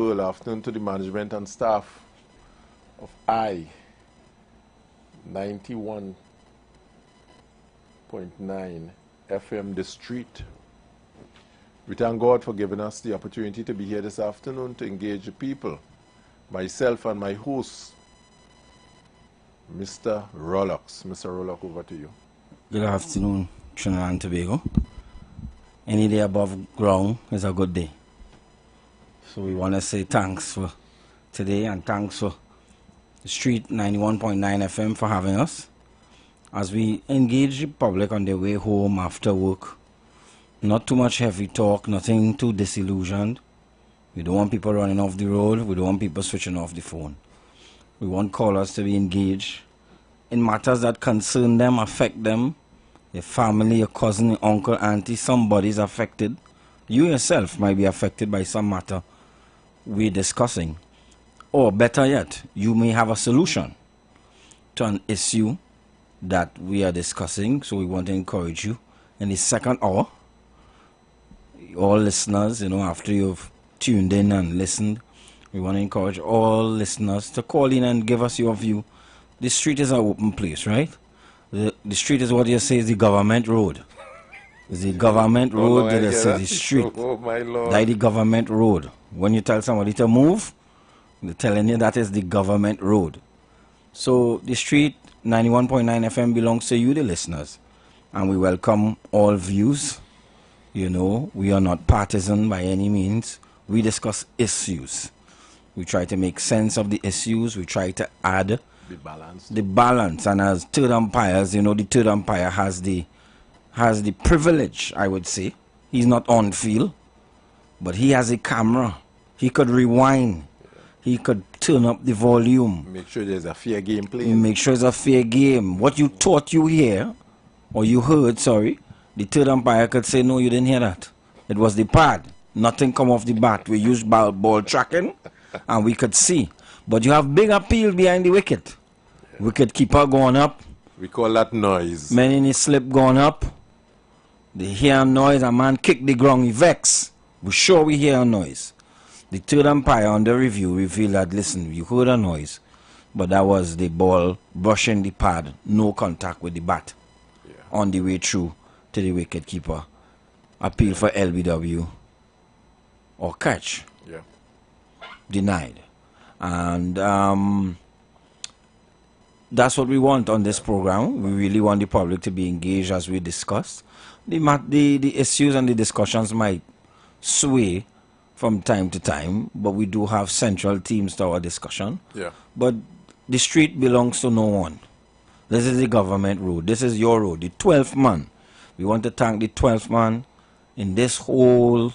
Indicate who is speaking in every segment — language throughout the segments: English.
Speaker 1: world. Afternoon to the management and staff of I 91.9 FM The Street. We thank God for giving us the opportunity to be here this afternoon to engage the people. Myself and my host, Mr. Rollocks. Mr. Rollock, over to you.
Speaker 2: Good afternoon, Trinidad and Tobago. Any day above ground is a good day. So we want to say thanks for today and thanks for The Street 91.9 FM for having us as we engage the public on their way home after work. Not too much heavy talk, nothing too disillusioned. We don't want people running off the road. We don't want people switching off the phone. We want callers to be engaged in matters that concern them, affect them, your family, your cousin, your uncle, auntie. Somebody's affected. You yourself might be affected by some matter we're discussing. Or better yet, you may have a solution to an issue that we are discussing. So we want to encourage you in the second hour. All listeners, after you've tuned in and listened, we want to encourage all listeners to call in and give us your view. The street is an open place, right? The street is what you say is the government road. It's the government road that is the street.
Speaker 1: Oh, my Lord.
Speaker 2: That's the government road. When you tell somebody to move, they're telling you that is the government road. So the street 91.9 FM belongs to you, the listeners. And we welcome all views. We are not partisan by any means. We discuss issues. We try to make sense of the issues. We try to add the balance. And as third umpires, the third umpire has the privilege, I would say. He's not on field, but he has a camera. He could rewind. He could turn up the volume.
Speaker 1: Make sure there's a fair game played.
Speaker 2: Make sure it's a fair game. What you thought you hear, or you heard, sorry, the third umpire could say, no, you didn't hear that. It was the pad. Nothing come off the bat. We use ball tracking, and we could see. But you have big appeal behind the wicket. Yeah. Wicket keeper going up.
Speaker 1: We call that noise.
Speaker 2: Men in his slip going up. They hear a noise. A man kick the ground. He vex. We're sure we hear a noise. The third umpire on the review revealed that, listen, you heard a noise, but that was the ball brushing the pad. No contact with the bat. Yeah. On the way through to the wicket keeper. Appeal for LBW or catch.
Speaker 1: Yeah.
Speaker 2: Denied. And that's what we want on this program. We really want the public to be engaged as we discuss. The issues and the discussions might sway from time to time, but we do have central themes to our discussion.
Speaker 1: Yeah.
Speaker 2: But the street belongs to no one. This is the government road. This is your road. The 12th man. We want to thank the 12th man in this whole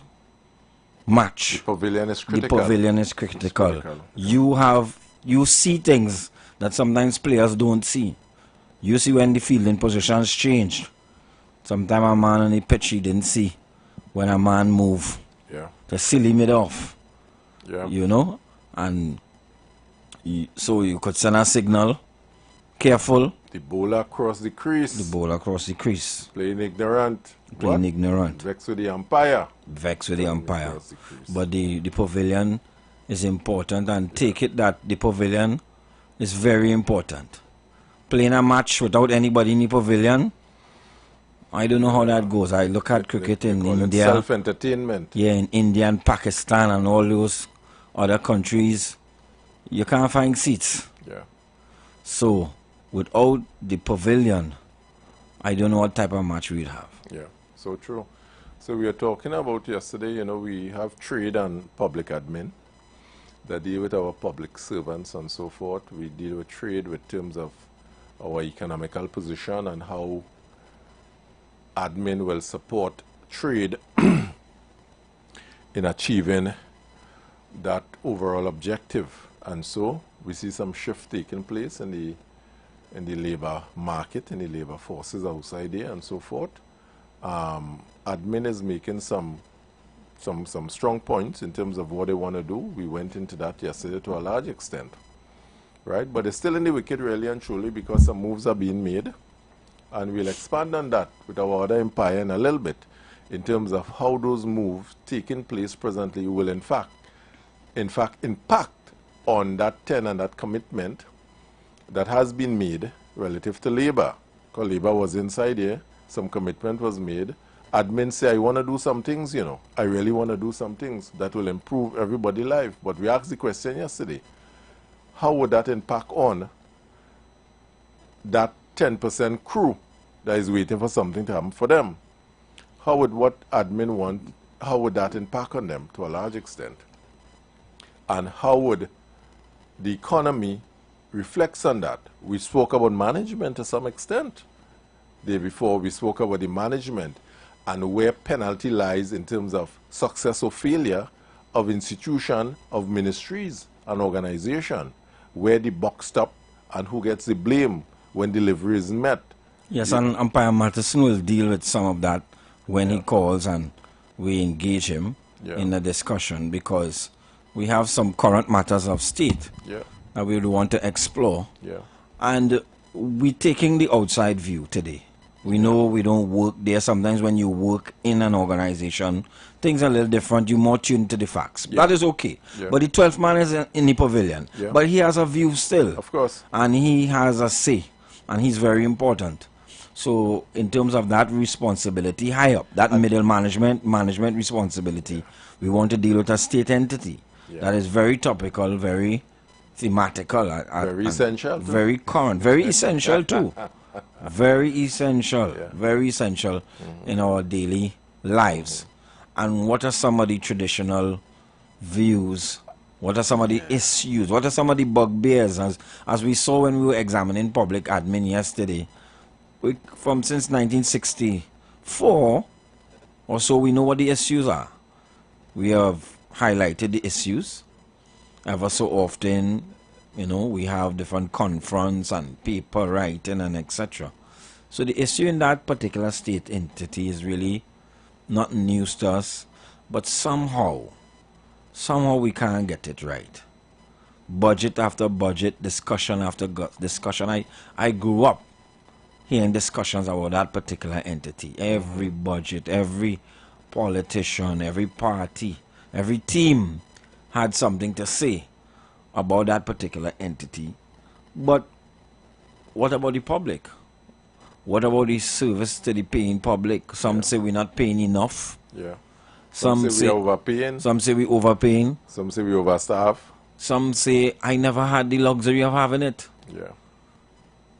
Speaker 2: match.
Speaker 1: The pavilion is critical.
Speaker 2: The pavilion is critical. You see things that sometimes players don't see. You see when the fielding positions change. Sometimes a man on the pitch he didn't see when a man move.
Speaker 1: Yeah.
Speaker 2: To seal him it off.
Speaker 1: Yeah.
Speaker 2: And so you could send a signal. Careful.
Speaker 1: The bowler across the crease.
Speaker 2: The bowler across the crease.
Speaker 1: Playing ignorant.
Speaker 2: Playing ignorant.
Speaker 1: Vex with the umpire.
Speaker 2: Vex with the umpire. But the pavilion is important, and take it that the pavilion is very important. Playing a match without anybody in the pavilion, I don't know how that goes. I look at cricket in India.
Speaker 1: Self-entertainment.
Speaker 2: Yeah, in India and Pakistan and all those other countries, you can't find seats.
Speaker 1: Yeah.
Speaker 2: So, without the pavilion, I don't know what type of match we'd have.
Speaker 1: Yeah, so true. So we were talking about yesterday, we have trade and public admin that deal with our public servants and so forth. We deal with trade with terms of our economical position and how admin will support trade in achieving that overall objective. And so we see some shift taking place in the labor market, in the labor forces outside there and so forth. Admin is making some strong points in terms of what they want to do. We went into that yesterday to a large extent, right? But it's still in the wicket really and truly because some moves are being made. And we'll expand on that with our other empire in a little bit in terms of how those moves taking place presently will in fact in fact, impact on that 10 and that commitment that has been made relative to labor. Because labor was inside here, some commitment was made. Admin say, I want to do some things, you know. I really want to do some things that will improve everybody's life. But we asked the question yesterday, how would that impact on that 10% crew that is waiting for something to happen for them? How would what admin want, how would that impact on them to a large extent? And how would the economy reflect on that? We spoke about management to some extent. Day before, we spoke about the management and where penalty lies in terms of success or failure of institution, of ministries and organization, where the buck stop and who gets the blame when delivery isn't met.
Speaker 2: Yes, and Umpire Matheson will deal with some of that when he calls and we engage him in a discussion, because we have some current matters of state that we would want to explore. And we're taking the outside view today. We know we don't work there. Sometimes when you work in an organization, things are a little different. You're more tuned to the facts. That is okay. But the 12th man is in the pavilion. But he has a view still.
Speaker 1: Of course.
Speaker 2: And he has a say. And he's very important. So in terms of that responsibility, high up, that middle management responsibility, we want to deal with a state entity that is very topical, very thematical.
Speaker 1: Very essential.
Speaker 2: Very current. Very essential too. Very essential. Very essential in our daily lives. And what are some of the traditional views? What are some of the issues? What are some of the bugbears? As we saw when we were examining public admin yesterday, since 1964 or so, we know what the issues are. We have highlighted the issues. Ever so often, you know, we have different conference and paper writing and etc. So the issue in that particular state entity is really not news to us, but somehow we can't get it right. Budget after budget, discussion after discussion. I grew up hearing discussions about that particular entity. Every budget, every politician, every party, every team had something to say about that particular entity. But what about the public? What about the service to the paying public? Some say we're not paying enough.
Speaker 1: Some say we're overpaying.
Speaker 2: Some say we're overpaying.
Speaker 1: Some say we overstaff.
Speaker 2: Some say I never had the luxury of having it.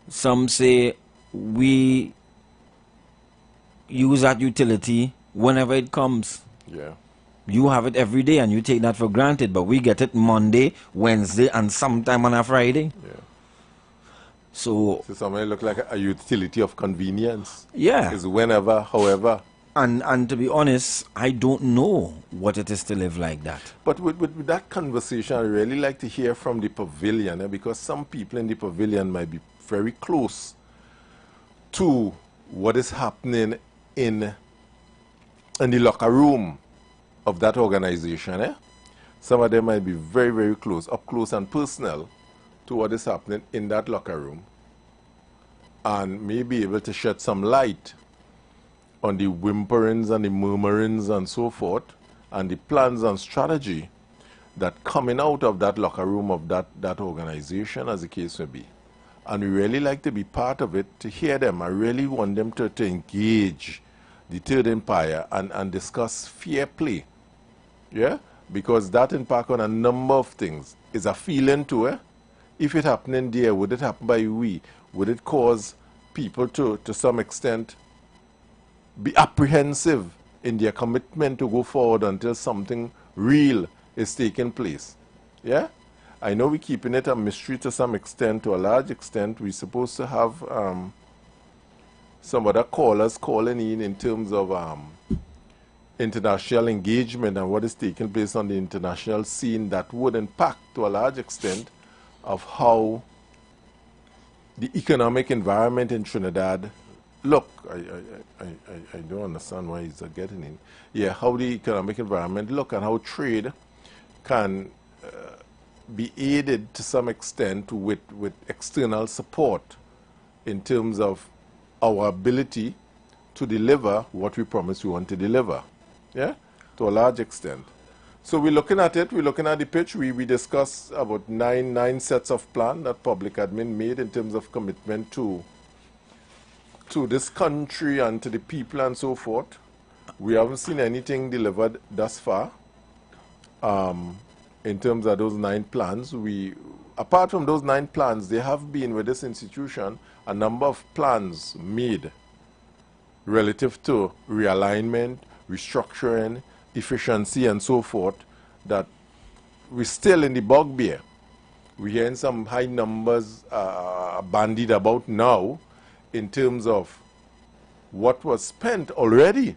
Speaker 2: Some say we use that utility whenever it comes. You have it every day and you take that for granted, but we get it Monday, Wednesday, and sometime on a Friday. So
Speaker 1: somebody look like a utility of convenience. It's whenever, however.
Speaker 2: And to be honest, I don't know what it is to live like that.
Speaker 1: But with that conversation, I really like to hear from the pavilion, because some people in the pavilion might be very close to what is happening in the locker room of that organization. Some of them might be very, very close, up close and personal to what is happening in that locker room, and may be able to shed some light on the whimperings and the murmurings and so forth, and the plans and strategy that coming out of that locker room of that organization, as the case may be. And we really like to be part of it, to hear them. I really want them to engage the Third Empire and discuss fair play. Because that impact on a number of things is a feeling to it. If it happening there, would it happen by we? Would it cause people to some extent be apprehensive in their commitment to go forward until something real is taking place? I know we're keeping it a mystery to some extent, to a large extent. We're supposed to have some other callers calling in terms of international engagement and what is taking place on the international scene that would impact to a large extent of how the economic environment in Trinidad look. I don't understand why he's getting in. How the economic environment look and how trade can be aided to some extent with external support in terms of our ability to deliver what we promise we want to deliver, to a large extent. So we're looking at it, we're looking at the pitch. We discussed about nine sets of plan that public admin made in terms of commitment to this country and to the people and so forth. We haven't seen anything delivered thus far. In terms of those 9 plans, apart from those 9 plans, there have been with this institution a number of plans made relative to realignment, restructuring, efficiency and so forth, that we're still in the bugbear. We're hearing some high numbers bandied about now in terms of what was spent already,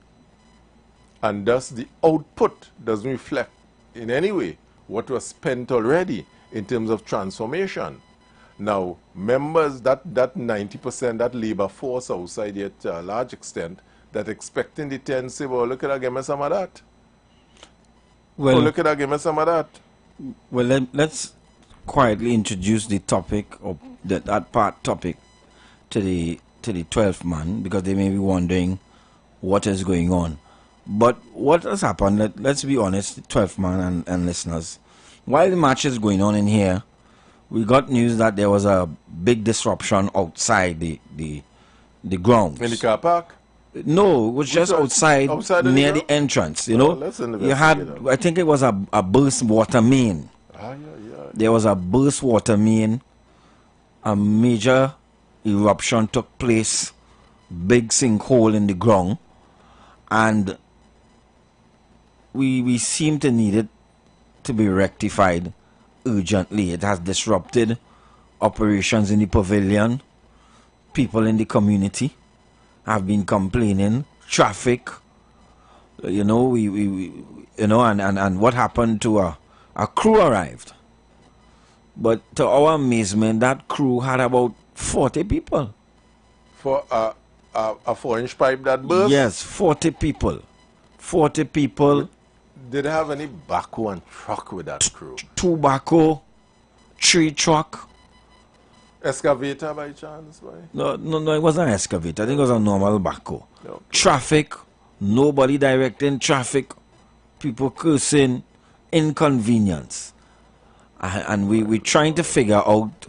Speaker 1: and thus the output doesn't reflect in any way what was spent already in terms of transformation. Now, members, that 90%, that labor force outside here to a large extent, that expecting the 10 say, well, look at that, give me some of that.
Speaker 2: Well,
Speaker 1: look at that, give me some of that.
Speaker 2: Well, let's quietly introduce the topic, or that part topic, to the 12th man, because they may be wondering what is going on. But what has happened, let's be honest, 12th man and listeners, while the match is going on in here, we got news that there was a big disruption outside the grounds.
Speaker 1: In the car park?
Speaker 2: No, it was just outside near the entrance, you know. You had, I think it was a burst water main. There was a burst water main. A major eruption took place. Big sinkhole in the ground. And we seem to need it to be rectified urgently. It has disrupted operations in the pavilion. People in the community have been complaining. Traffic, you know, and what happened to a crew arrived. But to our amazement, that crew had about 40 people.
Speaker 1: For a 4-inch pipe that burst?
Speaker 2: Yes, 40 people. 40 people.
Speaker 1: Did they have any backhoe and truck with that crew?
Speaker 2: 2 backhoe, 3 truck.
Speaker 1: Excavator by chance? Boy?
Speaker 2: No, it wasn't an excavator. I think it was a normal backhoe.
Speaker 1: Okay.
Speaker 2: Traffic, nobody directing traffic. People cursing, inconvenience. And we're trying to figure out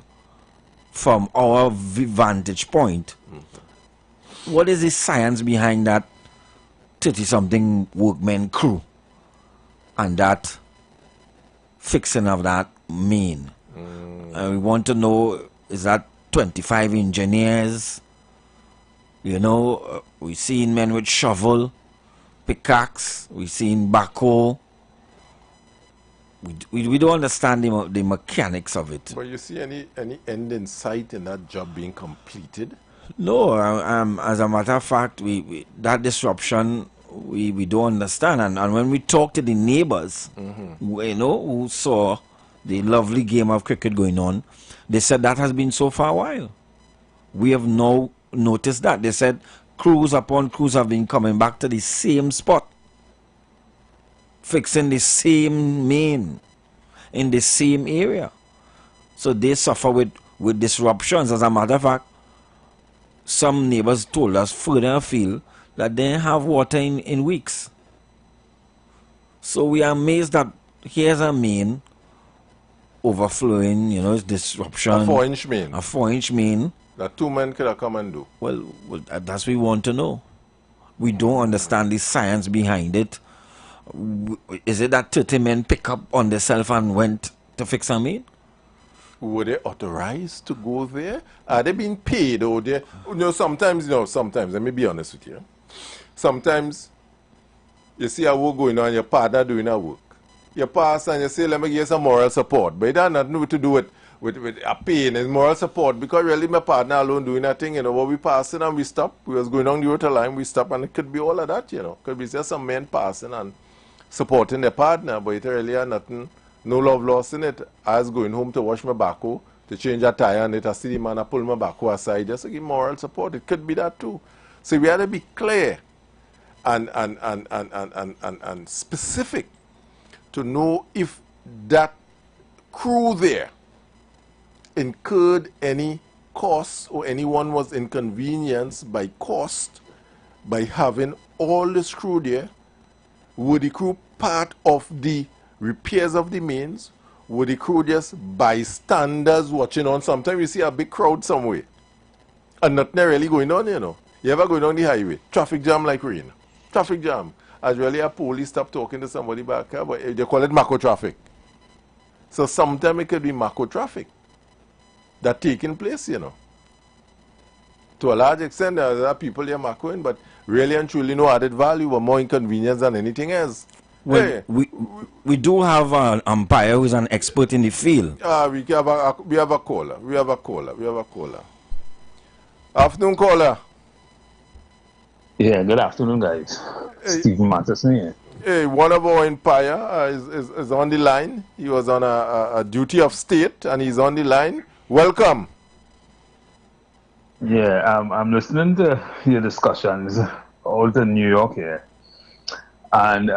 Speaker 2: from our vantage point, what is the science behind that 30-something workmen crew and that fixing of that main. And we want to know, is that 25 engineers? You know, we've seen men with shovel, pickaxe, we've seen backhoe. We don't understand the mechanics of it.
Speaker 1: But you see any end in sight in that job being completed?
Speaker 2: No, as a matter of fact, that disruption we don't understand. And when we talk to the neighbors, you know, who saw the lovely game of cricket going on, they said that has been so for a while. We have now noticed that. They said crews upon crews have been coming back to the same spot, fixing the same main in the same area. So they suffer with disruptions. As a matter of fact, some neighbors told us further afield that they didn't have water in weeks. So we are amazed that here's a main overflowing, you know, it's disruption.
Speaker 1: A 4-inch main.
Speaker 2: A 4-inch main.
Speaker 1: That 2 men could have come and do.
Speaker 2: Well, that's what we want to know. We don't understand the science behind it. Is it that 30 men pick up on themselves and went to fix a main?
Speaker 1: Were they authorized to go there? Are they being paid? Or they, sometimes, let me be honest with you. Sometimes you see a work going on, your partner doing a work. You pass and you say, let me give you some moral support. But it has nothing to do with a pain and moral support, because really my partner alone doing that thing, you know, what we passing and we stop. We was going on the outer line, we stop, and it could be all of that, you know. Could be just some men passing and supporting their partner, but it really had nothing, no love lost in it. I was going home to wash my backhoe, to change a tire, and I see the man, I pull my backhoe aside just to give moral support. It could be that too. So we had to be clear and specific to know if that crew there incurred any costs or anyone was inconvenienced by cost by having all this crew there. Were the crew part of the repairs of the mains, were the crew just bystanders watching on? Sometimes you see a big crowd somewhere and nothing really going on, you know. You ever going on the highway, traffic jam like rain, traffic jam. As really a police stop talking to somebody back here, but they call it macro traffic. So sometimes it could be macro traffic that taking place, you know. To a large extent, there are people here macroing, but really and truly no added value or more inconvenience than anything else.
Speaker 2: Well,
Speaker 1: Hey.
Speaker 2: we do have an umpire who's an expert in the field.
Speaker 1: We have a caller. We have a caller. Afternoon, caller.
Speaker 3: Yeah, good afternoon, guys.
Speaker 1: Hey.
Speaker 3: Stephen Matheson here.
Speaker 1: Hey, one of our umpire is on the line. He was on a duty of state, and he's on the line. Welcome.
Speaker 3: Yeah, I'm listening to your discussions out in New York here. And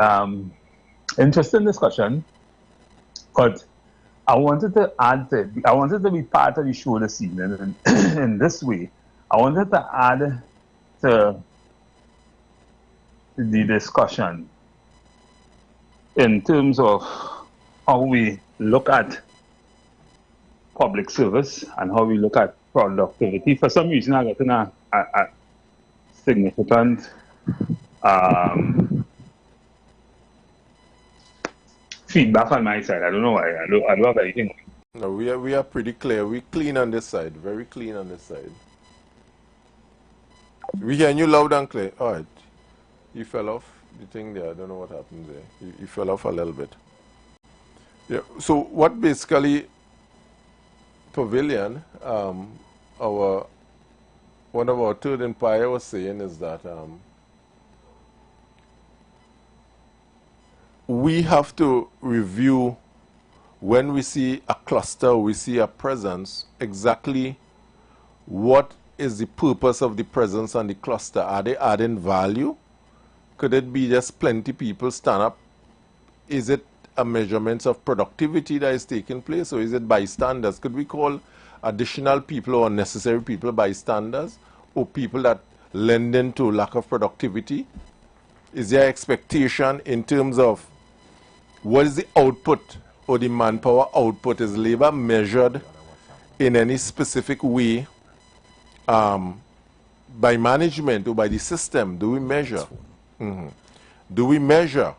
Speaker 3: interesting discussion. But I wanted to be part of the show this evening in this way. I wanted to add to the discussion in terms of how we look at public service and how we look at productivity. For some reason, I got in a significant feedback on my side. I don't know why. I don't have anything.
Speaker 1: No, we are pretty clear. We clean on this side. Very clean on this side. We hear you loud and clear. All right. He fell off the thing there. I don't know what happened there. He fell off a little bit. Yeah. So what basically Pavilion, one of our third empire was saying is that we have to review when we see a cluster, we see a presence, exactly what is the purpose of the presence and the cluster. Are they adding value? Could it be just plenty people stand up? Is it a measurement of productivity that is taking place, or is it bystanders? Could we call additional people or unnecessary people bystanders, or people that lend into lack of productivity? Is there expectation in terms of what is the output or the manpower output? Is labor measured in any specific way by management or by the system? Do we measure? Do we measure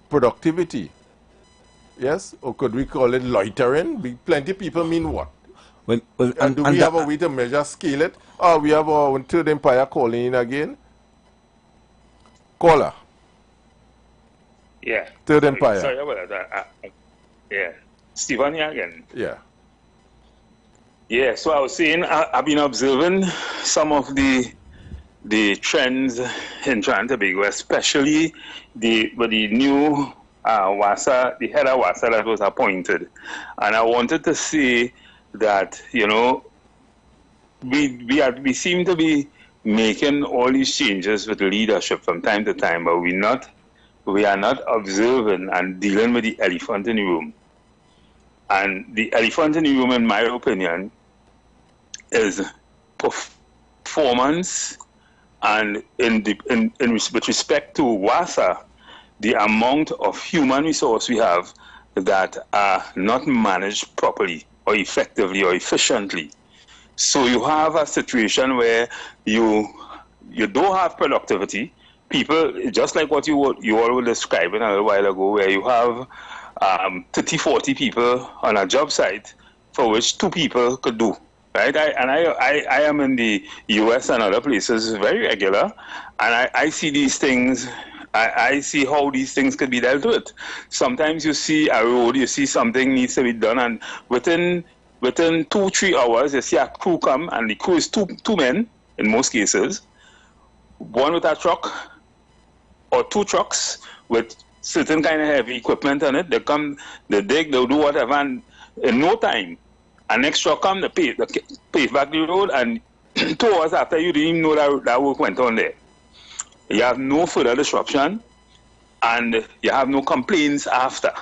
Speaker 1: productivity? Yes? Or could we call it loitering? Plenty people mean what?
Speaker 2: Well,
Speaker 1: and do we have a way to measure, scale it? Oh, we have our third empire calling in again. Caller.
Speaker 3: Yeah.
Speaker 1: Third empire.
Speaker 3: Sorry about that. Yeah. Stephen here again.
Speaker 1: Yeah.
Speaker 3: Yeah, so I was saying I've been observing some of the trends in Trinidad and Tobago, especially with the new WASA, the head of WASA that was appointed. And I wanted to say that, you know, we seem to be making all these changes with leadership from time to time, but we are not observing and dealing with the elephant in the room. And the elephant in the room, in my opinion, is performance. And with respect to WASA, the amount of human resource we have that are not managed properly or effectively or efficiently. So you have a situation where you don't have productivity. People, just like what you all were describing a little while ago, where you have 30, 40 people on a job site for which 2 people could do. Right, I am in the U.S. and other places very regular, and I see these things. I see how these things could be dealt with. Sometimes you see a road, you see something needs to be done, and within 2-3 hours, you see a crew come, and the crew is two men in most cases, one with a truck or 2 trucks with certain kind of heavy equipment on it. They come, they dig, they'll do whatever, and in no time, an extra come, they pave back the road, and 2 hours after, you didn't even know that work went on there. You have no further disruption, and you have no complaints after,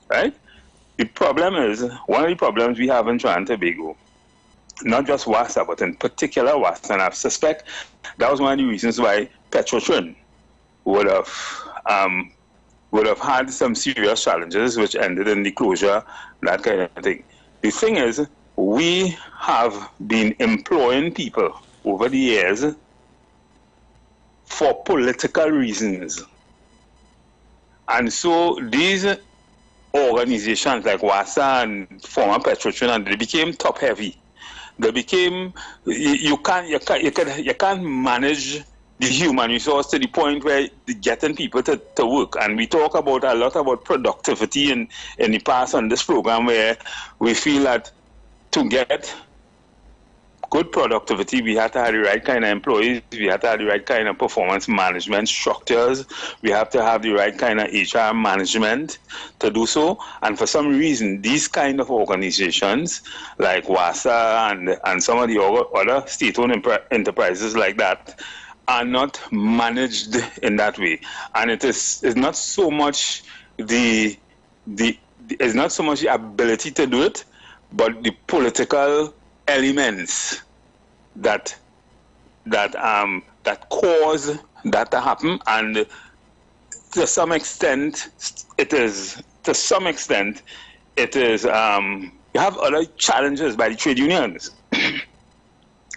Speaker 3: right? The problem is, one of the problems we have in Trinidad and Tobago, not just WASA, but in particular WASA, and I suspect that was one of the reasons why Petrotrin would have would have had some serious challenges which ended in the closure, that kind of thing. The thing is, we have been employing people over the years for political reasons. And so these organizations like WASA and former Petrotron, they became top heavy. They became, you can't manage the human resource to the point where getting people to work. And we talk about a lot about productivity in the past on this program, where we feel that to get good productivity, we have to have the right kind of employees, we have to have the right kind of performance management structures, we have to have the right kind of HR management to do so. And for some reason, these kind of organizations like WASA and some of the other state-owned enterprises like that are not managed in that way. And it's not so much the ability to do it, but the political elements that cause that to happen. And to some extent it is you have other challenges by the trade unions.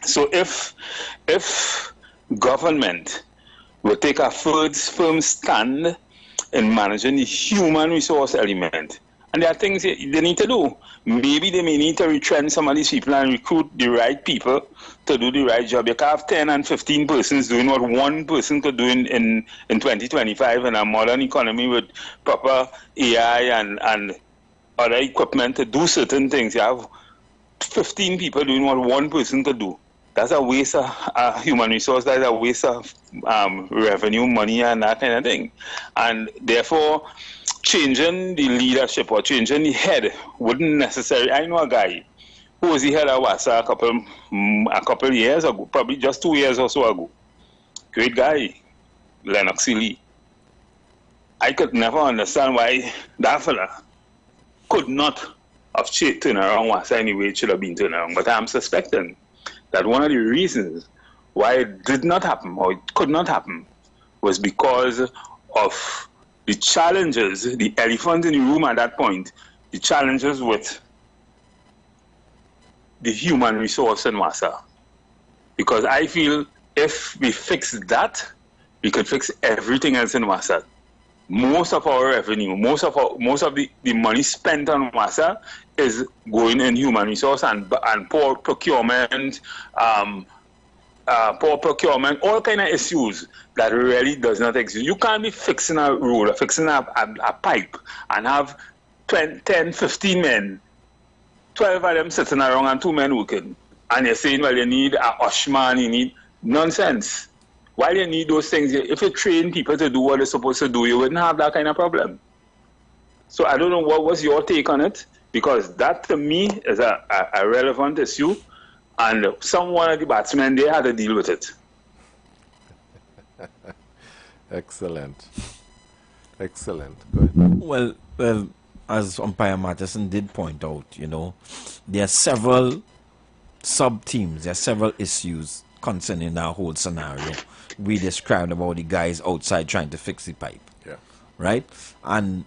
Speaker 3: So if government will take a firm stand in managing the human resource element, and there are things they need to do. Maybe they may need to retrench some of these people and recruit the right people to do the right job. You can have 10 and 15 persons doing what one person could do in 2025 in a modern economy with proper AI and other equipment to do certain things. You have 15 people doing what one person could do. That's a waste of human resource. That's a waste of revenue, money, and that kind of thing. And therefore, changing the leadership or changing the head wouldn't necessarily. I know a guy who was the head of WASA a couple years ago, probably just 2 years or so ago. Great guy, Lennox Lee. I could never understand why that fella could not have turned around WASA anyway it should have been turned around. But I'm suspecting that one of the reasons why it did not happen or it could not happen was because of the challenges, the elephant in the room at that point, the challenges with the human resource in WASA. Because I feel if we fix that, we could fix everything else in WASA. Most of our revenue, most of the money spent on WASA is going in human resource and poor procurement, all kind of issues that really does not exist. You can't be fixing a road or fixing a pipe and have 10, 15 men, 12 of them sitting around and 2 men working. And you're saying, well, you need a Ushman, you need nonsense. Why do you need those things? If you train people to do what they're supposed to do, you wouldn't have that kind of problem. So I don't know what was your take on it, because that to me is a relevant issue. And someone of the batsmen, they had to deal with it.
Speaker 1: Excellent. Excellent. Go ahead.
Speaker 2: Well, as Umpire Matheson did point out, there are several sub-teams, there are several issues concerning that whole scenario. We described about the guys outside trying to fix the pipe.
Speaker 1: Yeah.
Speaker 2: Right? And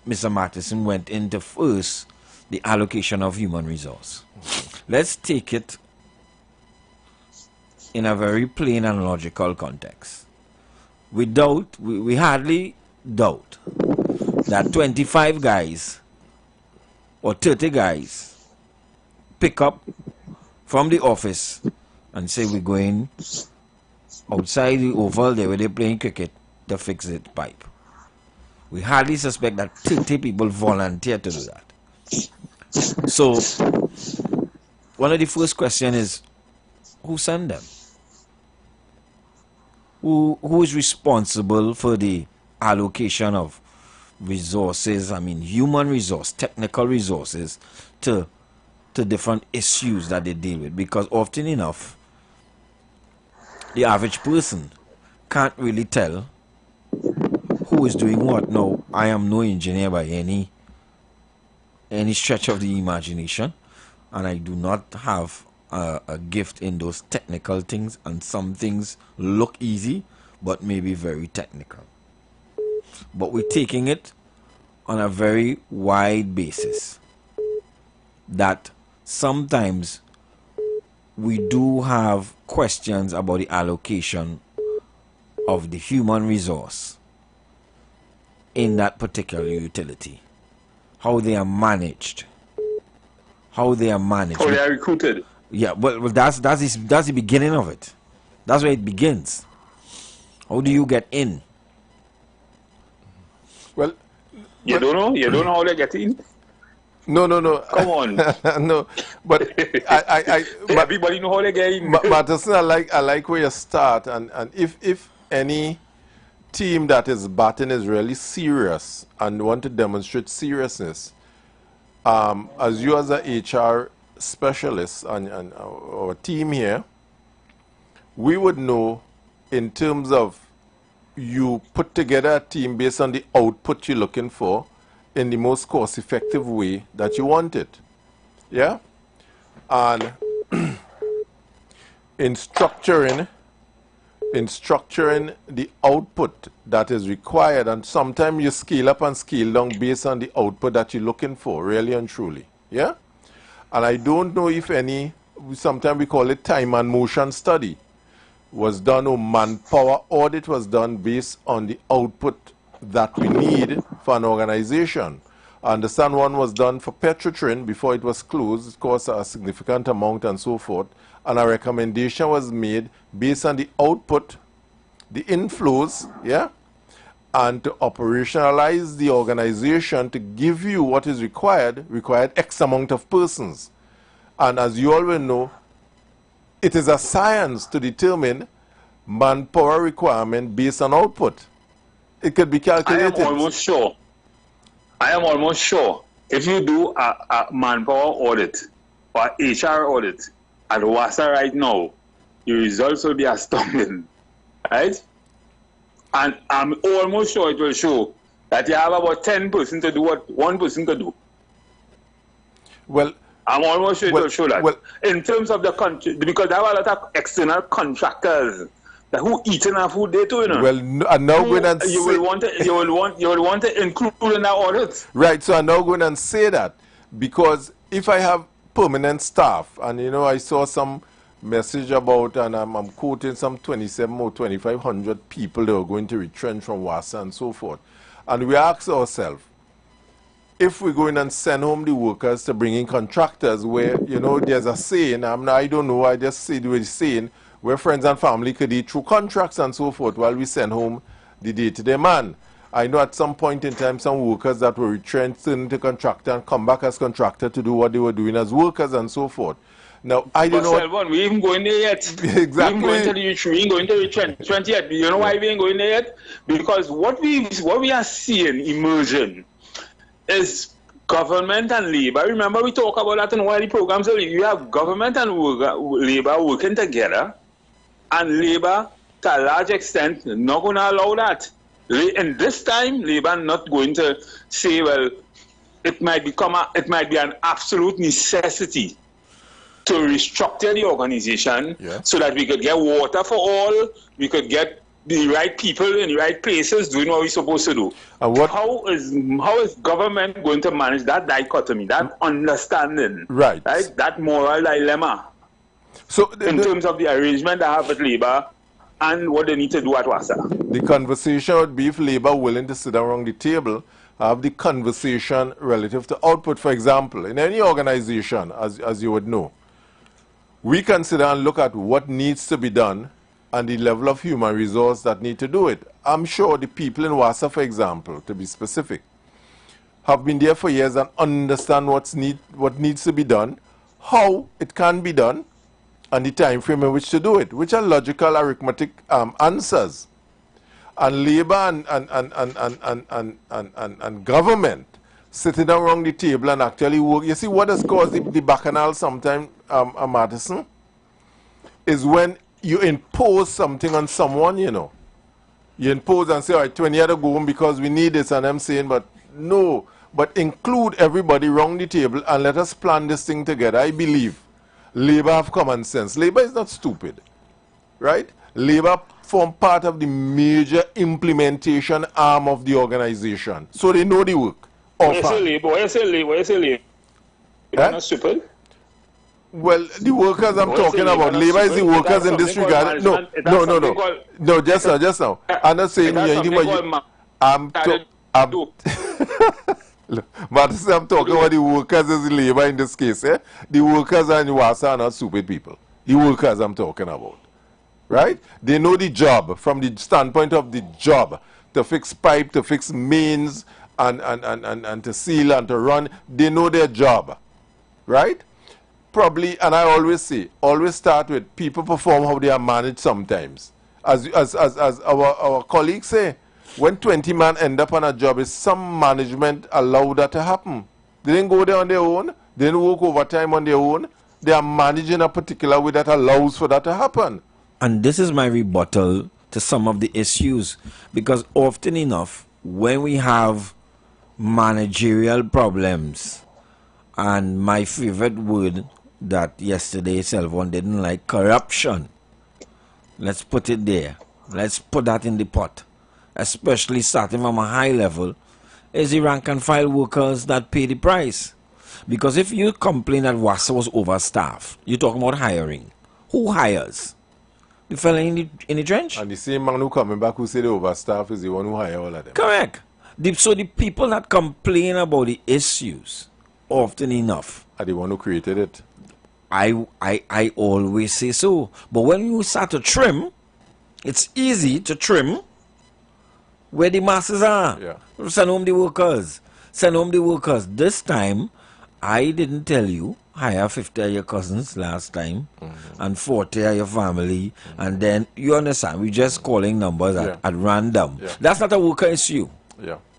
Speaker 2: Mr. Matheson went into first the allocation of human resource. Let's take it in a very plain and logical context. We hardly doubt that 25 guys or 30 guys pick up from the office and say we're going outside the oval there where they're playing cricket to fix the pipe. We hardly suspect that 30 people volunteer to do that. So one of the first questions is, who sent them? Who is responsible for the allocation of resources, human resource, technical resources to different issues that they deal with? Because often enough, the average person can't really tell who is doing what. Now, I am no engineer by any stretch of the imagination, and I do not have a gift in those technical things, and some things look easy but may be very technical. but we're taking it on a very wide basis. That sometimes we do have questions about the allocation of the human resource in that particular utility. How they are managed. How they are managed.
Speaker 3: How they are recruited.
Speaker 2: Yeah, well that's the beginning of it. That's where it begins. How do you get in?
Speaker 3: Well, you don't know? You don't know how they get in?
Speaker 1: No.
Speaker 3: Come on.
Speaker 1: No, but
Speaker 3: everybody know how they get in.
Speaker 1: Matterson, I like where you start, and if any team that is batting is really serious and want to demonstrate seriousness, as you as a HR specialist and our team here, we would know in terms of you put together a team based on the output you're looking for in the most cost-effective way that you want it. Yeah? And in structuring the output that is required, and sometimes you scale up and scale down based on the output that you're looking for, really and truly. Yeah? And I don't know if any, sometimes we call it time and motion study, was done, or manpower audit was done based on the output that we need for an organization. I understand one was done for Petrotrin before it was closed. It cost a significant amount and so forth. And a recommendation was made based on the output, the inflows, yeah, and to operationalize the organization to give you what is required X amount of persons. And as you all will know, it is a science to determine manpower requirement based on output. It could be calculated.
Speaker 3: I am almost sure if you do a manpower audit or HR audit at WASA right now, your results will be astounding, right? And I'm almost sure it will show that you have about 10 person to do what one person could do.
Speaker 1: Well,
Speaker 3: I'm almost sure it will show that. Well, in terms of the country, because there are a lot of external contractors that who eating our food they too, you know.
Speaker 1: Well, I'm now going and
Speaker 3: you will want to include in that audit.
Speaker 1: Right. So I'm now going and say that, because if I have permanent staff, and you know, I saw some message about, and I'm quoting some 27 or 2,500 people that are going to retrench from WASA and so forth, and we ask ourselves, if we go in and send home the workers to bring in contractors, where, you know, there's a saying, I don't know, I just say the saying, where friends and family could eat through contracts and so forth while we send home the day-to-day man. I know at some point in time some workers that were retrenched into contractor and come back as contractor to do what they were doing as workers and so forth. Now, I don't know.
Speaker 3: We ain't going there yet.
Speaker 1: Exactly.
Speaker 3: We ain't going to the retrench yet. You know why we ain't going there yet? Because what we are seeing emerging is government and labor. Remember, we talk about that in one of the programs. You have government and labor working together, and labor, to a large extent, not going to allow that. And this time, labor not going to say, well, it might be an absolute necessity to restructure the organization, so that we could get water for all, we could get the right people in the right places doing what we're supposed to do. How is government going to manage that dichotomy, that understanding, right? That moral dilemma? So in terms of the arrangement they have with labor and what they need to do at WASA.
Speaker 1: The conversation would be if labor willing to sit around the table, have the conversation relative to output. For example, in any organization, as you would know, we consider and look at what needs to be done and the level of human resource that need to do it. I'm sure the people in WASA, for example, to be specific, have been there for years and understand what needs to be done, how it can be done, and the time frame in which to do it, which are logical arithmetic answers. And labor and government sitting around the table and actually work. You see what has caused the bacchanal sometimes, Madison, is when you impose something on someone, you know. You impose and say, all right, 20 years to go home because we need this, and I'm saying, but no, but include everybody around the table and let us plan this thing together. I believe labor have common sense. Labor is not stupid, right? Labor form part of the major implementation arm of the organization. So they know the work.
Speaker 3: Why you say labor? Not stupid.
Speaker 1: Well, the workers I'm talking about, labor is the workers in this regard. No, just now. I'm not saying anything, but I'm talking about the workers as the labor in this case. The workers and UASA are not stupid people. The workers I'm talking about. Right? They know the job from the standpoint of the job. To fix pipe, to fix mains, and to seal and to run. They know their job. Right? Probably, and I always say, always start with people perform how they are managed sometimes. As our colleagues say, when 20 men end up on a job, is some management allow that to happen. They didn't go there on their own. They didn't work overtime on their own. They are managing a particular way that allows for that to happen.
Speaker 2: And this is my rebuttal to some of the issues. Because often enough, when we have managerial problems, and my favorite word that yesterday Selvon didn't like, corruption. Let's put it there. Let's put that in the pot. Especially starting from a high level, is the rank and file workers that pay the price. Because if you complain that WASA was overstaffed, you're talking about hiring. Who hires? The fella in the trench?
Speaker 1: And the same man who coming back who say the overstaffed is the one who hire all of them.
Speaker 2: Correct. So the people that complain about the issues, often enough,
Speaker 1: are the one who created it.
Speaker 2: I always say so. But when you start to trim, it's easy to trim where the masses are.
Speaker 1: Yeah.
Speaker 2: Send home the workers. Send home the workers. This time, I didn't tell you, hire 50 of your cousins last time, and 40 of your family, and then, you understand, we're just calling numbers at random.
Speaker 1: Yeah.
Speaker 2: That's not a worker issue,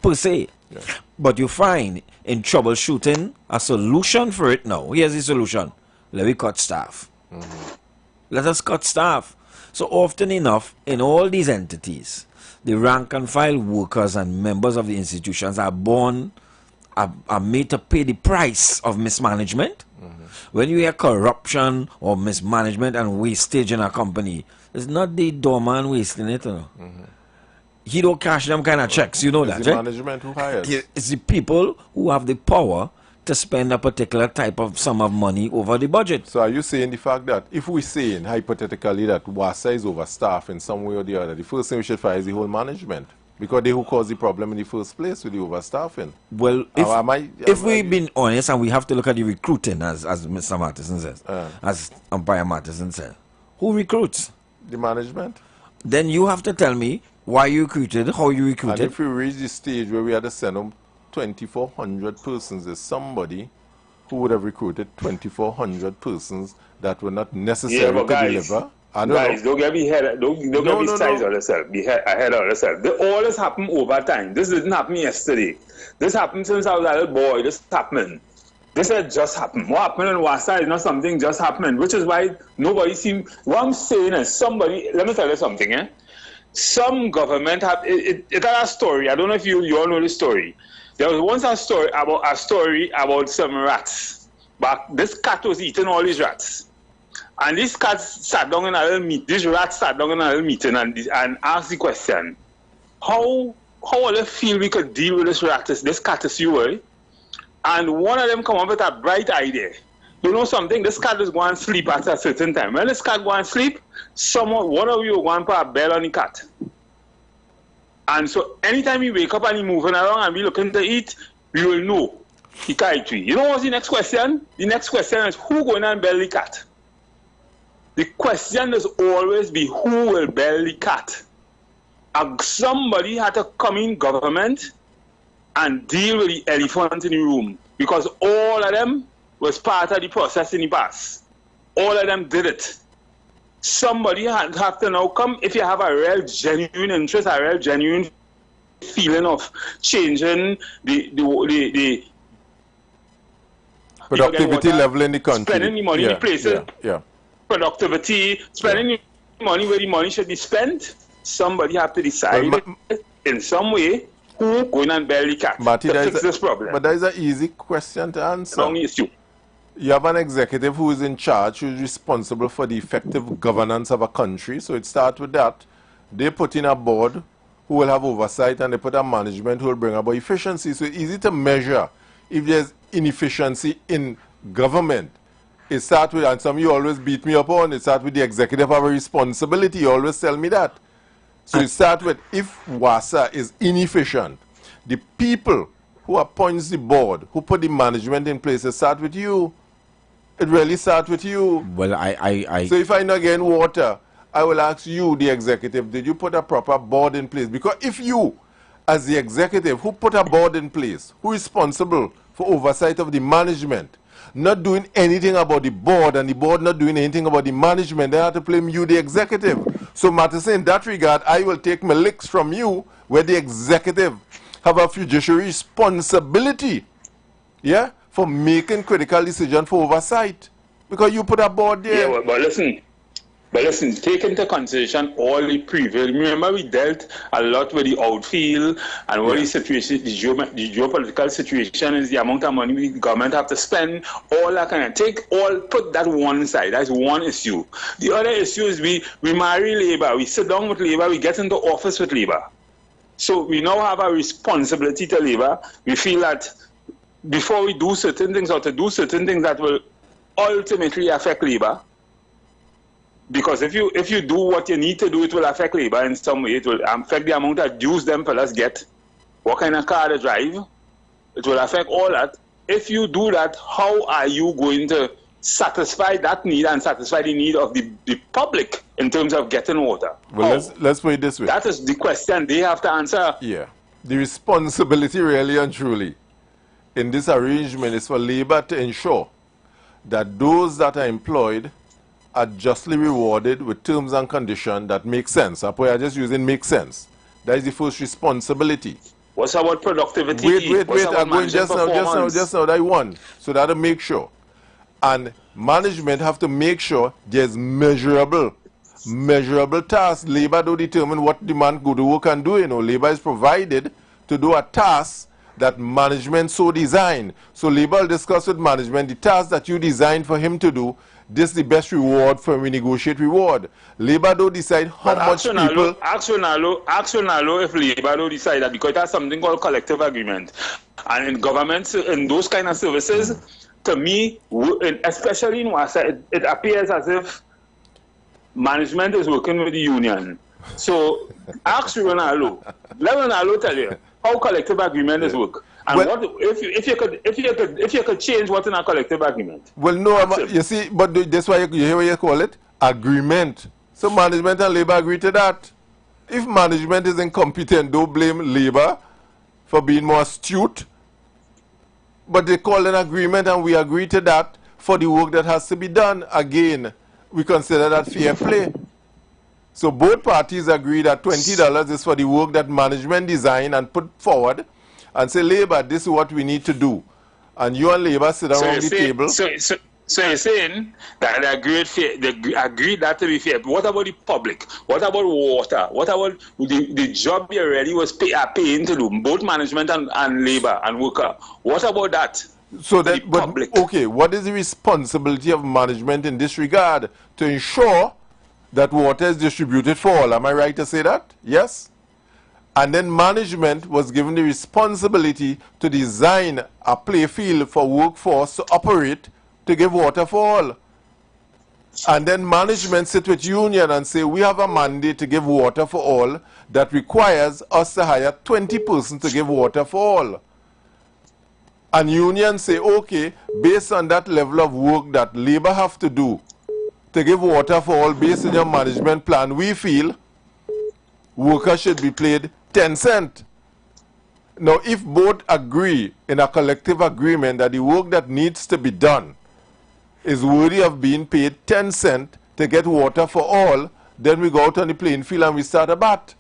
Speaker 2: per se.
Speaker 1: Yeah.
Speaker 2: But you find in troubleshooting a solution for it now. Here's the solution. Let me cut staff. Let us cut staff. So often enough, in all these entities, the rank and file workers and members of the institutions are made to pay the price of mismanagement. When you hear corruption or mismanagement and wastage in a company, it's not the doorman wasting it. He don't cash them kind of checks, you know
Speaker 1: it's
Speaker 2: that,
Speaker 1: the
Speaker 2: right?
Speaker 1: management who hires.
Speaker 2: It's the people who have the power to spend a particular type of sum of money over the budget.
Speaker 1: So are you saying the fact that if we're saying hypothetically that WASA is overstaffed in some way or the other, the first thing we should fire is the whole management? Because they who caused the problem in the first place with the overstaffing.
Speaker 2: Well, if we've been honest, and we have to look at the recruiting, as Mr. Matheson says, as Umpire Matheson said, who recruits?
Speaker 1: The management.
Speaker 2: Then you have to tell me why you recruited, how you recruited.
Speaker 1: And if we reach the stage where we had to send them 2,400 persons, there's somebody who would have recruited 2,400 persons that were not necessary to deliver.
Speaker 3: Guys, don't get me ahead. Don't get me size of yourself. Be ahead of yourself. All this happened over time. This didn't happen yesterday. This happened since I was a little boy. This happened. This had just happened. What happened in Wasa is not something just happened, which is why nobody seemed. What I'm saying is somebody. Let me tell you something. Some government have it had a story. I don't know if you all know the story. There was once a story about some rats. But this cat was eating all these rats. And this cat sat down in a little meeting. This rat sat down in a little meeting and asked the question, how will it feel we could deal with this cat issue? And one of them come up with a bright idea. You know something? This cat is going to sleep at a certain time. When this cat going to sleep, one of you going to put a bell on the cat. And so anytime he wake up and he moving around and be looking to eat, we will know he can't eat tree. You know what's the next question? The next question is who going to bell the cat? The question does always be who will bell the cat. And somebody had to come in government and deal with the elephant in the room, because all of them was part of the process in the past. All of them did it. Somebody have to now come, if you have a real genuine interest, a real genuine feeling of changing the
Speaker 1: productivity level in the country.
Speaker 3: Spending the money in the places. Productivity, spending the money where the money should be spent. Somebody have to decide in some way who going and bell the cat to fix this problem.
Speaker 1: But that is an easy question to answer.
Speaker 3: Long issue.
Speaker 1: You have an executive who is in charge, who is responsible for the effective governance of a country. So it starts with that. They put in a board who will have oversight, and they put a management who will bring about efficiency. So it's easy to measure if there's inefficiency in government. It starts with, and some of you always beat me up on, it starts with the executive have a responsibility. You always tell me that. So it starts with, if WASA is inefficient, the people who appoints the board, who put the management in place, it starts with you. It really starts with you.
Speaker 2: Well,
Speaker 1: So if I not getting water, I will ask you, the executive, did you put a proper board in place? Because if you, as the executive, who put a board in place, who is responsible for oversight of the management, not doing anything about the board, and the board not doing anything about the management, they have to blame you, the executive. So, Matisse, in that regard, I will take my licks from you, where the executive have a fiduciary responsibility, yeah, for making critical decisions for oversight. Because you put a board there.
Speaker 3: Yeah, but listen, take into consideration all the previous. Remember, we dealt a lot with the outfield and what the situation, the geopolitical situation is, the amount of money the government have to spend, all that kind of. Put that one side. That's one issue. The other issue is we marry labor, we sit down with labor, we get into office with labor. So we now have a responsibility to labor. We feel that before we do certain things, or to do certain things that will ultimately affect labor, because if you do what you need to do, it will affect labor in some way. It will affect the amount of dues them fellas get, what kind of car they drive. It will affect all that. If you do that, how are you going to satisfy that need and satisfy the need of the public in terms of getting water?
Speaker 1: Well, let's put it this way.
Speaker 3: That is the question they have to answer.
Speaker 1: Yeah. The responsibility, really and truly, in this arrangement is for labor to ensure that those that are employed are justly rewarded with terms and conditions that make sense. I just using make sense. That is the first responsibility.
Speaker 3: What's about productivity?
Speaker 1: Wait. I'm going just now. That one. So that'll make sure. And management have to make sure there's measurable tasks. Labor do determine what demand go to work and do. Labor is provided to do a task that management so designed. So labor will discuss with management the task that you designed for him to do. This is the best reward for we negotiate reward. Labor don't decide how much people.
Speaker 3: Action if labor don't decide that, because that's something called collective agreement. And in governments, in those kind of services, to me, especially in WASA, it appears as if management is working with the union. So ask Ronaldo. Let Ronaldo tell you how collective agreement is work. And well, what if you could change what's in a collective agreement?
Speaker 1: Well, no, you see, but that's why you hear what you call it agreement. So management and labor agree to that. If management is incompetent, don't blame labor for being more astute. But they call an agreement, and we agree to that for the work that has to be done. Again, we consider that fair play. So both parties agree that $20 is for the work that management designed and put forward, and say, labor, this is what we need to do. And you and labor sit around the table.
Speaker 3: So you're saying that they agreed that to be fair. But what about the public? What about water? What about the job you already was paying to do, both management and labor and worker? What about that?
Speaker 1: So that, okay, what is the responsibility of management in this regard to ensure that water is distributed for all? Am I right to say that? Yes? And then management was given the responsibility to design a play field for workforce to operate to give water for all. And then management sit with union and say, we have a mandate to give water for all that requires us to hire 20 persons to give water for all. And union say, okay, based on that level of work that labor have to do to give water for all based on your management plan, we feel workers should be paid 10 cents. Now, if both agree in a collective agreement that the work that needs to be done is worthy of being paid 10 cents to get water for all, then we go out on the playing field and we start a bat.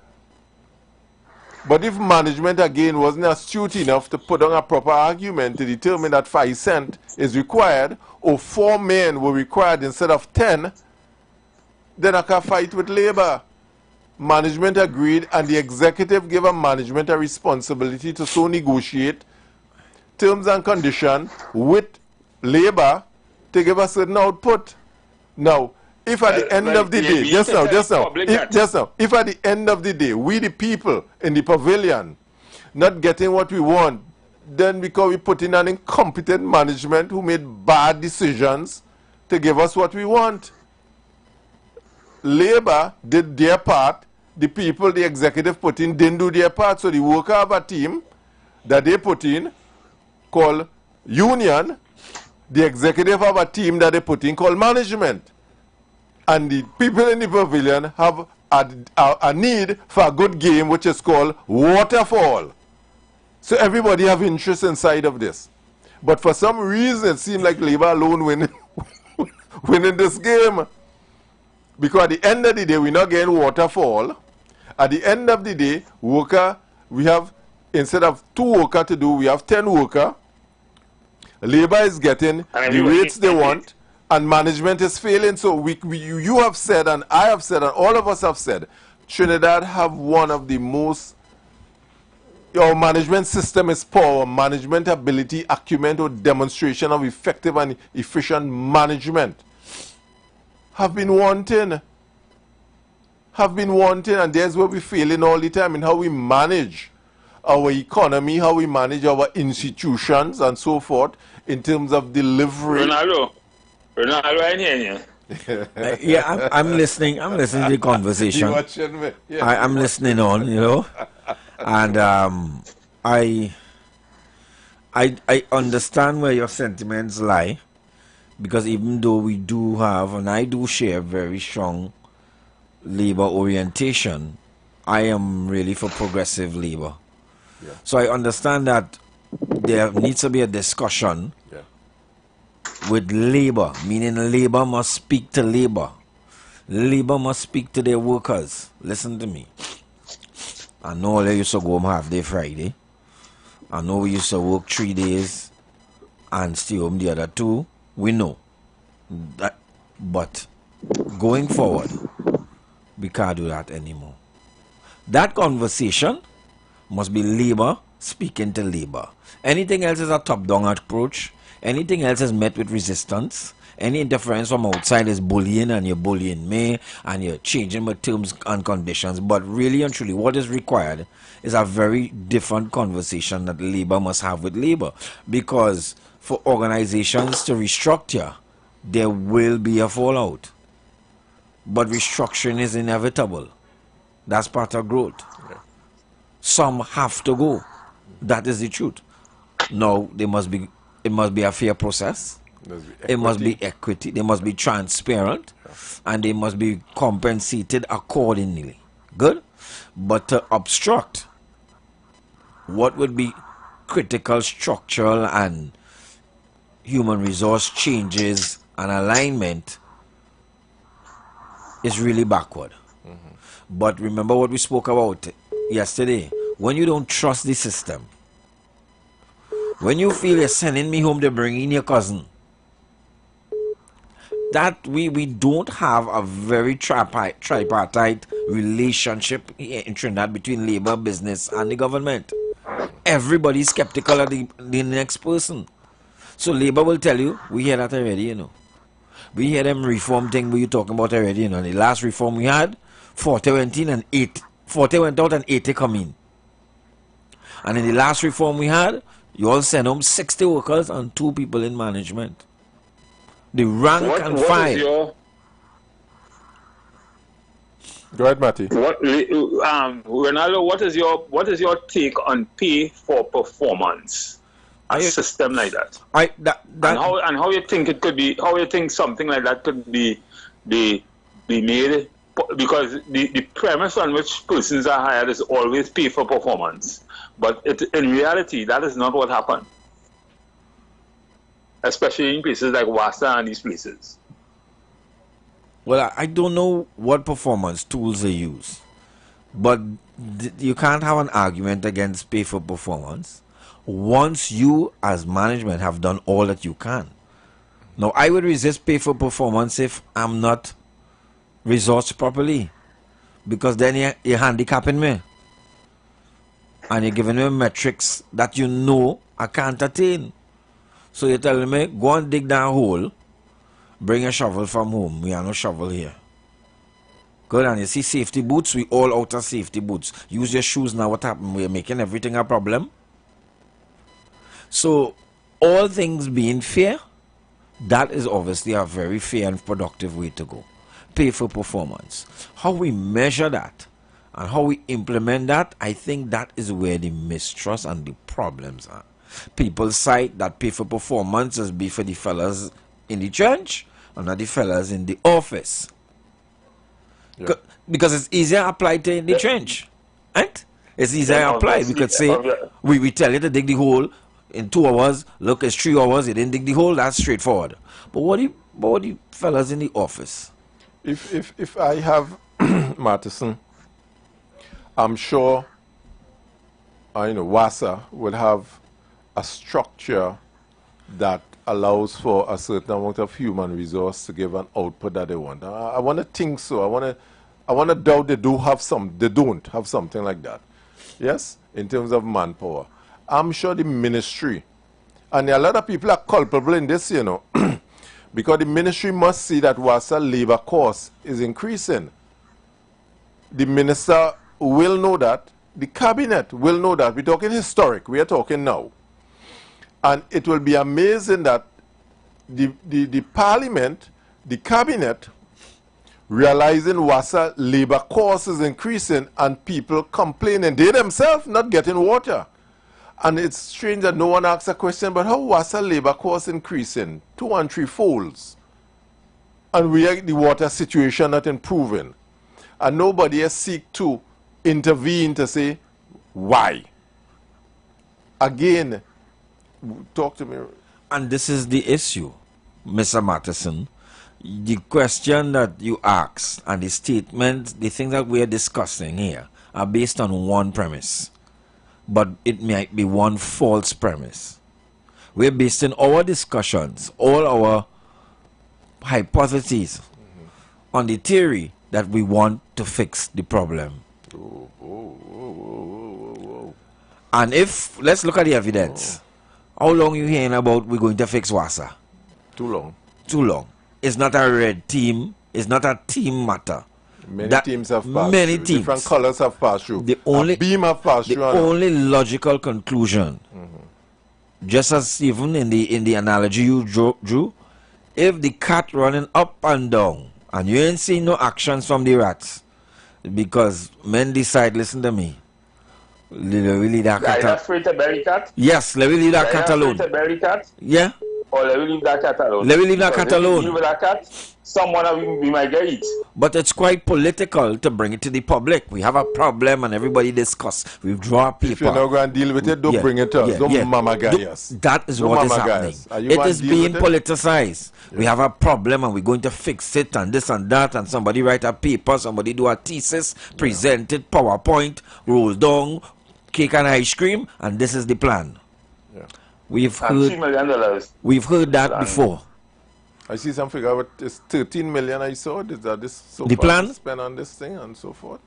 Speaker 1: But if management, again, wasn't astute enough to put on a proper argument to determine that 5 cents is required, or 4 men were required instead of 10, then I can fight with labor. Management agreed, and the executive gave a management a responsibility to so negotiate terms and conditions with labor to give a certain output. Now, if at the end of the day, if at the end of the day, we the people in the pavilion not getting what we want, then because we put in an incompetent management who made bad decisions to give us what we want. Labor did their part, the people, the executive put in didn't do their part, so the worker have a team that they put in called union, the executive have a team that they put in called management. And the people in the pavilion have a need for a good game which is called waterfall. So everybody have interest inside of this. But for some reason it seems like Labour alone winning this game. Because at the end of the day we're not getting waterfall. At the end of the day, worker, we have, instead of 2 workers to do, we have 10 workers. Labour is getting the rates they want, and management is failing. So you have said, and I have said, and all of us have said, Trinidad have one of the most, our management system is poor, management ability, acumen, or demonstration of effective and efficient management have been wanting. And there's where we're failing all the time in how we manage our economy, how we manage our institutions and so forth in terms of delivery.
Speaker 3: Ronaldo, I hear you.
Speaker 2: Yeah, I'm listening. I'm listening to the conversation.
Speaker 1: You watching me? Yeah,
Speaker 2: I'm listening on, you know, and I understand where your sentiments lie, because even though we do have, and I do share very strong labor orientation, I am really for progressive labor. Yeah. So I understand that there needs to be a discussion with labor, meaning labor must speak to labor. Labor must speak to their workers. Listen to me. I know they used to go home half day Friday. I know we used to work 3 days and stay home the other 2. We know that, but going forward, we can't do that anymore. That conversation must be labor speaking to labor. Anything else is a top-down approach. Anything else is met with resistance. Any interference from outside is bullying, and you're bullying me, and you're changing my terms and conditions. But really and truly, what is required is a very different conversation that labor must have with labor. Because for organizations to restructure, there will be a fallout. But restructuring is inevitable. That's part of growth. Okay. Some have to go. That is the truth. No, it must be a fair process. It must be equity. They must be transparent, and they must be compensated accordingly. Good? But to obstruct what would be critical structural and human resource changes and alignment is really backward. But remember what we spoke about yesterday. When you don't trust the system, when you feel you're sending me home to bring in your cousin, that we don't have a very tripartite relationship in Trinidad between labor, business, and the government. Everybody's skeptical of the next person. So labor will tell you, we hear that already, you know. We hear them reform thing we talking about already, you know. The last reform we had, 40 went in and 40 went out and 80 come in. And in the last reform we had, you all send home 60 workers and 2 people in management. The rank and file.
Speaker 1: Go ahead, Matty.
Speaker 3: Ronaldo, what is your take on pay for performance? A system like that. And how you think it could be? How you think something like that could be made? Because the premise on which persons are hired is always pay for performance, but in reality that is not what happened. Especially in places like Wasa and these places.
Speaker 2: Well, I don't know what performance tools they use, but you can't have an argument against pay for performance once you as management have done all that you can. Now, I would resist pay for performance if I'm not resourced properly, because then you're handicapping me and you're giving me metrics that you know I can't attain. So you're telling me, go and dig that hole Bring a shovel from home. We have no shovel here. Good, and you see safety boots, we all out of safety boots. Use your shoes now, what happened? We're making everything a problem. So, all things being fair, that is obviously a very fair and productive way to go. Pay for performance. How we measure that and how we implement that, I think that is where the mistrust and the problems are. People cite that pay for performance as be for the fellas in the church and not the fellas in the office. Yeah. Because it's easier applied to in the trench. Right? It's easier applied. We could say, we tell you to dig the hole in 2 hours. Look, it's 3 hours. You didn't dig the hole. That's straightforward. But what the fellas in the office?
Speaker 1: If I have Matheson, I'm sure WASA will have a structure that allows for a certain amount of human resource to give an output that they want. I want to think so. I want to doubt they do have some. They don't have something like that. Yes, in terms of manpower. I'm sure the ministry, and a lot of people are culpable in this, because the ministry must see that WASA labor cost is increasing. The minister will know that. The cabinet will know that. We're talking historic. We are talking now. And it will be amazing that the parliament, the cabinet, realizing WASA labor cost is increasing and people complaining. They themselves not getting water. And it's strange that no one asks a question, but how WASA labor cost increasing 2 and 3 folds? And the water situation not improving. And nobody has seek to intervene to say, why? Again, talk to me.
Speaker 2: And this is the issue, Mr. Matheson. The question that you asked and the statement, the things that we are discussing here are based on one premise. But it might be one false premise. We're basing our discussions, all our hypotheses on the theory that we want to fix the problem. And if, let's look at the evidence. How long you hearing about we're going to fix WASA?
Speaker 1: Too long.
Speaker 2: Too long. It's not a red team. It's not a team matter.
Speaker 1: Many teams have passed
Speaker 2: many
Speaker 1: through.
Speaker 2: Teams.
Speaker 1: Different colors have passed through.
Speaker 2: The only,
Speaker 1: a beam have passed
Speaker 2: the
Speaker 1: through.
Speaker 2: The only logical conclusion, just as even in the analogy you drew, if the cat running up and down and you ain't seeing no actions from the rats, because men decide, listen to me, let me leave that cat alone.
Speaker 3: Are you afraid to bury cat?
Speaker 2: Yes, let me leave that cat alone.
Speaker 3: Are you afraid to bury cat?
Speaker 2: Yeah.
Speaker 3: Or let me leave that cat alone?
Speaker 2: Let me leave that cat alone.
Speaker 3: If you leave that cat, someone we might get it.
Speaker 2: But it's quite political to bring it to the public. We have a problem and everybody discuss. We draw paper.
Speaker 1: If you're not going to deal with it, don't bring it to us. Don't mama guy us.
Speaker 2: That is what is happening. It is being politicized. Yeah. We have a problem and we're going to fix it and this and that, and somebody write a paper, somebody do a thesis, present it, PowerPoint, roll down, cake and ice cream, and this is the plan.
Speaker 1: Yeah.
Speaker 2: We've heard
Speaker 3: $3 million.
Speaker 2: We've heard that before.
Speaker 1: I see some figure, but it's 13 million I saw. Is that this so
Speaker 2: the
Speaker 1: far
Speaker 2: plan
Speaker 1: spent on this thing and so forth?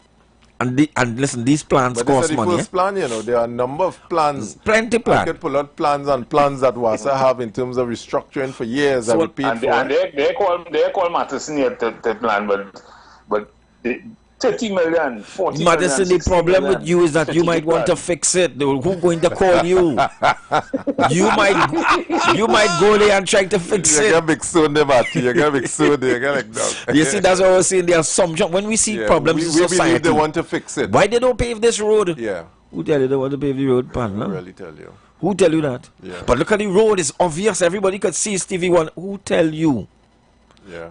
Speaker 2: And listen, these plans cost money.
Speaker 1: But this is the first plan, there are a number of plans.
Speaker 2: Plenty plans.
Speaker 1: I could pull out plans and plans that WASA have in terms of restructuring for years that we paid for.
Speaker 3: And they call Matheson here to plan, but 30 million, 40
Speaker 2: Matheson,
Speaker 3: million,
Speaker 2: the problem
Speaker 3: million,
Speaker 2: with you is that you might want to fix it. Who's going to call you? you might go there and try to fix it.
Speaker 1: You got big soon, you got big soon, you got like dog.
Speaker 2: You see, that's what I was saying. There are some when we see problems in society.
Speaker 1: We believe they want to fix it.
Speaker 2: Why they don't pave this road?
Speaker 1: Yeah.
Speaker 2: Who tell you they want to pave the road, pan?
Speaker 1: I really tell you.
Speaker 2: Who tell you that?
Speaker 1: Yeah.
Speaker 2: But look at the road. It's obvious. Everybody could see Stevie One. Who tell you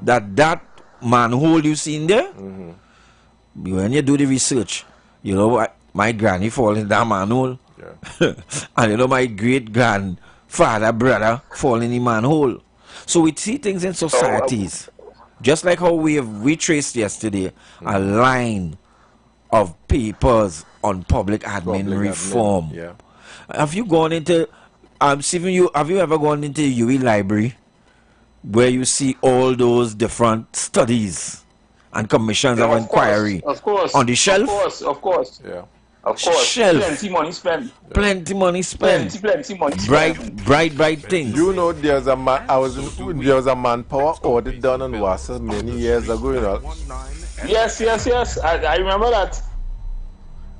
Speaker 2: that manhole you see in there? When you do the research, my granny fall in that manhole. Yeah. And my great-grandfather, brother fall in the manhole. So we see things in societies. Just like how we traced yesterday a line of papers on public admin reform.
Speaker 1: Yeah.
Speaker 2: Have you gone into Stephen, have you ever gone into the IWER library where you see all those different studies and commissions of inquiry
Speaker 3: of course,
Speaker 2: on the shelf?
Speaker 3: Of course. Yeah. Of course,
Speaker 2: Shelf.
Speaker 3: plenty money spent.
Speaker 2: Plenty money spent.
Speaker 3: Plenty money spent.
Speaker 2: Bright things.
Speaker 1: You know, there's a man. There was a manpower audit done on WASA many years ago. You know.
Speaker 3: Yes. I remember that.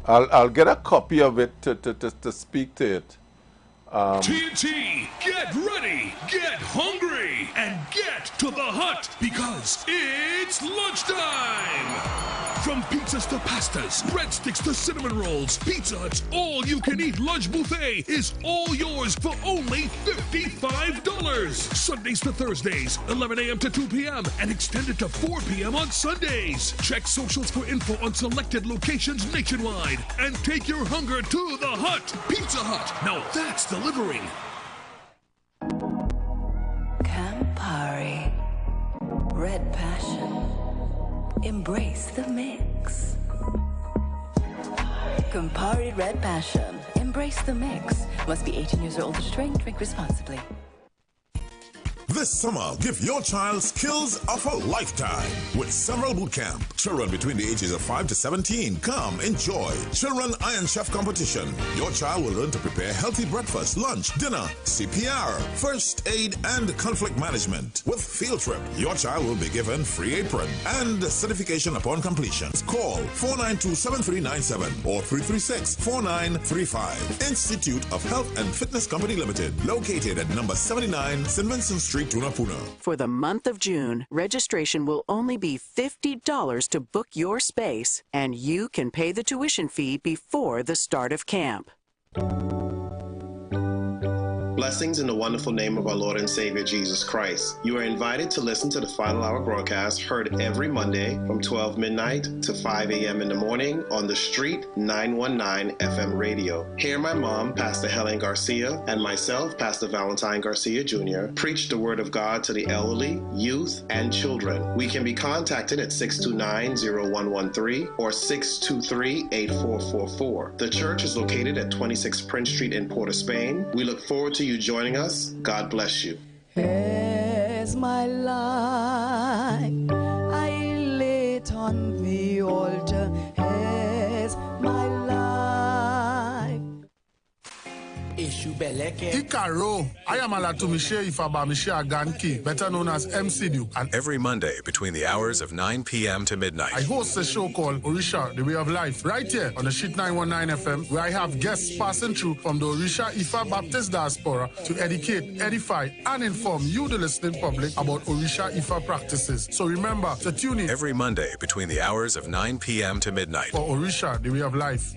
Speaker 1: I'll get a copy of it to speak to it.
Speaker 4: TNT, get ready, get hungry, and get to the hut because it's lunchtime! From pizzas to pastas, breadsticks to cinnamon rolls, Pizza Hut's all-you-can-eat lunch buffet is all yours for only $55. Sundays to Thursdays, 11 a.m. to 2 p.m. and extended to 4 p.m. on Sundays. Check socials for info on selected locations nationwide and take your hunger to the hut. Pizza Hut. Now that's delivering.
Speaker 5: Campari, Red Passion. Embrace the mix. Campari Red Passion. Embrace the mix. Must be 18 years or older to drink. Drink responsibly.
Speaker 6: This summer, give your child skills of a lifetime with several boot camp. Children between the ages of 5 to 17 come enjoy Children Iron Chef Competition. Your child will learn to prepare healthy breakfast, lunch, dinner, CPR, first aid, and conflict management. With field trip, your child will be given free apron and certification upon completion. Call 492-7397 or 336-4935. Institute of Health and Fitness Company Limited, located at number 79 St. Vincent Street, Tunapuna.
Speaker 7: For the month of June, registration will only be $50 to book your space, and you can pay the tuition fee before the start of camp.
Speaker 8: Blessings in the wonderful name of our Lord and Savior Jesus Christ. You are invited to listen to the Final Hour broadcast heard every Monday from 12 midnight to 5 a.m. in the morning on The Street 919 FM radio. Hear my mom, Pastor Helen Garcia, and myself, Pastor Valentine Garcia Jr., preach the Word of God to the elderly, youth, and children. We can be contacted at 629-0113 or 623-8444. The church is located at 26 Prince Street in Port of Spain. We look forward to you joining us. God bless you.
Speaker 5: As my life I lay it on the altar, as my life.
Speaker 9: Ikaro, I am Alatumishe Ifabamishe Aganki, better known as MC Duke.
Speaker 10: And every Monday between the hours of 9 p.m. to midnight,
Speaker 9: I host a show called Orisha, The Way of Life, right here on the Street 919 FM, where I have guests passing through from the Orisha Ifa Baptist Diaspora to educate, edify, and inform you, the listening public, about Orisha Ifa practices. So remember to tune in
Speaker 10: every Monday between the hours of 9 p.m. to midnight
Speaker 9: for Orisha, The Way of Life.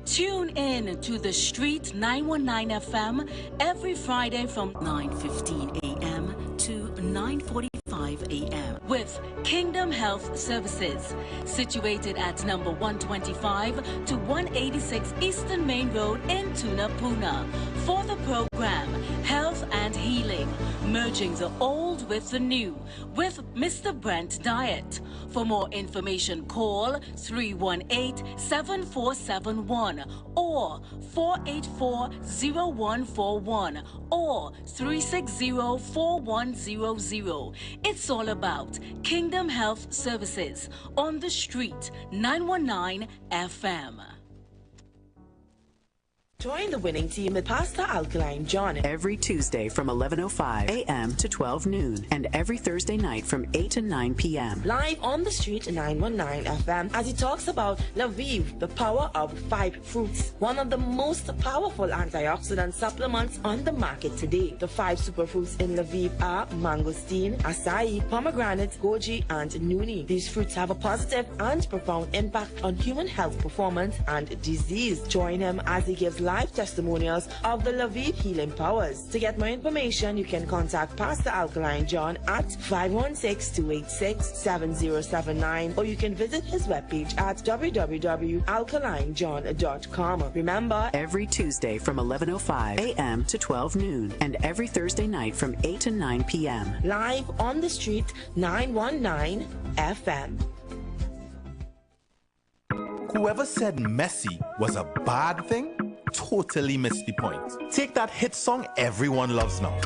Speaker 11: Tune in to The Street 919 FM every Friday from 9:15 a.m. to 9:45 a.m. with Kingdom Health Services, situated at number 125 to 186 Eastern Main Road in Tunapuna. For the program Health and Healing, merging the old with the new, with Mr. Brent Diet. For more information, call 318-7471 or 484-0141 or 360-4100. It's all about Kingdom Health Services on The Street 919 FM.
Speaker 12: Join the winning team with Pastor Alkaline John
Speaker 7: every Tuesday from 11:05 a.m. to 12 noon and every Thursday night from 8 to 9 p.m.
Speaker 12: live on The Street 919 FM as he talks about Lviv, the power of 5 fruits, one of the most powerful antioxidant supplements on the market today. The 5 superfruits in Lviv are mangosteen, acai, pomegranate, goji, and nuni. These fruits have a positive and profound impact on human health performance and disease. Join him as he gives live testimonials of the Lviv healing powers. To get more information, you can contact Pastor Alkaline John at 516-286-7079 or you can visit his webpage at www.alkalinejohn.com. Remember,
Speaker 7: every Tuesday from 11:05 a.m. to 12 noon and every Thursday night from 8 to 9 p.m.
Speaker 12: live on The Street 919 FM.
Speaker 13: Whoever said messy was a bad thing totally missed the point. Take that hit song everyone loves now.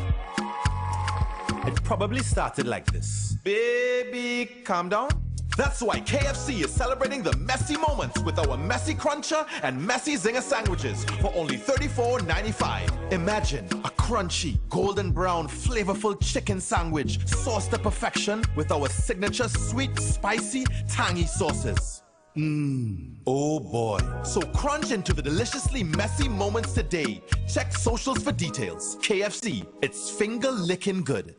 Speaker 13: It probably started like this. Baby, calm down. That's why KFC is celebrating the messy moments with our Messy Cruncher and Messy Zinger sandwiches for only $34.95. Imagine a crunchy, golden brown, flavorful chicken sandwich sauced to perfection with our signature sweet, spicy, tangy sauces. Oh boy. So crunch into the deliciously messy moments today. Check socials for details. KFC, it's finger-licking good.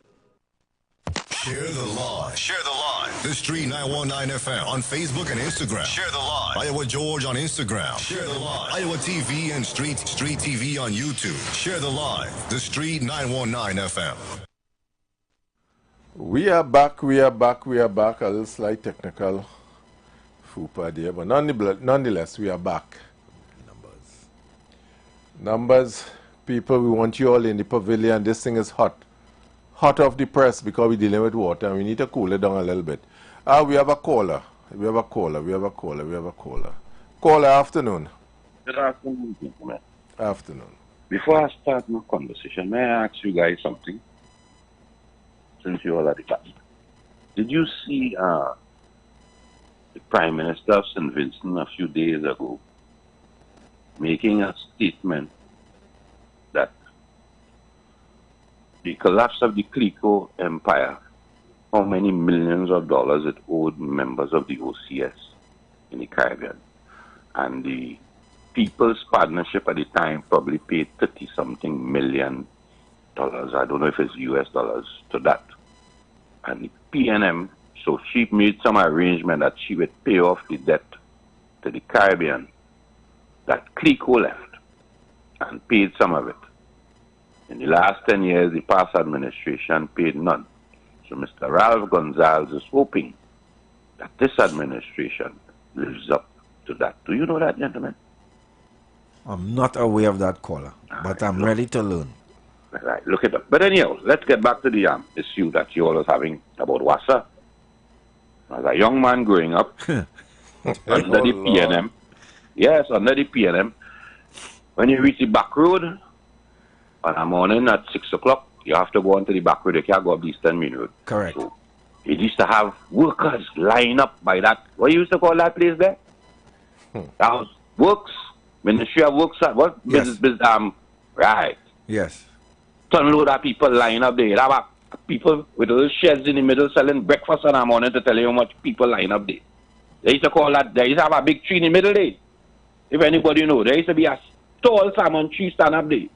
Speaker 6: Share the live. Share the live. The Street 919 FM on Facebook and Instagram. Share the live. Iowa George on Instagram. Share the live. Iowa TV and Street TV on YouTube. Share the live. The Street 919 FM.
Speaker 1: We are back. A little slight technical foopa there, but nonetheless, we are back. Numbers, people, we want you all in the pavilion. This thing is hot. Hot off the press because we're dealing with water and we need to cool it down a little bit. We have a caller. Caller, afternoon.
Speaker 14: Good afternoon, gentlemen.
Speaker 1: Afternoon.
Speaker 14: Before I start my conversation, may I ask you guys something? Since you all are the class. Did you see the Prime Minister of St. Vincent a few days ago making a statement that the collapse of the Clico empire, how many millions of dollars it owed members of the OCS in the Caribbean, and the People's Partnership at the time probably paid 30-something million dollars, I don't know if it's US dollars, to that. And the PNM, so she made some arrangement that she would pay off the debt to the Caribbean that Clico left and paid some of it. In the last 10 years, the past administration paid none. So Mr. Ralph Gonzalez is hoping that this administration lives up to that. Do you know that, gentlemen?
Speaker 2: I'm not aware of that, caller, but I'm ready to learn.
Speaker 14: Right, look it up. But anyhow, let's get back to the issue that you all was having about WASA. As a young man growing up under the PNM, yes, under the PNM, when you reach the back road, on a morning at 6 o'clock, you have to go onto the back road. You can't go up the Eastern Main Road.
Speaker 2: Correct.
Speaker 14: So it used to have workers line up by that. What you used to call that place there? That was Works, Ministry of Works. What?
Speaker 2: Yes.
Speaker 14: Right.
Speaker 2: Yes.
Speaker 14: Ton load of people line up there. There were people with little sheds in the middle selling breakfast on a morning to tell you how much people line up there. They used to call that. They used to have a big tree in the middle there. If anybody know, there used to be a tall salmon tree stand up there.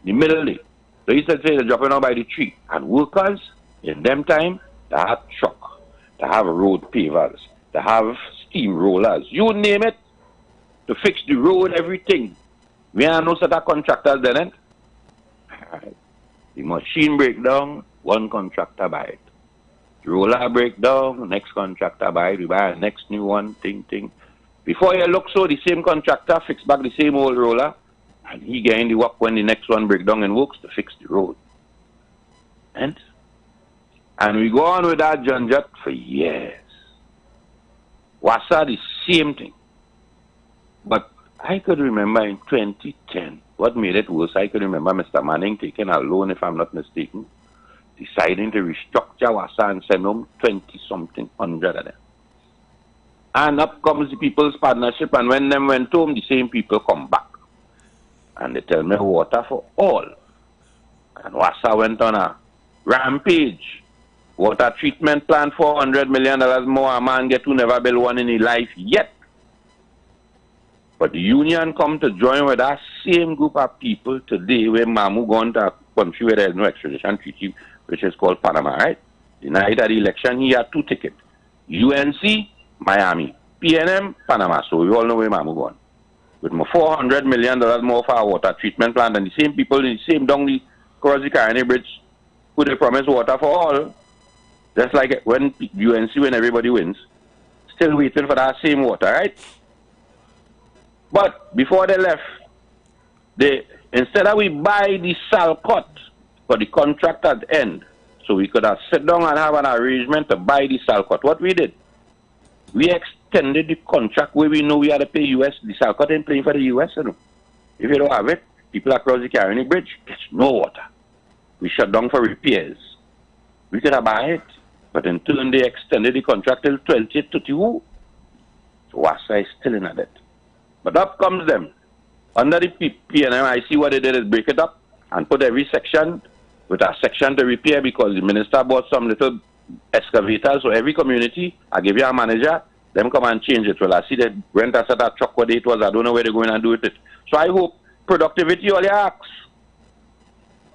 Speaker 14: The middle day. They used to say they're dropping out by the tree. And workers, in them time, they have truck, they have road pavers, they have steamrollers, you name it, to fix the road, everything. We are no set of contractors then. The machine break down, one contractor buy it. The roller break down, next contractor buy it. We buy a next new one, thing. Before you look so, the same contractor fix back the same old roller, and he getting the work when the next one break down and works to fix the road. And we go on with that junjat for years. WASA the same thing. But I could remember in 2010, what made it worse, I could remember Mr. Manning taking a loan, if I'm not mistaken, deciding to restructure WASA and send home 20-something hundred of them. And up comes the People's Partnership, and when them went home, the same people come back. And they tell me water for all. And WASA went on a rampage. Water treatment plant, $400 million more. A man get to never build one in his life yet. But the union come to join with that same group of people today where Mamu gone to a country where there is no extradition treaty, which is called Panama, right? The night of the election, he had 2 tickets. UNC, Miami. PNM, Panama. So we all know where Mamu gone. With more $400 million more for our water treatment plant, and the same people, the same down the across the Caribbean Bridge, who they promise water for all, just like when UNC, when everybody wins, still waiting for that same water, right? But before they left, instead of we buy the Salcott for the contract at the end, so we could have sit down and have an arrangement to buy the Salcott. What we did, we extended the contract where we know we had to pay US. The Salcott ain't paying for the US, you know. If you don't have it, people across the Caribbean Bridge gets no water. We shut down for repairs. We could have buy it. But in turn, they extended the contract till 2032. So WASA is still in a debt. But up comes them. Under the PNM, I see what they did is break it up and put every section with a section to repair because the minister bought some little excavators. So every community, I give you a manager, them come and change it. Well, I see they rent a set of truck what it was. I don't know where they're going and do with it. So I hope productivity all acts.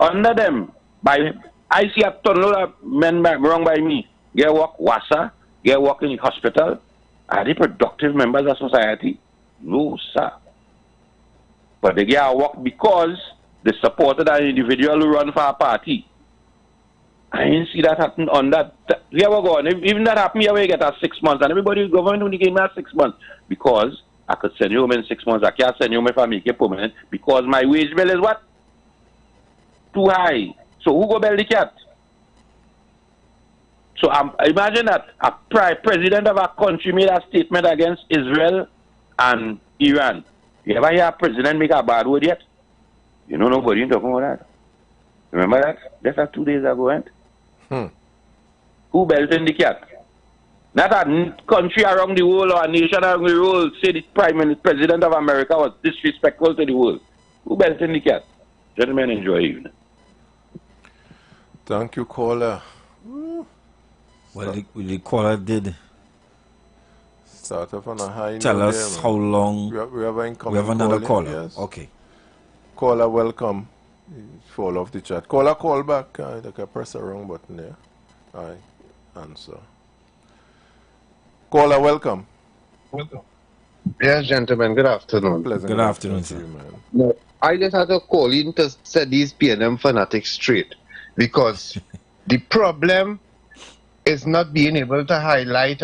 Speaker 14: Under them, I see a ton of men wrong by me. Get work WASA, get work in the hospital. Are they productive members of society? No, sir. But they get work because they supported an individual who run for a party. I didn't see that happen on that. Here we go. Even that happened here, we get a 6 months. And everybody, government only gave me a 6 months. Because I could send you home in 6 months. I can't send you home if I make it permanent. Because my wage bill is what? Too high. So who go bail the cat? So imagine that a president of a country made a statement against Israel and Iran. You ever hear a president make a bad word yet? You know nobody talking about that. Remember that? That's 2 days ago, right? Who belted in the cat? Not a country around the world or a nation around the world say the president of America was disrespectful to the world. Who belted in the cat? Gentlemen, enjoy evening.
Speaker 1: Thank you, caller.
Speaker 2: Well, the caller did
Speaker 1: start off on a high
Speaker 2: tell
Speaker 1: note
Speaker 2: us
Speaker 1: there,
Speaker 2: how long
Speaker 1: we have
Speaker 2: another caller.
Speaker 1: Yes.
Speaker 2: Okay.
Speaker 1: Caller, welcome. Fall off the chat. Caller, call back. I can press the wrong button there. I answer. Caller, welcome.
Speaker 15: Welcome. Yes, gentlemen. Good afternoon.
Speaker 2: Good afternoon, sir.
Speaker 1: Man.
Speaker 15: No, I just had to call in to set these PNM fanatics straight because the problem is not being able to highlight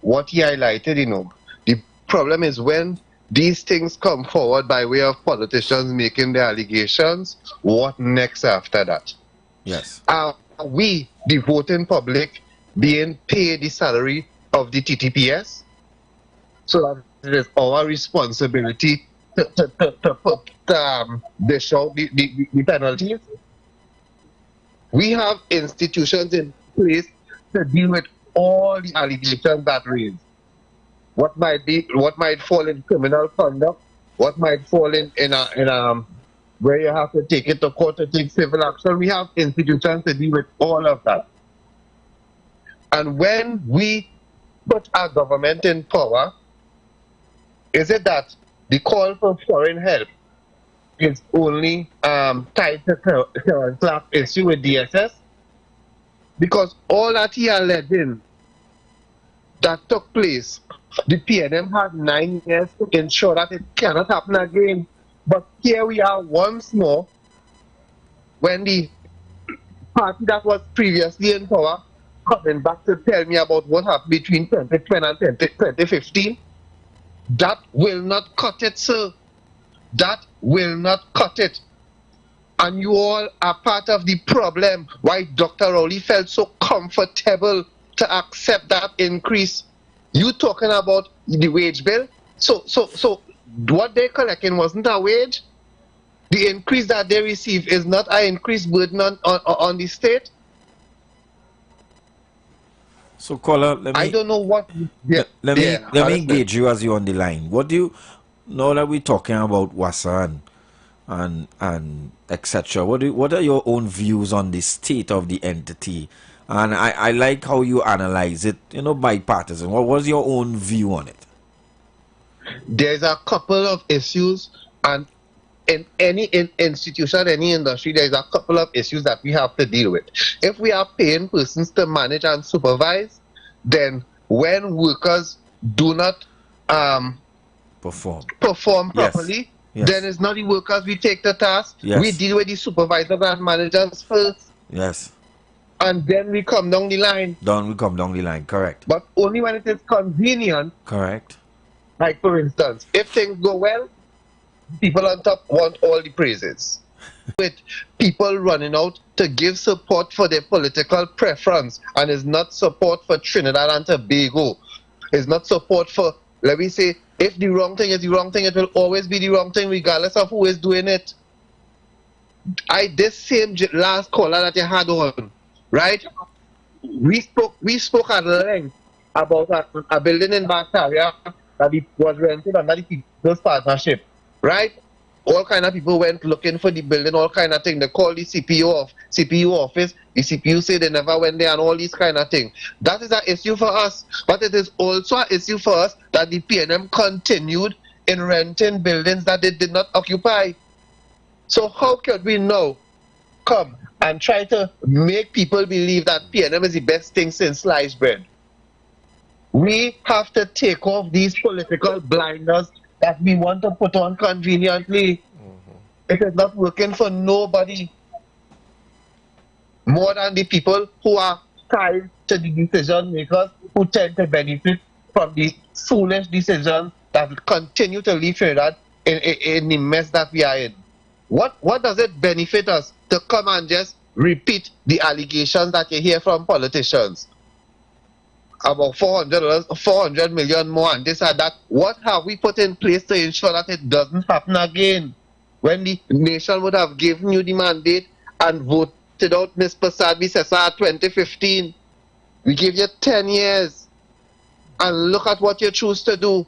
Speaker 15: what he highlighted, you know. The problem is when these things come forward by way of politicians making their allegations, what next after that?
Speaker 2: Yes.
Speaker 15: We, the voting public, being paid the salary of the TTPS? So that it is our responsibility to put dish out the penalties. We have institutions in place to deal with all the allegations that raised. What might fall in criminal conduct, what might fall in where you have to take it to court to take civil action. We have institutions to deal with all of that. And when we put our government in power, is it that the call for foreign help is only tied to current clap issue with DSS? Because all that he alleged that took place, the PNM had 9 years to ensure that it cannot happen again. But here we are once more, when the party that was previously in power coming back to tell me about what happened between 2010 and 2015. That will not cut it, sir. That will not cut it. And you all are part of the problem why Dr. Rowley felt so comfortable to accept that increase. You talking about the wage bill? So what they're collecting wasn't a wage. The increase that they receive is not an increased burden on the state.
Speaker 2: So, caller, let me.
Speaker 15: I don't know what.
Speaker 2: Let me engage you as you're on the line. What do you, now that we're talking about WASA and etc., what are your own views on the state of the entity? And I like how you analyze it, bipartisan. What was your own view on it?
Speaker 15: There's a couple of issues, and in any institution, any industry, there's a couple of issues that we have to deal with. If we are paying persons to manage and supervise, then when workers do not perform properly,
Speaker 2: yes.
Speaker 15: then it's not the workers we take to task.
Speaker 2: Yes.
Speaker 15: We deal with the supervisors and managers first.
Speaker 2: Yes.
Speaker 15: And then we come down the line.
Speaker 2: Correct.
Speaker 15: But only when it is convenient.
Speaker 2: Correct.
Speaker 15: Like, for instance, if things go well, people on top want all the praises. With people running out to give support for their political preference, and is not support for Trinidad and Tobago. It's not support for, let me say, if the wrong thing is the wrong thing, it will always be the wrong thing regardless of who is doing it. This same last caller that you had on, right? We spoke at length about a building in Bacteria that was rented under the People's Partnership, right? All kind of people went looking for the building, all kind of thing. They called the CPU office. The CPU said they never went there and all these kind of thing. That is an issue for us, but it is also an issue for us that the PNM continued in renting buildings that they did not occupy. So how could we now come and try to make people believe that PNM is the best thing since sliced bread? We have to take off these political blinders that we want to put on conveniently. It is not working for nobody more than the people who are tied to the decision makers who tend to benefit from the foolish decisions that continue to leave Trinidad in the mess that we are in. What does it benefit us to come and just repeat the allegations that you hear from politicians about $400 million more and this and that? What have we put in place to ensure that it doesn't happen again? When the nation would have given you the mandate and voted out Ms. Prasad Bisesa 2015, we give you 10 years and look at what you choose to do.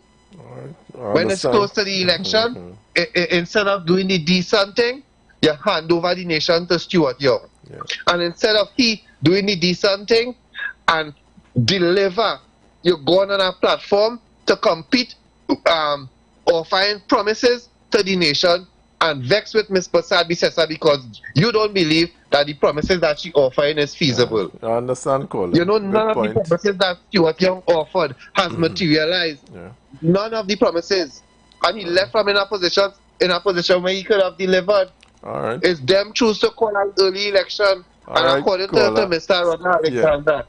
Speaker 15: When it's close to the election, instead of doing the decent thing, you hand over the nation to Stuart Young. And instead of he doing the decent thing and deliver, you're going on a platform to compete or find promises to the nation and vex with Ms. Prasad Bisesa because you don't believe that the promises that she offering is feasible.
Speaker 1: I understand, Colin.
Speaker 15: You know, none of the promises that Stuart Young offered has materialized. None of the promises. And he left from in a position where he could have delivered.
Speaker 1: All right.
Speaker 15: It's them choose to call an early election. And according to Mr. Ronald Alexander,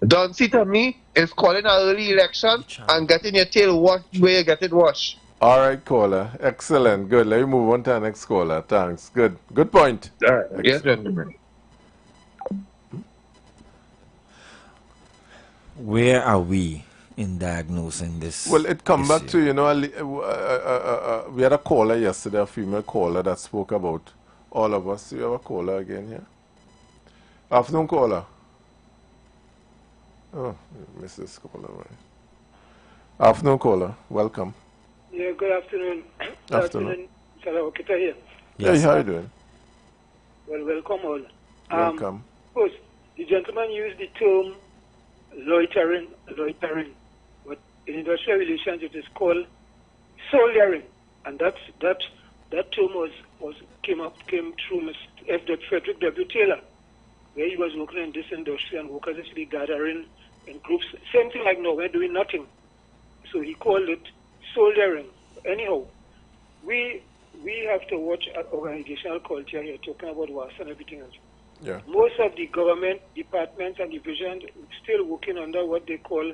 Speaker 15: Duncy to me is calling an early election and getting your tail washed where you get it washed.
Speaker 1: All right, caller. Excellent. Good. Let me move on to the next caller. Thanks. Good. Good point.
Speaker 15: All right. Yes, gentlemen.
Speaker 2: Where are we in diagnosing this?
Speaker 1: Well, it come back to, you know, we had a caller yesterday, a female caller that spoke about all of us. Do you have a caller again here? Afternoon, caller. Oh, you missed this caller, right? Afternoon, caller. Welcome.
Speaker 16: Yeah, good afternoon. Good afternoon. Salawakita here.
Speaker 1: Yes, how are you doing?
Speaker 16: Well, welcome all.
Speaker 1: Welcome.
Speaker 16: First, the gentleman used the term loitering, but in industrial relations it is called soldiering, and that term came through Mr. Frederick W. Taylor, where he was working in this industry and workers actually gathering in groups, same thing like now, we're doing nothing. So he called it soldiering. Anyhow, we have to watch our organizational culture here, talking about WAS and everything else.
Speaker 1: Yeah.
Speaker 16: Most of the government departments and divisions still working under what they call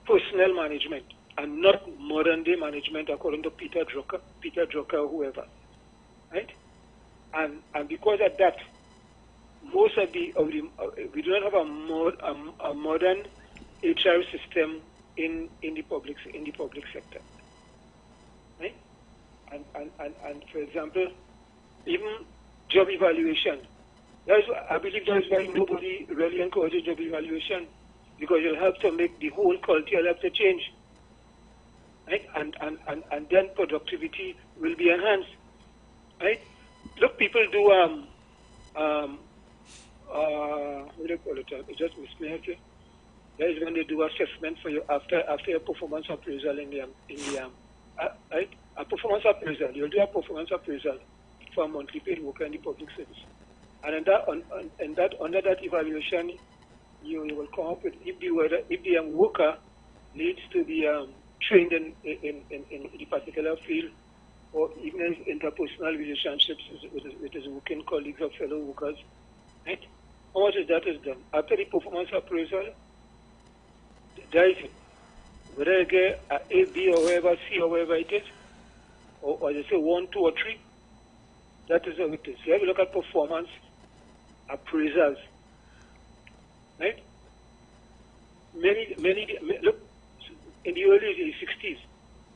Speaker 16: personnel management and not modern day management, according to Peter Drucker, whoever, right? And because of that, most of the we do not have a modern HR system in the public sector, right? And for example, even job evaluation. I believe that's why nobody really encourages job evaluation, because it'll help to make the whole culture have to change, right? And then productivity will be enhanced, right? Look, people do what do you call it? It just missed me. Okay, that is when they do assessment for you after a performance appraisal in the right? A performance appraisal. You'll do a performance appraisal for a monthly paid worker in the public service. And under that evaluation, you will come up with if the worker needs to be trained in the particular field, or even in interpersonal relationships with his working colleagues or fellow workers. Right? How much of that is done? After the performance appraisal, there is it. Whether you get A, B, or whatever, C, or whatever it is, or they say 1, 2, or 3, that is how it is. You have to look at performance appraisals, right? Look, in the early 60s,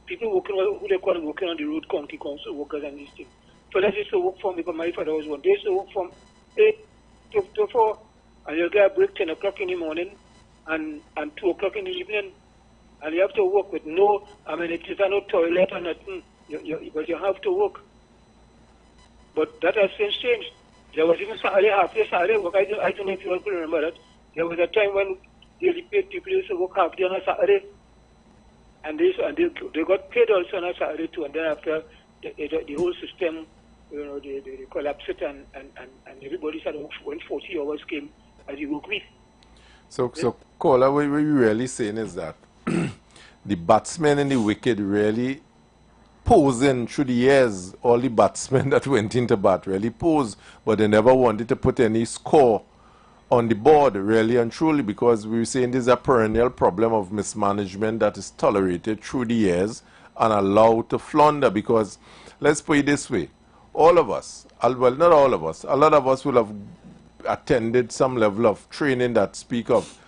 Speaker 16: people working who they call working on the road, county council workers and these things. So that used to work for me, but my father was one. They used to work from 8 to 4, and you'll get a break 10 o'clock in the morning and 2 o'clock in the evening, and you have to work with no amenities and no toilet or nothing, but you have to work. But that has since changed. There was even Saturday, half-day Saturday work. I don't know if you all could remember that. There was a time when they paid people used to work half-day on a Saturday, and they got paid also on a Saturday too. And then after the whole system, you know, they collapsed it, and everybody started when 40 hours came as you work week.
Speaker 1: So caller, what we're really saying is that the batsmen and the wicket really posing through the years. All the batsmen that went into bat really posed, but they never wanted to put any score on the board, really and truly, because we were saying this is a perennial problem of mismanagement that is tolerated through the years and allowed to flounder. Because let's put it this way, all of us, well, not all of us, a lot of us will have attended some level of training that speak of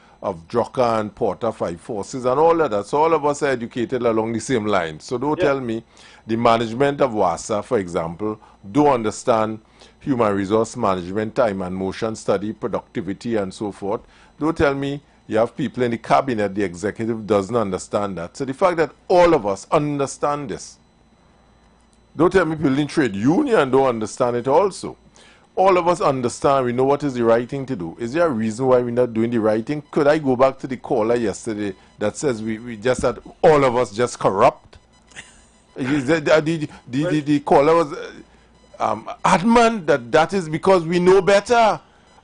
Speaker 1: Drucker and Porter 5 forces and all of that. So all of us are educated along the same line. So don't tell me the management of WASA, for example, don't understand human resource management, time and motion study, productivity and so forth. Don't tell me you have people in the cabinet, the executive doesn't understand that. So the fact that all of us understand this. Don't tell me people in trade union don't understand it also. All of us understand, we know what is the right thing to do. Is there a reason why we're not doing the right thing? Could I go back to the caller yesterday that says we just that all of us just corrupt? The caller was adamant that is because we know better.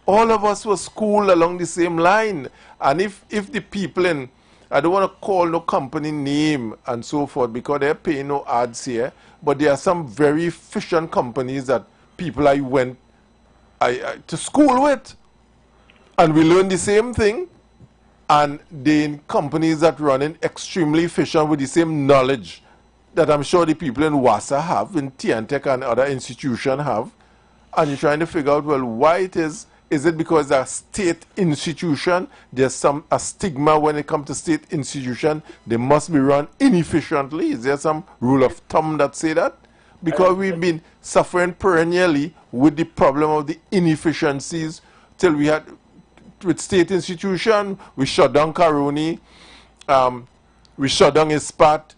Speaker 1: All of us were schooled along the same line. And if the people in, I don't want to call no company name and so forth because they're paying no ads here, but there are some very efficient companies that people I went to school with, and we learn the same thing, and the companies that running extremely efficient with the same knowledge that I'm sure the people in WASA have, in TNTech and other institutions have, and you're trying to figure out, well, why it is it because a state institution, there's a stigma when it comes to state institution, they must be run inefficiently? Is there some rule of thumb that say that? Because we've been suffering perennially with the problem of the inefficiencies till we had, with state institution, we shut down Caroni, we shut down ISPAT,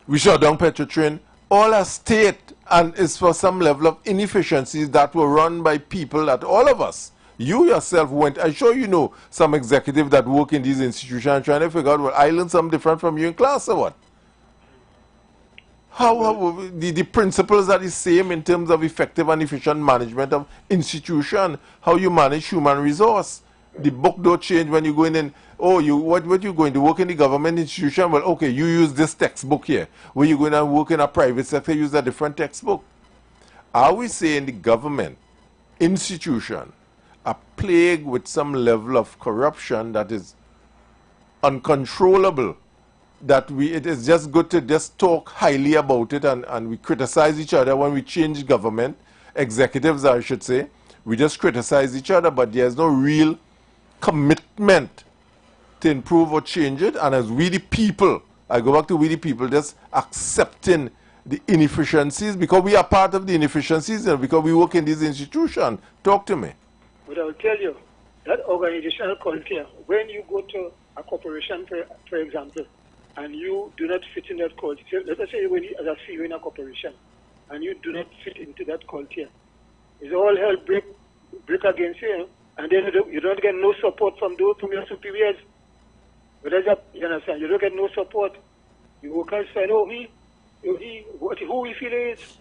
Speaker 1: we shut down Petrotrin, all are state, and it's for some level of inefficiencies that were run by people that all of us, you yourself went, I'm sure you know some executive that work in these institutions trying to figure out, well, I learned something different from you in class or what? How the principles are the same in terms of effective and efficient management of institution, how you manage human resource. The book don't change when you go in and, oh, what you going to work in the government institution? Well, okay, you use this textbook here. When you go in and work in a private sector, use a different textbook. Are we saying the government institution are plagued with some level of corruption that is uncontrollable? That it is just good to just talk highly about it and we criticize each other when we change government, executives I should say, we just criticize each other, but there's no real commitment to improve or change it. And as we the people, I go back to we the people, just accepting the inefficiencies because we are part of the inefficiencies and because we work in these institutions. Talk to me.
Speaker 16: But I will tell you, that organizational culture, when you go to a corporation, for example, and you do not fit in that culture, let us say when you, as a CEO in a corporation, and you do not fit into that culture, it's all hell break against you, and then you don't get no support from your superiors. But you understand, you don't get no support. You work and say, oh, who we feel is,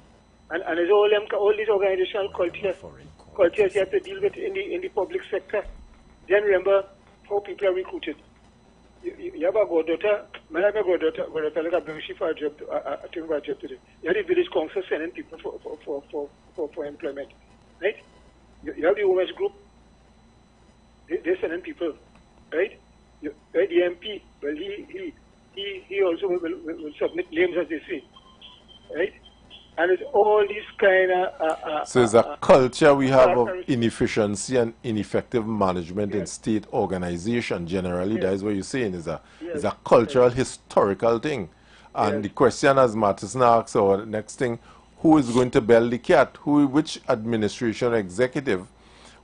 Speaker 16: and it's all these organizational cultures you have to deal with in the public sector. Then remember how people are recruited. You have a goddaughter, like a benefit for a job, for a job today. You have the village council sending people for employment, right? You have the women's group, they're sending people, right? The MP, well, he also will submit names as they say, right? And it's all these kind of...
Speaker 1: so it's a culture we have of inefficiency and ineffective management in state organization generally. That is what you're saying. Is a cultural, historical thing. And the question, as Martin asks, or the next thing, who is going to bell the cat? Which administration or executive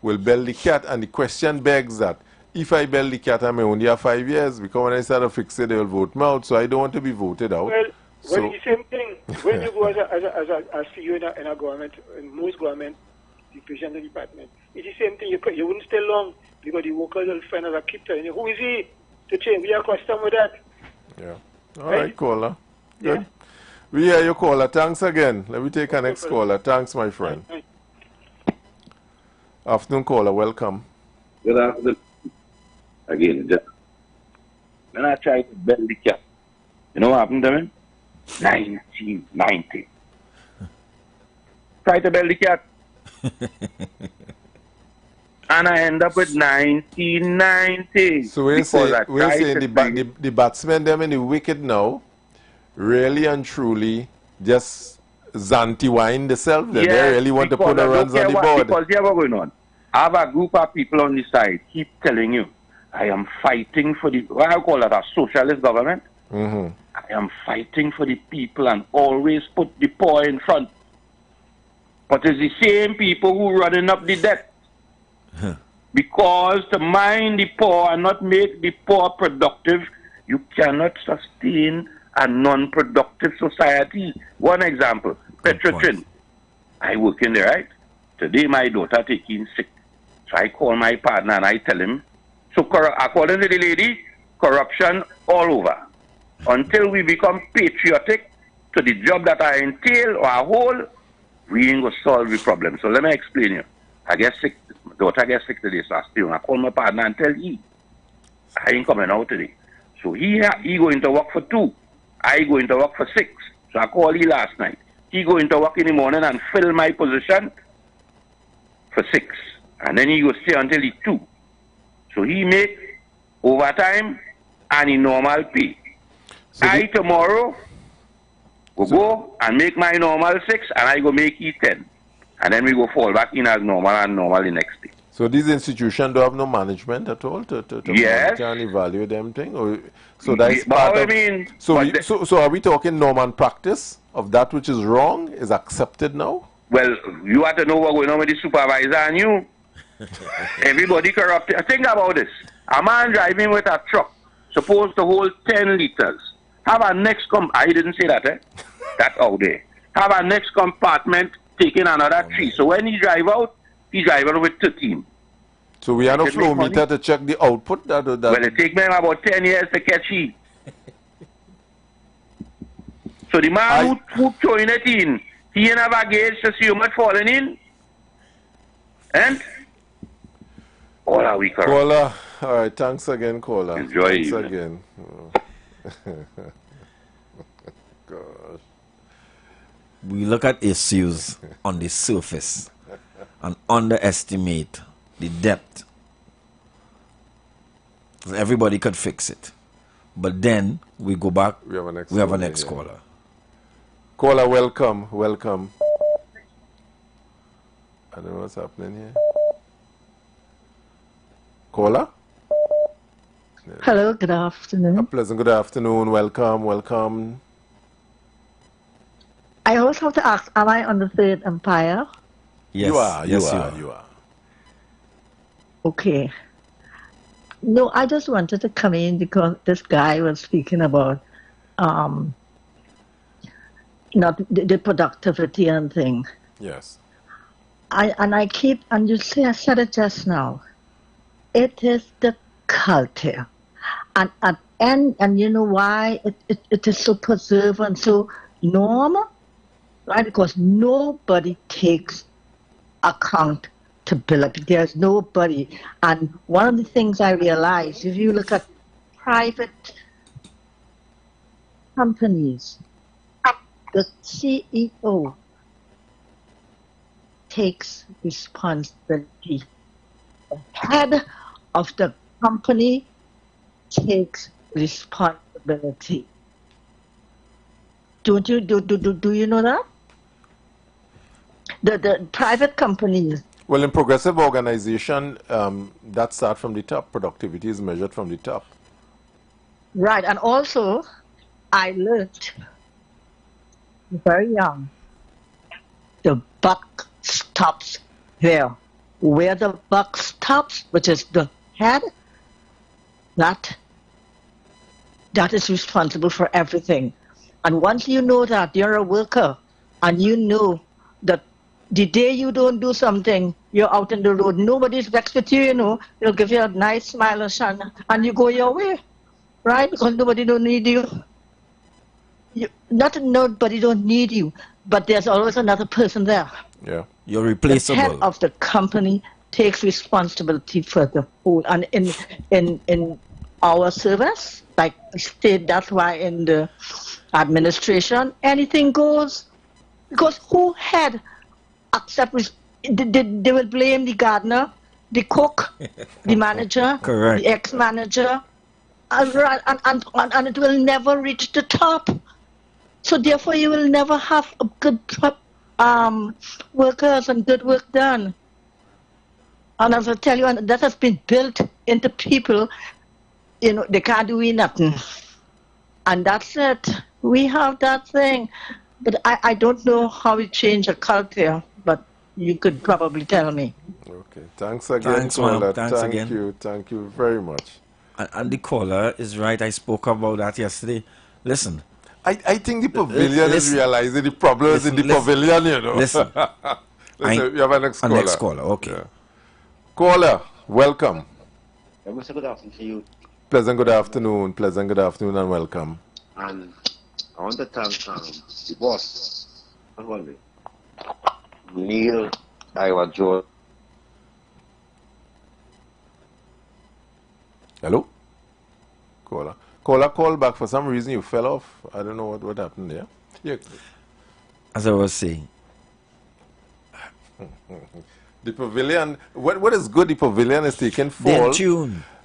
Speaker 1: will bell the cat, and the question begs that if I bell the cat, I may only have 5 years, because when I start to fix it, they'll vote me out, so I don't want to be voted out.
Speaker 16: Well,
Speaker 1: so,
Speaker 16: it's the same thing. When you go as a CEO in a government, in most government division and department, it's the same thing. You wouldn't stay long, because the workers will find out and keep telling you, who is he to change? We are accustomed with that.
Speaker 1: Yeah. All right, caller. Good. Yeah. We hear you, caller. Thanks again. Let me take our next caller. Thanks, my friend. Afternoon, caller. Welcome.
Speaker 14: Good afternoon. Again, when I tried to bell the cat, you know what happened to me? 1990. Tried to bell the cat. And I end up with 1990.
Speaker 1: So we're saying the batsmen, them in the wicket now, really and truly just Zanti-wine themselves. Yes, they really want to put the runs on the board.
Speaker 14: Because here's what's going on. I have a group of people on the side keep telling you, I am fighting for the, what I call that, a socialist government. I am fighting for the people and always put the poor in front. But it's the same people who are running up the debt. Because to mind the poor and not make the poor productive, you cannot sustain a non-productive society. One example, Petrotrin. I work in there, right? Today my daughter taking sick. So I call my partner and I tell him, so according to the lady, corruption all over. Until we become patriotic to the job that I entail or I hold, we ain't going to solve the problem. So let me explain you. I get sick, my daughter gets sick today, so I stay home. I call my partner and tell him, I ain't coming out today. So he going to work for 2. I going to work for 6. So I called him last night. He going to work in the morning and fill my position for 6. And then he go stay until he 2. So he make overtime and in normal pay. So I tomorrow will go and make my normal 6 and I go make he 10. And then we go fall back in as normal and normal the next day.
Speaker 1: So these institutions don't have no management at all to
Speaker 14: yes.
Speaker 1: monitor and evaluate them thing? Or, so that is part of, so are we talking norm and practice of that which is wrong is accepted now?
Speaker 14: Well, you have to know what's going on with the supervisor and you. Everybody corrupt. Think about this. A man driving with a truck supposed to hold 10 liters. Have a next I didn't say that, eh? That's out there. Have a next compartment taking another 3. So when he drive out with 13.
Speaker 1: So we have no flow meter to check the output? Well,
Speaker 14: it take me about 10 years to catch it. So the man who throwing it in, he ain't have a gauge to see how much falling in. And all are we correct.
Speaker 1: Caller, all right, thanks again, caller.
Speaker 14: Enjoy
Speaker 1: thanks
Speaker 14: it.
Speaker 1: Again. Oh. Gosh.
Speaker 2: We look at issues on the surface and underestimate the depth. Everybody could fix it. But then we go back, we have a next caller.
Speaker 1: Caller, welcome, welcome. I don't know what's happening here. Caller?
Speaker 17: Hello, good afternoon.
Speaker 1: A pleasant good afternoon, welcome, welcome.
Speaker 17: I always have to ask, am I on the Third Empire?
Speaker 2: Yes,
Speaker 1: you are,
Speaker 2: you are.
Speaker 17: Okay. No, I just wanted to come in because this guy was speaking about not the productivity and thing.
Speaker 1: Yes.
Speaker 17: And you say, I said it just now. It is the culture. And you know why it is so preserved and so normal? Right? Because nobody takes accountability. There's nobody. And one of the things I realized, if you look at private companies, the CEO takes responsibility. The head of the company takes responsibility. Do you know that? The private companies.
Speaker 1: Well, in progressive organization, that starts from the top. Productivity is measured from the top.
Speaker 17: Right, and also, I learned very young, the buck stops there. where the buck stops, which is the head, that is responsible for everything. And once you know that you're a worker, and you know that the day you don't do something, you're out in the road, nobody's vexed with you, you know, they'll give you a nice smile and you go your way, right? Because nobody don't need you. Not that nobody don't need you, but there's always another person there.
Speaker 1: Yeah.
Speaker 2: You're replaceable.
Speaker 17: The head of the company takes responsibility for the whole. And in our service, like state, that's why in the administration, anything goes. Because who had accept, they will blame the gardener, the cook, the manager,
Speaker 2: correct,
Speaker 17: the ex-manager, and it will never reach the top. So therefore you will never have a good workers and good work done. And as I tell you, and that has been built into people, you know, they can't do nothing. And that's it. We have that thing. But I don't know how we change a culture, but you could probably tell me.
Speaker 1: Okay, thanks again.
Speaker 2: Thanks, ma'am. Thanks
Speaker 1: Thank
Speaker 2: again.
Speaker 1: you. Thank you very much.
Speaker 2: And the caller is right. I spoke about that yesterday. Listen.
Speaker 1: I think the pavilion is realizing the problem is in the pavilion, you know.
Speaker 2: Listen.
Speaker 1: You have a next caller.
Speaker 2: Next caller, okay.
Speaker 1: Yeah. Caller, welcome.
Speaker 18: Good afternoon to you.
Speaker 1: Pleasant good afternoon. Pleasant good afternoon and welcome.
Speaker 18: And I want to thank the boss, Neil, IWER Joe.
Speaker 1: Hello? Caller. Caller, call back. For some reason you fell off. I don't know what happened there. Yeah.
Speaker 2: As I was saying.
Speaker 1: The pavilion, what is good, the pavilion is taking fall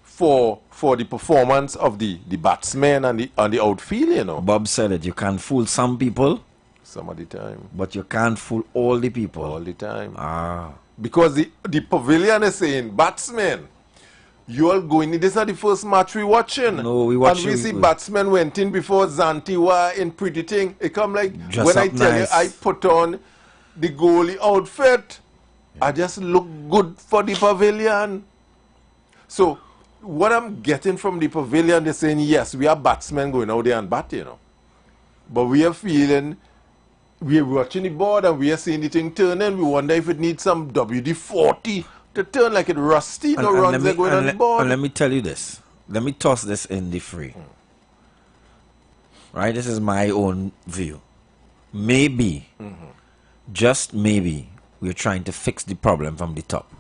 Speaker 1: for the performance of the batsmen and the outfield, you know.
Speaker 2: Bob said it, you can fool some people.
Speaker 1: Some of the time.
Speaker 2: But you can't fool all the people.
Speaker 1: All the time.
Speaker 2: Ah.
Speaker 1: Because the pavilion is saying, batsmen, you all going in. This is not the first match we watching.
Speaker 2: No, we watching.
Speaker 1: And we see batsmen went in before Zantiwa in pretty thing. It come like,
Speaker 2: dress
Speaker 1: when I
Speaker 2: up
Speaker 1: tell
Speaker 2: nice.
Speaker 1: you, I put on the goalie outfit. Yeah. I just look good for the pavilion. So, what I'm getting from the pavilion, they're saying, yes, we are batsmen going out there and bat, you know. But we are feeling, we are watching the board and we are seeing the thing turning. We wonder if it needs some WD-40 to turn like it rusty. No runs are going on the board.
Speaker 2: And let me tell you this. Let me toss this in the free. Right? This is my own view. Maybe, just maybe, we're trying to fix the problem from the top.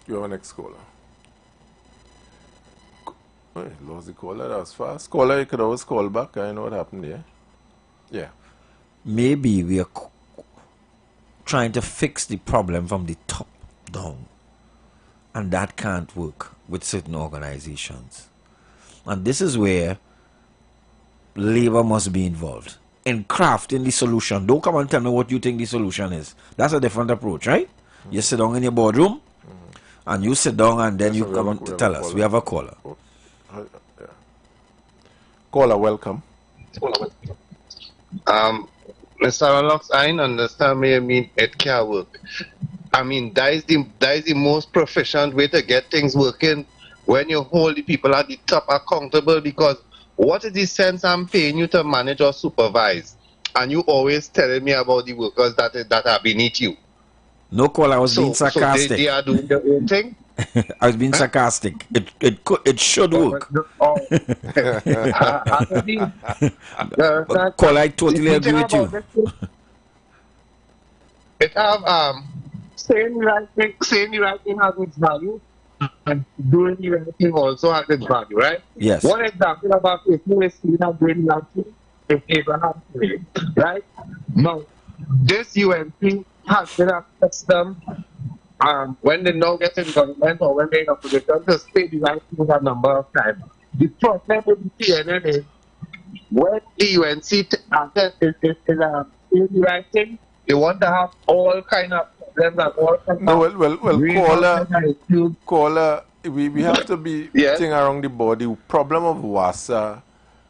Speaker 1: You have a next caller. Oh, lost the caller. That was fast. Caller, you could always call back. I know what happened there. Yeah.
Speaker 2: Maybe we are trying to fix the problem from the top down. And that can't work with certain organizations. And this is where labor must be involved in crafting the solution. Don't come and tell me what you think the solution is. That's a different approach, right? You sit down in your boardroom and you sit down and then you come to tell us. We have a caller.
Speaker 1: Yeah. Caller, welcome.
Speaker 15: Mr. Alex, I understand me. I mean, it can't work. I mean, that is the most proficient way to get things working, when you hold the people at the top accountable. Because what is the sense I'm paying you to manage or supervise, and you always telling me about the workers that are beneath you?
Speaker 2: No, caller, I was being sarcastic.
Speaker 15: So they are doing their own thing?
Speaker 2: I was being sarcastic. It should work. Caller, I totally agree with you.
Speaker 15: It have saying the right thing has its value, and doing the right thing also has its value, right?
Speaker 2: Yes.
Speaker 15: One example about if you is seen as doing the right thing is Abraham, right? Now, this UNC has been a system when they now get in government or when they in opposition to say the right thing a number of times. The problem with the CNN is when the UNC is the right thing, they want to have all kind of problems and all kind
Speaker 1: of caller, we have to be thinking around the board. The problem of WASA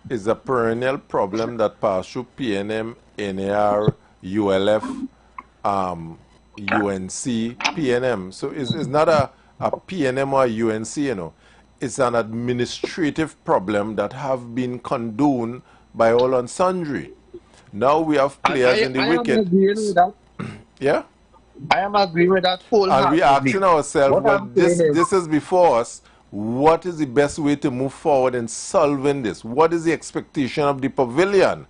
Speaker 1: is a perennial problem that pass through PNM, NAR, ULF, UNC, PNM. So it's not a PNM or a UNC, you know. It's an administrative problem that have been condoned by all and sundry. Now we have players in the wicket.
Speaker 15: am agreeing with that.
Speaker 1: Yeah?
Speaker 15: I am agreeing with that wholeheartedly.
Speaker 1: And we are asking ourselves, well, this is before us, what is the best way to move forward in solving this? What is the expectation of the pavilion?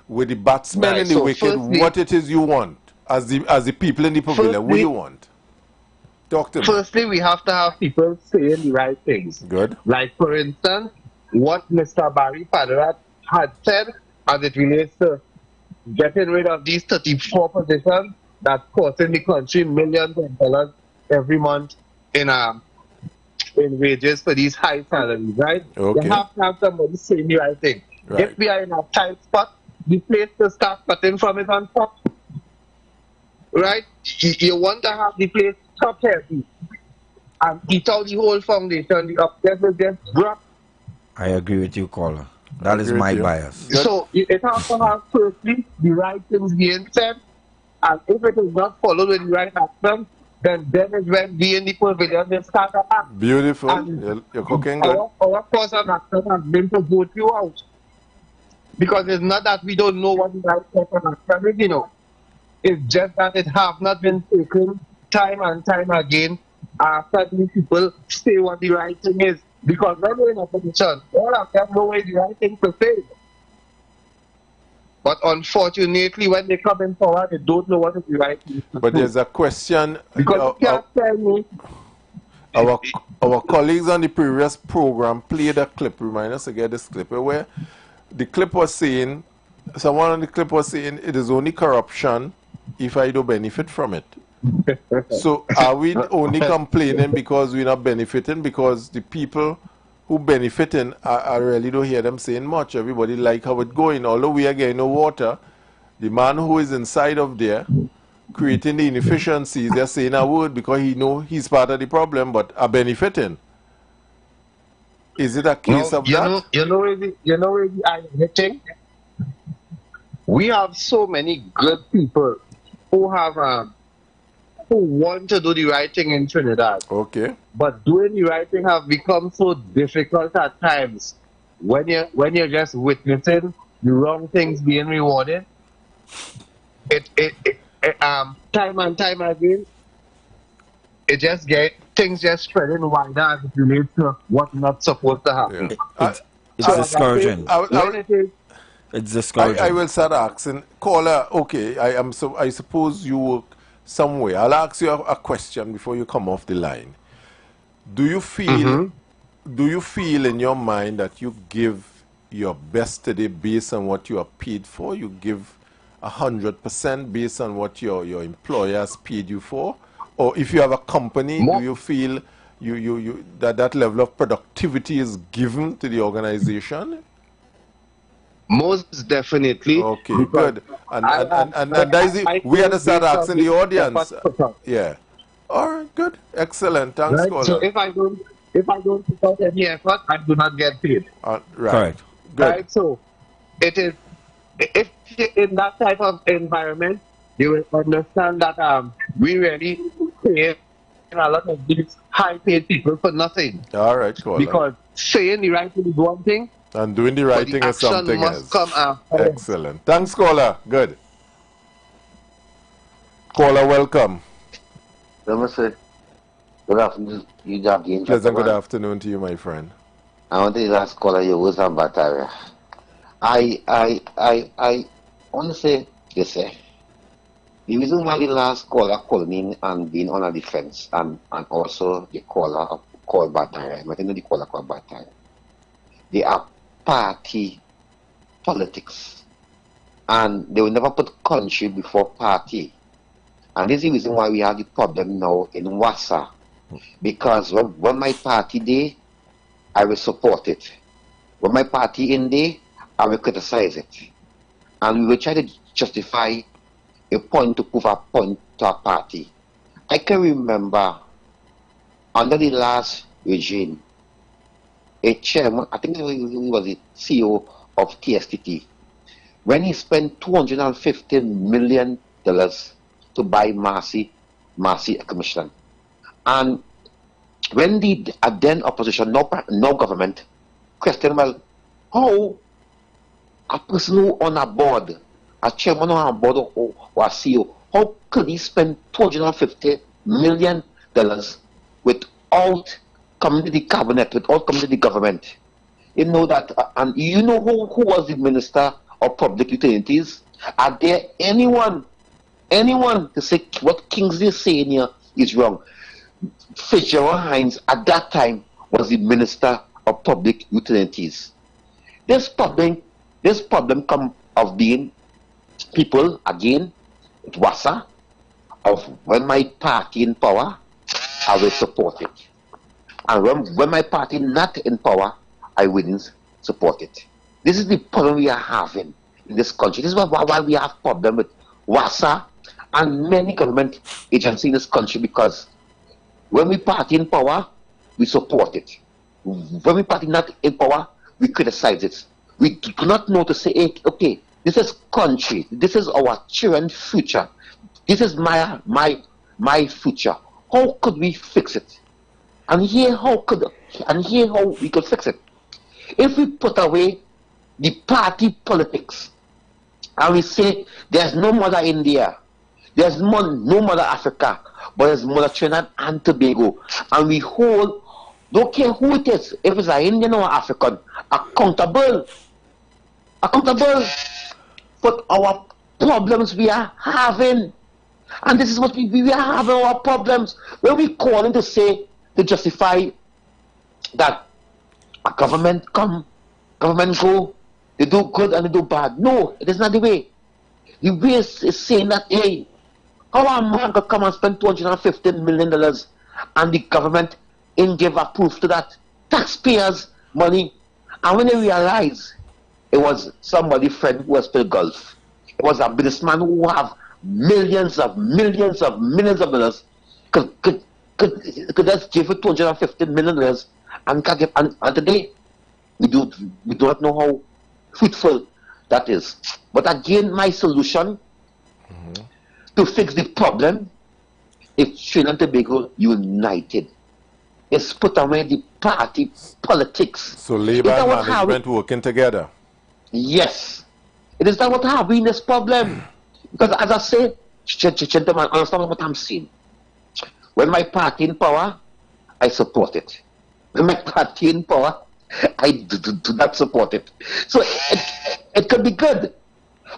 Speaker 1: With the batsmen in the wicket, what it is you want as the people in the pavilion, what do you want? Talk to me.
Speaker 15: Firstly, we have to have people saying the right things.
Speaker 1: Good.
Speaker 15: Like, for instance, what Mr. Barry Padarat had said as it relates to getting rid of these 34 positions that's costing the country millions of dollars every month in wages for these high salaries, right?
Speaker 1: Okay.
Speaker 15: You have to have somebody saying the right thing.
Speaker 1: Right.
Speaker 15: If we are in a tight spot, the place to start cutting from is on top. Right? You want to have the place top heavy and eat out the whole foundation. The upstairs will just drop.
Speaker 2: I agree with you, caller. That is my bias.
Speaker 15: So it has to have firstly the right things being said, and if it is not followed with the right action, then is when we in the pavilion will start to act.
Speaker 1: Beautiful.
Speaker 15: And
Speaker 1: you're cooking good.
Speaker 15: Our course of action has been to vote you out. Because it's not that we don't know what the right course of action is, you know. It's just that it have not been taken time and time again after these people say what the right thing is. Because when we're in opposition, all of them know what the right thing to say. But unfortunately, when they come in forward, they don't know what is the right thing to say.
Speaker 1: But there's a question.
Speaker 15: Because you can't tell me.
Speaker 1: Our colleagues on the previous program played a clip. Remind us to get this clip where the clip was saying, someone on the clip was saying, it is only corruption if I don't benefit from it. So are we only complaining because we're not benefiting? Because the people who benefiting, I really don't hear them saying much. Everybody like how it's going. Although we are getting no water, the man who is inside of there creating the inefficiencies, they're saying a word because he know he's part of the problem, but are benefiting. Is it a case of that?
Speaker 15: You know where the irony thing? We have so many good people who have who want to do the right thing in Trinidad.
Speaker 1: Okay.
Speaker 15: But doing the right thing have become so difficult at times. When you're just witnessing the wrong things being rewarded, time and time again, it just things just spreading wider as it relates to what's not supposed to happen.
Speaker 2: Yeah. It's discouraging. It's discouraging.
Speaker 1: I will start asking caller. Okay, I suppose you work somewhere. I'll ask you a question before you come off the line. Do you feel? Do you feel in your mind that you give your best today based on what you are paid for? You give 100% based on what your employer has paid you for? Or if you have a company, do you feel that level of productivity is given to the organization?
Speaker 15: Most definitely.
Speaker 1: Okay, good. And we had to start asking the audience. Yeah. All right, good. Excellent. Thanks,
Speaker 15: right?
Speaker 1: caller.
Speaker 15: So if I don't put out any effort, I do not get paid.
Speaker 1: Right.
Speaker 2: Correct.
Speaker 1: Good.
Speaker 15: Right. So it is, if in that type of environment, you will understand that we really pay a lot of these high-paid people for nothing.
Speaker 1: All right, caller.
Speaker 15: Because saying the right thing is one thing,
Speaker 1: and doing the right thing is something else. Excellent. Thanks, caller. Good. Caller, welcome.
Speaker 18: Namaste. Good afternoon.
Speaker 1: Pleasant good afternoon to you, my friend.
Speaker 18: I want to ask caller you was on Batara. I want to say this. The reason why the last caller called me and being on a defense and also the caller called Batara, I think the caller called Batara. They are party politics. And they will never put country before party. And this is the reason why we have the problem now in Wassa. Because when my party there, I will support it. When my party in there, I will criticize it. And we will try to justify a point to prove a point to a party. I can remember under the last regime, a chairman, I think he was the CEO of TSTT, when he spent $250 million to buy Marcy Commission. And when the then opposition, no government, question, well, how a person who on a board, a chairman on a board or a CEO, how could he spend $250 million without community cabinet, without community government? You know that, and you know who was the Minister of Public Utilities? Are there anyone to say what Kingsley is saying here is wrong? Fitzgerald Hines at that time was the Minister of Public Utilities. This problem come of being people again, it was of when my party in power, I will support it. And when my party not in power, I wouldn't support it. This is the problem we are having in this country. This is why we have problem with WASA and many government agencies in this country, because when we party in power, we support it. When we party not in power, we criticize it. We do not know to say, hey, okay, this is country, this is our children's future, this is my future. How could we fix it? And here how we could fix it. If we put away the party politics and we say there's no mother India, there's no mother Africa, but there's mother Trinidad and Tobago, and we hold, don't care who it is, if it's an Indian or African, accountable for our problems we are having. And this is what we are having, our problems. When we call in to say, to justify that a government come, government go, they do good and they do bad. No, it is not the way. The way is saying that, hey, how a man could come and spend $250 million and the government ain't give a proof to that? Taxpayers' money. And when they realize it was somebody friend who was playing golf, it was a businessman who have millions of dollars, could just give it $250 million and today we do not know how fruitful that is. But again, my solution to fix the problem is Trinidad and Tobago united. It's put away the party politics.
Speaker 1: So Labour and management working together.
Speaker 18: Yes. It is that what having this problem. Because as I say, gentlemen, understand what I'm saying. When my party in power, I support it. When my party in power, I do not support it. So it could be good.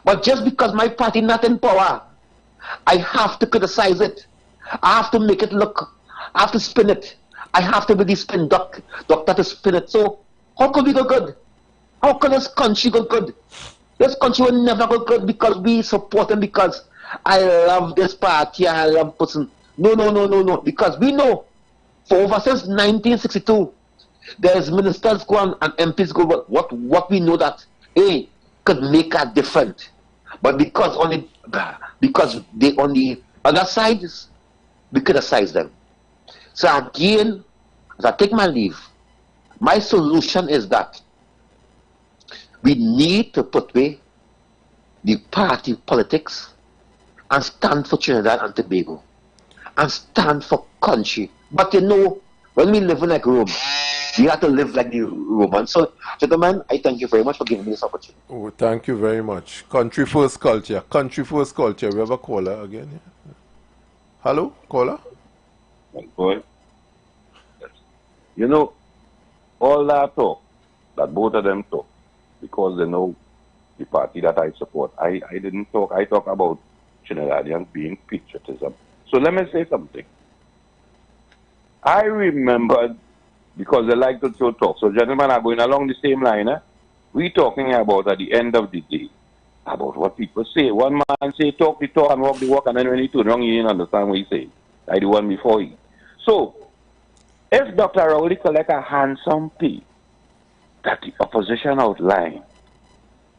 Speaker 18: But just because my party not in power, I have to criticize it. I have to make it look, I have to spin it. I have to be the spin doctor to spin it. So how could we go good? How can this country go good? This country will never go good because we support them, because I love this party, I love person. No. Because we know for over since 1962, there's ministers go on and MPs go, but what we know that, hey, could make a difference. But because they on the other sides, we criticize them. So again, as I take my leave, my solution is that we need to put away the party politics and stand for Trinidad and Tobago and stand for country. But you know, when we live in like Rome, we have to live like the Romans. So, gentlemen, I thank you very much for giving me this opportunity.
Speaker 1: Oh, thank you very much. Country first culture. Country first culture. We have a caller again. Yeah. Hello, caller?
Speaker 14: Boy. You know, all that talk, that both of them talk, because they know the party that I support. I didn't talk. I talk about Trinidadians being patriotism. So let me say something. I remember, because they like to talk. So gentlemen are going along the same line. We talking about at the end of the day about what people say. One man say talk the talk and walk the walk, and then when he turn wrong, he didn't understand what he say. Like the one before he. So if Dr. Rowley collect a handsome pay that the opposition outline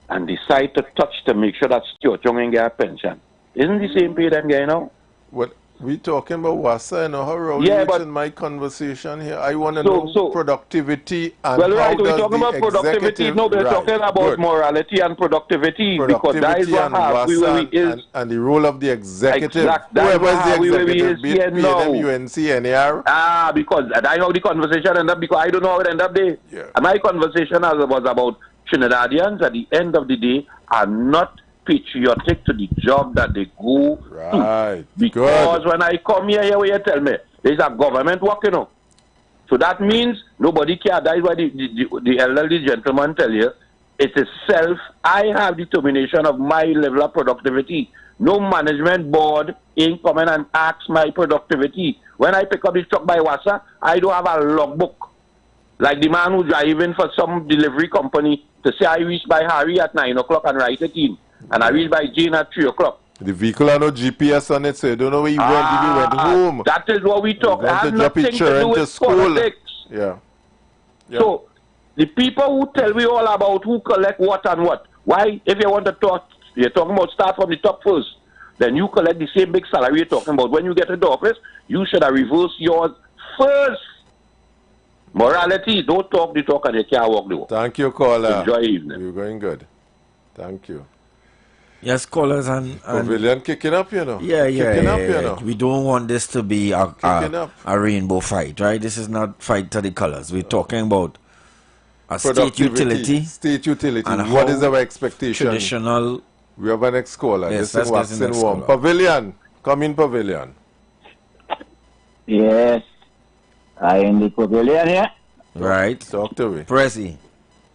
Speaker 14: and decide to touch to make sure that Stuart Young get a pension, isn't the same pay them getting now?
Speaker 1: What? We talking about WASA, you know, how are
Speaker 14: Yeah,
Speaker 1: you
Speaker 14: but
Speaker 1: in my conversation here? I want to
Speaker 14: So-
Speaker 1: know
Speaker 14: so-
Speaker 1: productivity and
Speaker 14: Well,
Speaker 1: how
Speaker 14: right, we're
Speaker 1: does
Speaker 14: talking
Speaker 1: the
Speaker 14: about productivity.
Speaker 1: executive-
Speaker 14: No, we're
Speaker 1: right,
Speaker 14: talking about
Speaker 1: good.
Speaker 14: morality and productivity, because that is
Speaker 1: Productivity
Speaker 14: what
Speaker 1: and
Speaker 14: have we where we
Speaker 1: WASA
Speaker 14: is.
Speaker 1: and the role of the executive.
Speaker 14: Exact. That is
Speaker 1: Whoever
Speaker 14: what
Speaker 1: is the
Speaker 14: have we where we
Speaker 1: executive,
Speaker 14: is
Speaker 1: be it
Speaker 14: here
Speaker 1: PNM,
Speaker 14: now.
Speaker 1: UNC, NAR.
Speaker 14: Ah, because I know the conversation ended up, because I don't know how it ended up there.
Speaker 1: Yeah.
Speaker 14: And my conversation was about Trinidadians at the end of the day are not patriotic to the job that they go
Speaker 1: right.
Speaker 14: Because when I come here, where you tell me there's a government working on. So that means nobody care. That is why the elderly gentleman tell you it is self. I have determination of my level of productivity. No management board ain't coming and ask my productivity. When I pick up this truck by WASA, I don't have a logbook. Like the man who's driving for some delivery company to say I reached by Harry at 9 o'clock and write it in. And I reached by Jane at 3 o'clock.
Speaker 1: The vehicle has no GPS on it, so you don't know where you went if you went home.
Speaker 14: That is what we talk. It has
Speaker 1: to drop
Speaker 14: nothing
Speaker 1: your
Speaker 14: to do
Speaker 1: children to
Speaker 14: with
Speaker 1: school.
Speaker 14: politics.
Speaker 1: Yeah.
Speaker 14: So, the people who tell me all about who collect what and what, why, if you want to talk, you're talking about start from the top first, then you collect the same big salary you're talking about. When you get into office, you should have reversed yours first. Morality, don't talk the talk and you can't walk the walk.
Speaker 1: Thank you, caller.
Speaker 14: Enjoy evening.
Speaker 1: You're going good. Thank you.
Speaker 2: Yes, callers and
Speaker 1: Pavilion kicking up, you know.
Speaker 2: Yeah.
Speaker 1: Kicking up, you know.
Speaker 2: We don't want this to be a rainbow fight, right? This is not fight to the colors. We're talking about a state utility.
Speaker 1: State utility.
Speaker 2: And
Speaker 1: what
Speaker 2: how
Speaker 1: is our expectation?
Speaker 2: Traditional.
Speaker 1: We have an next caller.
Speaker 2: Yes,
Speaker 1: this is
Speaker 2: let's get the next
Speaker 1: warm.
Speaker 2: caller.
Speaker 1: Pavilion. Come in, Pavilion.
Speaker 19: Yes. I am the Pavilion here.
Speaker 2: Right.
Speaker 1: Talk to me.
Speaker 2: Prezi.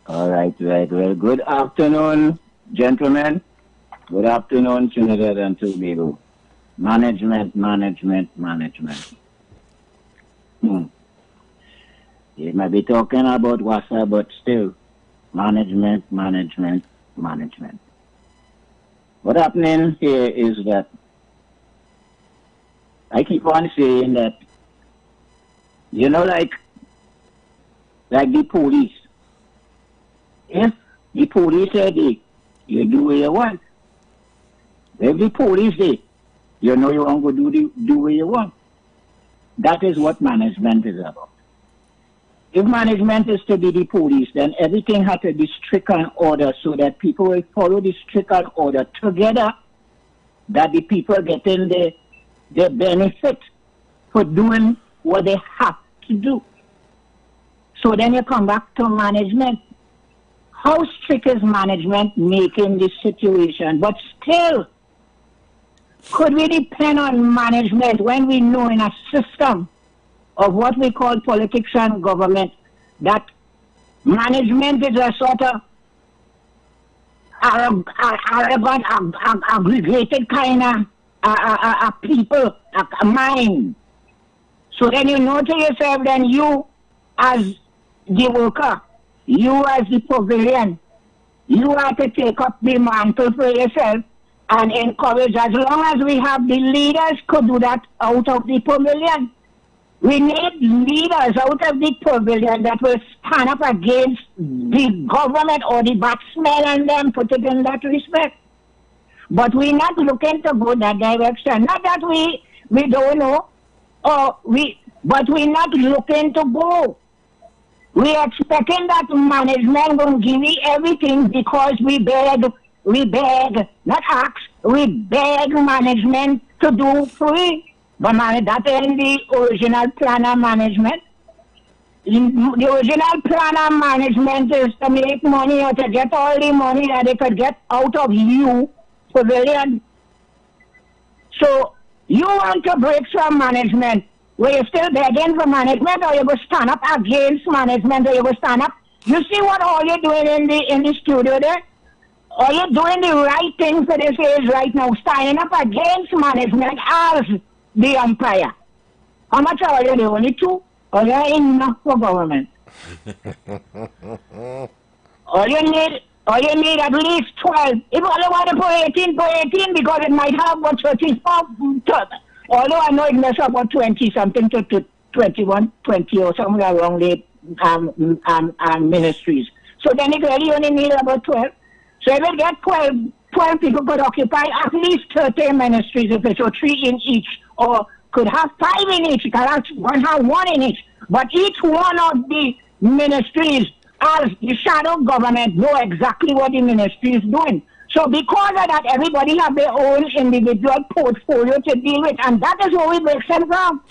Speaker 19: All right. Well, good afternoon, gentlemen. Good afternoon, Trinidad and Tobago. Management. You might be talking about WASA, but still, management. What happening here is that I keep on saying that, you know, like the police. If the police say you do what you want, if the police say, you know you want to do what you want. That is what management is about. If management is to be the police, then everything has to be strict and order so that people will follow the strict and order together, that the people getting the benefit for doing what they have to do. So then you come back to management. How strict is management making this situation? But still, could we depend on management when we know in a system of what we call politics and government that management is a sort of arrogant, aggregated kind of people, a mind. So then you know to yourself, then you as the worker, you as the pavilion, you have to take up the mantle for yourself and encourage. As long as we have the leaders could do that out of the pavilion. We need leaders out of the pavilion that will stand up against the government or the batsmen and then put it in that respect. But we're not looking to go that direction. Not that we don't know, but we're not looking to go. We're expecting that management will give me everything because we beg, not ask, we beg management to do free. But that ain't the original plan of management. The original plan of management is to make money or to get all the money that they could get out of you, pavilion. So you want to break some management. Were you still begging for management, or you will stand up against management, or you will stand up? You see what all you're doing in the studio there? Are you doing the right thing for this age right now, standing up against management as the umpire? How much are you doing? Only 2? Or you enough for government? Or you need at least 12. If you want to put 18, because it might have what 34. Although I know it must have about 20 something to 21, 20 or somewhere along the ministries. So then it really only need about 12. So if you get 12 people could occupy at least 30 ministries if it's so 3 in each, or could have 5 in each, could have 1 in each. But each one of the ministries, as the shadow government, know exactly what the ministry is doing. So because of that, everybody have their own individual portfolio to deal with, and that is where we break them from.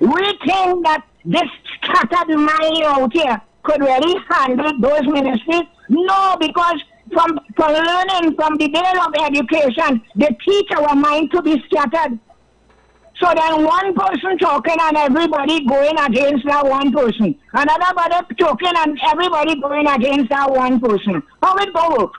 Speaker 19: We think that this scattered mind out here could really handle those ministries. No, because from learning from the day of education, they teach our mind to be scattered. So then one person talking and everybody going against that one person. Another body talking and everybody going against that one person. How it go work?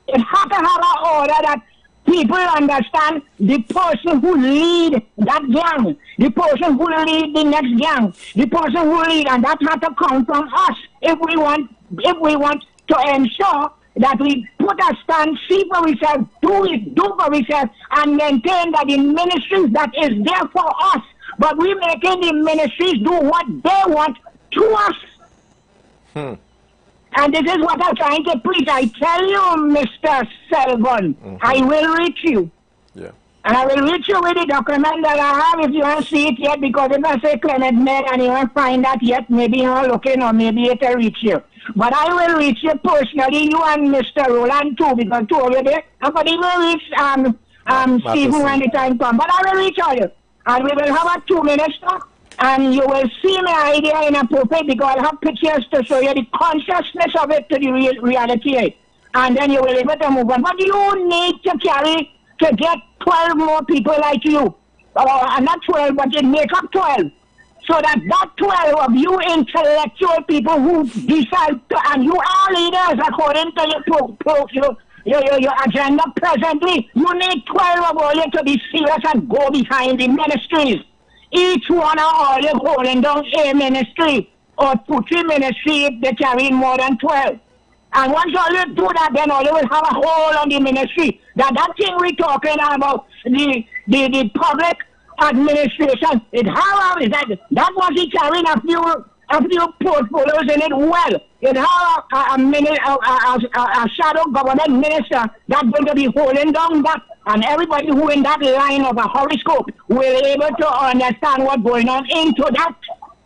Speaker 19: It has to have an order that people understand the person who lead that gang, the person who lead the next gang, the person who lead, and that has to come from us if we want to ensure that we put a stand, see for ourselves, do for ourselves, and maintain that the ministries that is there for us, but we making the ministries do what they want to us. And this is what I'm trying to preach. I tell you, Mr. Selvon, I will reach you.
Speaker 1: Yeah.
Speaker 19: And I will reach you with the document that I have if you don't see it yet, because if I say Clement made and you won't find that yet, maybe you're not looking or maybe it'll reach you. But I will reach you personally, you and Mr. Roland too, because two of you there. I could even reach Stephen when the time comes. But I will reach all you. And we will have a 2-minute talk. And you will see my idea inappropriate because I'll have pictures to show you the consciousness of it to the reality. And then you will be able to move on. But you need to carry to get 12 more people like you. Not 12, but it make up 12. So that 12 of you intellectual people who decide to, and you are leaders according to your agenda presently, you need 12 of all you to be serious and go behind the ministries. Each one of all you holding down a ministry or 2-3 ministry if they carry more than 12. And once all you do that, then all you will have a hold on the ministry. That thing we're talking about, the public administration, that was he carrying a few portfolios in it well. It have a shadow government minister that's going to be holding down that, and everybody who in that line of a horoscope will be able to understand what's going on into that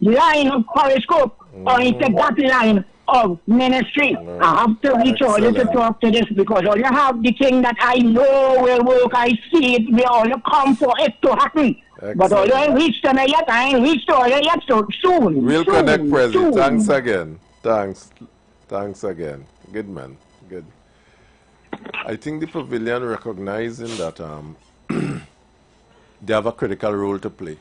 Speaker 19: line of horoscope or into that line of ministry. I have to reach all you to talk to this because all you have the thing that I know will work. I see it. We all come for it to happen. Excellent. But all you ain't reached to me yet. I ain't reached to all you yet. So soon.
Speaker 1: We'll connect, President. Thanks again. Thanks again. Good man. Good. I think the pavilion recognizing that they have a critical role to play.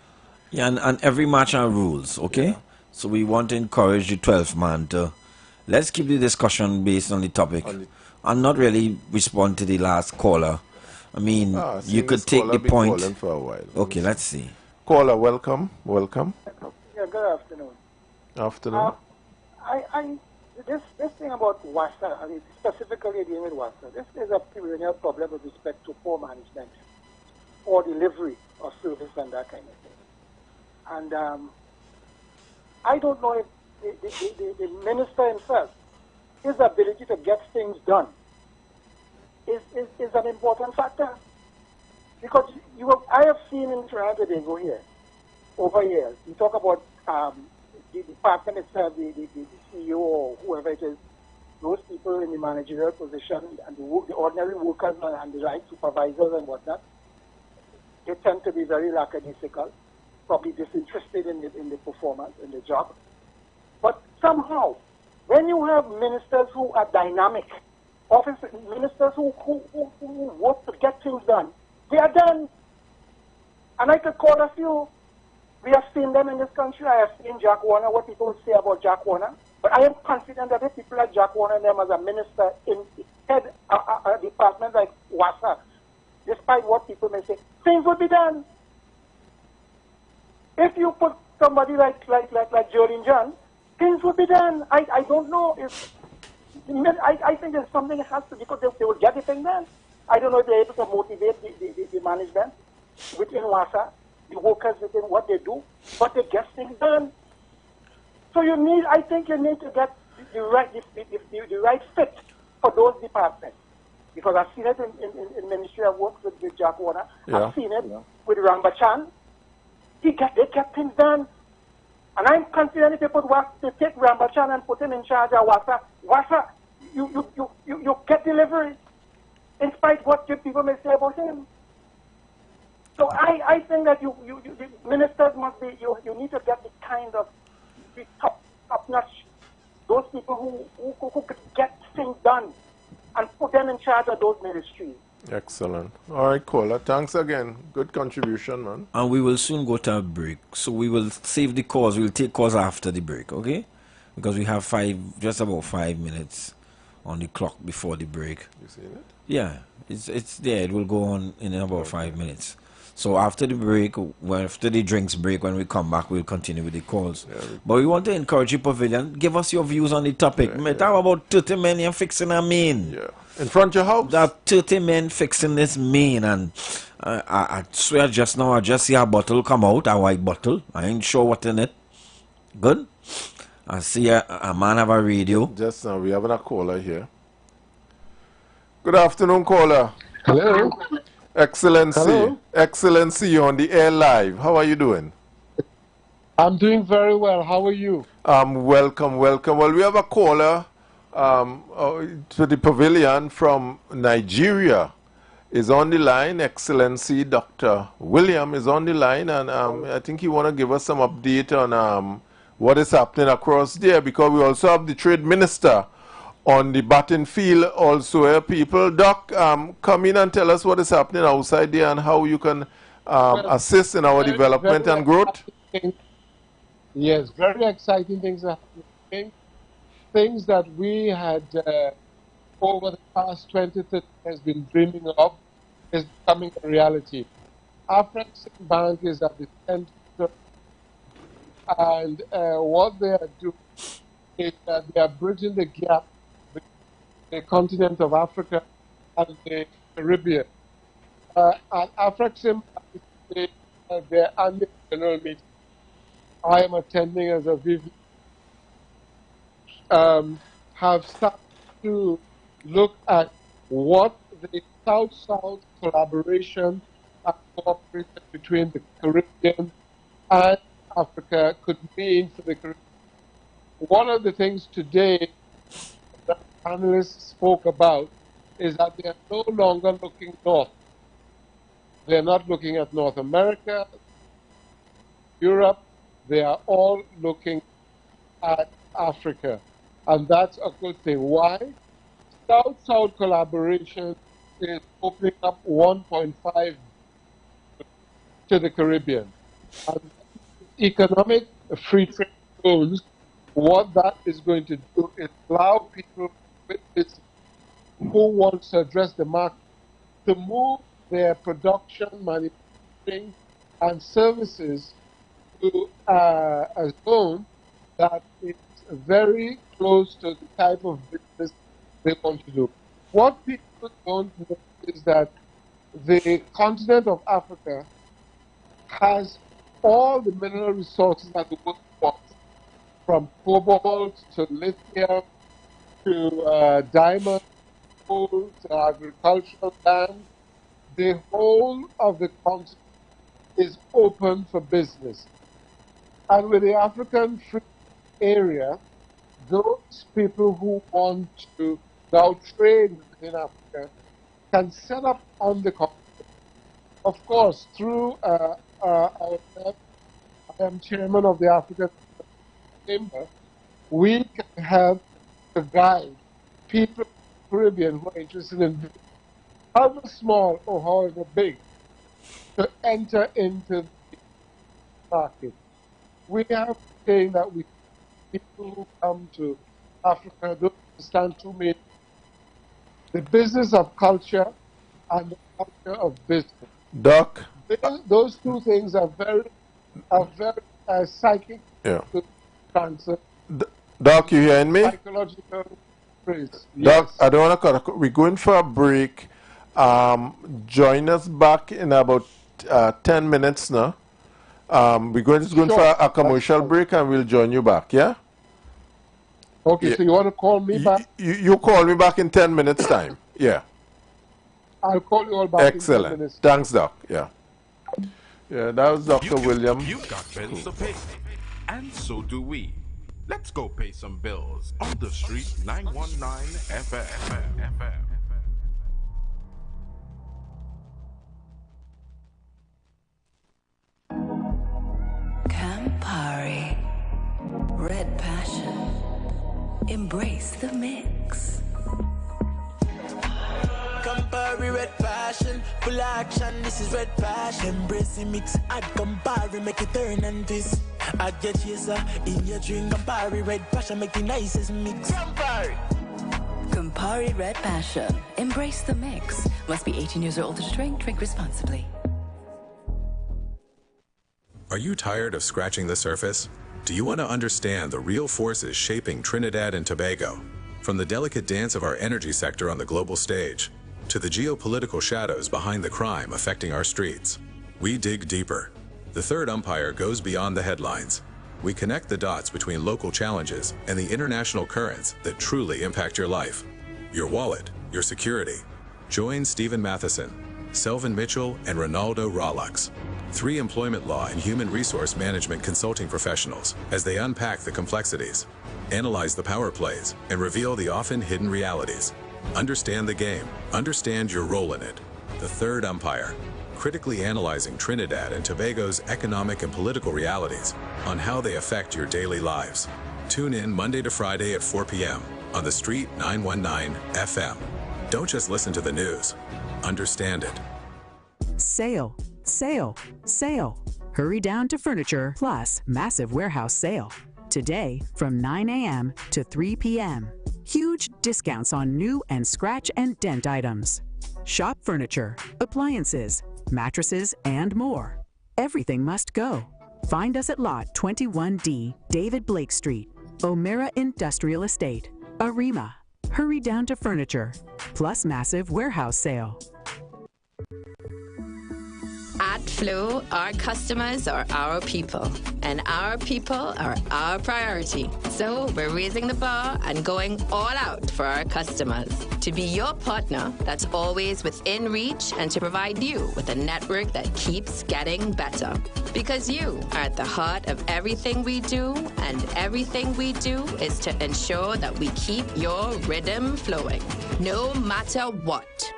Speaker 2: Yeah, and every match has rules, okay? Yeah. So we want to encourage the 12th man to let's keep the discussion based on the topic and not really respond to the last caller. I mean, you could take the point.
Speaker 1: For a while.
Speaker 2: Okay, let's see.
Speaker 1: Caller, welcome.
Speaker 16: Yeah, good afternoon.
Speaker 1: Afternoon.
Speaker 16: This thing about WASA, I mean, specifically dealing with WASA, this is a perennial problem with respect to poor management or delivery of service and that kind of thing. And I don't know if the minister himself, his ability to get things done is an important factor. Because I have seen in Trinidad and Tobago here, over years, you talk about the department itself, the CEO or whoever it is, those people in the managerial position and the ordinary workers and the right supervisors and whatnot, they tend to be very lackadaisical, probably disinterested in the performance, in the job. But somehow, when you have ministers who are dynamic, ministers who work to get things done, they are done. And I could call a few. We have seen them in this country. I have seen Jack Warner, what people say about Jack Warner. But I am confident that if people like Jack Warner and them as a minister in head a department like WASA, despite what people may say, things would be done. If you put somebody like Jolene John, things would be done. I don't know if I think there's something that has to, because they will get the thing done. I don't know if they're able to motivate the management within WASA, the workers within what they do, but they get things done. So I think you need to get the right fit for those departments. because I've seen it in Ministry of Works with Jack Warner.
Speaker 1: Yeah.
Speaker 16: I've seen it with Rambachan. They kept things done. And I'm confident if they take Rambachan and put him in charge of Wasa, you get delivery, in spite of what people may say about him. So I think that the ministers must be, you need to get the kind of the top-notch, those people who could get things done and put them in charge of those ministries.
Speaker 1: Excellent. All right, caller. Thanks again. Good contribution, man.
Speaker 2: And we will soon go to a break. So we will save the calls. We will take calls after the break, okay? Because we have just about 5 minutes on the clock before the break.
Speaker 1: You seen it?
Speaker 2: Yeah, it's there. It will go on in about 5 minutes. So after the break, after the drinks break, when we come back, we'll continue with the calls. Yeah, but we want to encourage you, Pavilion. Give us your views on the topic. Talk about 30 men you're fixing a main.
Speaker 1: Yeah. In front of your house?
Speaker 2: That 30 men fixing this main. And I swear just now, I just see a bottle come out, a white bottle. I ain't sure what's in it. Good. I see a man have a radio.
Speaker 1: Just now, we have a caller here. Good afternoon, caller.
Speaker 15: Hello.
Speaker 1: Excellency.
Speaker 15: Hello.
Speaker 1: Excellency, you're on the air live. How are you doing?
Speaker 15: I'm doing very well. How are you?
Speaker 1: Welcome. Well, we have a caller to the pavilion from Nigeria. Is on the line. Excellency Dr. William is on the line, and I think he want to give us some update on what is happening across there, because we also have the trade minister on the batting field also. People, Doc, come in and tell us what is happening outside there and how you can assist in our development and growth.
Speaker 15: Yes, very exciting things are happening. Things that we had over the past 20-30 years been dreaming of is becoming a reality. Afrexim Bank is at the center, and what they are doing is that they are bridging the gap between the continent of Africa and the Caribbean. At Afrexim, their annual general meeting, I am attending as a VP, have started to look at what the South-South collaboration and cooperation between the Caribbean and Africa could mean for the Caribbean. One of the things today that panelists spoke about is that they are no longer looking north. They're not looking at North America, Europe. They are all looking at Africa. And that's a good thing. Why? South-South collaboration is opening up 1.5 to the Caribbean. And economic free trade zones, what that is going to do is allow people with this who wants to address the market to move their production, manufacturing, and services to a zone that is very close to the type of business they want to do. What people don't know is that the continent of Africa has all the mineral resources that the world wants, from cobalt to lithium to diamond, gold to agricultural land. The whole of the continent is open for business. And with the African Free Area, those people who want to now trade within Africa can set up on the continent. Of course, through our I am chairman of the African Chamber, we can help to guide people in the Caribbean who are interested in however small or however big to enter into the market. We have saying that people who come to Africa don't understand two main: the business of culture and the culture of business.
Speaker 1: Doc,
Speaker 15: those two things are very psychic to transfer.
Speaker 1: Doc, you hearing me?
Speaker 15: Psychological phrase.
Speaker 1: Doc,
Speaker 15: Yes.
Speaker 1: I don't want to cut. We're going for a break. Join us back in about 10 minutes now. We're going for a commercial break, and we'll join you back, yeah?
Speaker 15: Okay, so you want to call me back?
Speaker 1: You call me back in 10 minutes time, yeah.
Speaker 20: I'll call you all back.
Speaker 1: Excellent.
Speaker 20: In 10 minutes.
Speaker 1: Thanks, Doc. Yeah. Yeah, that was Dr. William.
Speaker 21: You've got bills to pay, and so do we. Let's go pay some bills on the street 919 FM.
Speaker 5: Campari, Red Passion. Embrace the mix.
Speaker 22: Campari, Red Passion, full action, this is Red Passion. Embrace the mix, add Campari, make it turn and twist. Add your chaser in your drink, Campari, Red Passion, make the nicest mix. Campari!
Speaker 5: Campari Red Passion. Embrace the mix. Must be 18 years or older to drink. Drink responsibly.
Speaker 10: Are you tired of scratching the surface? Do you want to understand the real forces shaping Trinidad and Tobago? From the delicate dance of our energy sector on the global stage, to the geopolitical shadows behind the crime affecting our streets, we dig deeper. The third umpire goes beyond the headlines. We connect the dots between local challenges and the international currents that truly impact your life, your wallet, your security. Join Stephen Matheson, Selvin Mitchell, and Ronaldo Rollux, 3 employment law and human resource management consulting professionals, as they unpack the complexities, analyze the power plays, and reveal the often hidden realities. Understand the game. Understand your role in it. The third umpire, critically analyzing Trinidad and Tobago's economic and political realities on how they affect your daily lives. Tune in Monday to Friday at 4 p.m. on the Street 919 FM. Don't just listen to the news. Understand it.
Speaker 7: Sale, sale, sale. Hurry down to Furniture Plus Massive Warehouse Sale. Today from 9 a.m. to 3 p.m. Huge discounts on new and scratch and dent items. Shop furniture, appliances, mattresses, and more. Everything must go. Find us at Lot 21D, David Blake Street, O'Meara Industrial Estate, Arima. Hurry down to Furniture Plus Massive Warehouse Sale.
Speaker 23: At Flow, our customers are our people, and our people are our priority. So we're raising the bar and going all out for our customers. To be your partner that's always within reach and to provide you with a network that keeps getting better. Because you are at the heart of everything we do, and everything we do is to ensure that we keep your rhythm flowing, no matter what.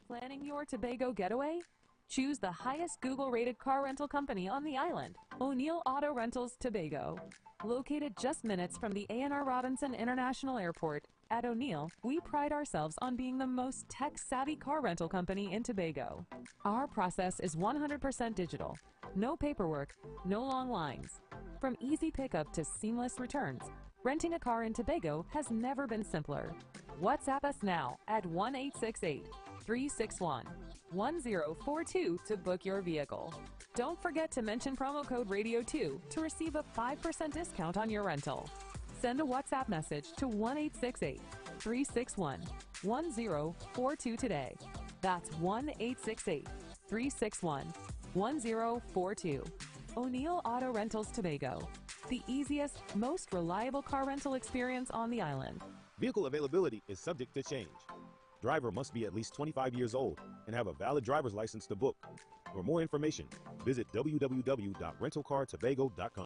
Speaker 24: Planning your Tobago getaway? Choose the highest Google-rated car rental company on the island, O'Neill Auto Rentals Tobago. Located just minutes from the A.N.R. Robinson International Airport, at O'Neill, we pride ourselves on being the most tech-savvy car rental company in Tobago. Our process is 100% digital. No paperwork, no long lines. From easy pickup to seamless returns, renting a car in Tobago has never been simpler. WhatsApp us now at 1-868-361-1042 to book your vehicle. Don't forget to mention promo code RADIO2 to receive a 5% discount on your rental. Send a WhatsApp message to 1-868-361-1042 today. That's 1-868-361-1042. O'Neill Auto Rentals Tobago, the easiest, most reliable car rental experience on the island.
Speaker 25: Vehicle availability is subject to change. Driver must be at least 25 years old and have a valid driver's license to book. For more information, visit www.rentalcartobago.com.